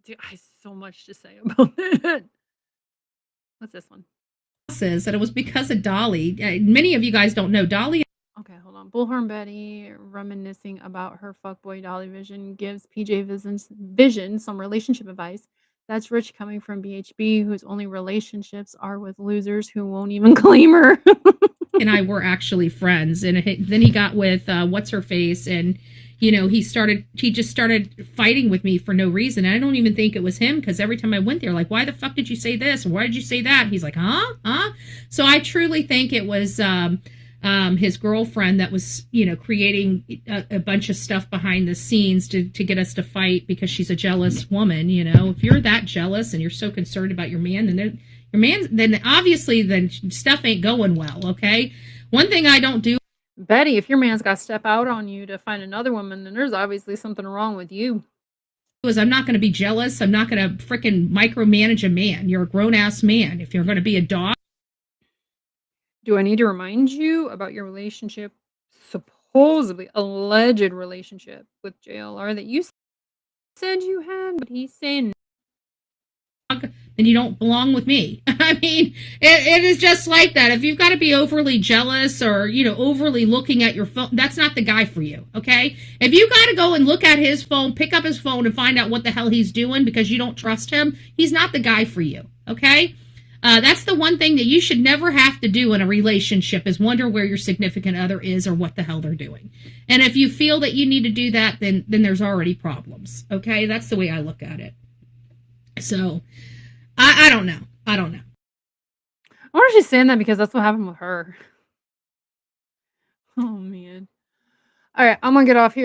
dude, I have so much to say about that. What's this one? Says that it was because of Dolly. Many of you guys don't know Dolly. Okay, hold on. Bullhorn Betty reminiscing about her fuckboy Dolly Vision gives PJ Vision some relationship advice. That's rich coming from BHB, whose only relationships are with losers who won't even claim her. And I were actually friends, and then he got with what's her face, and you know he just started fighting with me for no reason. I don't even think it was him, because every time I went there, like, why the fuck did you say this? Why did you say that? He's like, huh? So I truly think it was his girlfriend that was, you know, creating a bunch of stuff behind the scenes to get us to fight because she's a jealous woman. You know, if you're that jealous and you're so concerned about your man, then obviously stuff ain't going well. Okay. One thing I don't do. Betty, if your man's got to step out on you to find another woman, then there's obviously something wrong with you. Is I'm not going to be jealous. I'm not going to freaking micromanage a man. You're a grown ass man. If you're going to be a dog. Do I need to remind you about your relationship, supposedly alleged relationship with JLR that you said you had, but he's saying then you don't belong with me. I mean, it is just like that. If you've got to be overly jealous or, you know, overly looking at your phone, that's not the guy for you, okay? If you got to go and look at his phone, pick up his phone and find out what the hell he's doing because you don't trust him, he's not the guy for you, okay? That's the one thing that you should never have to do in a relationship is wonder where your significant other is or what the hell they're doing. And if you feel that you need to do that, then there's already problems, okay? That's the way I look at it. So, I don't know. I wonder if she's saying that because that's what happened with her. Oh, man. All right, I'm going to get off here.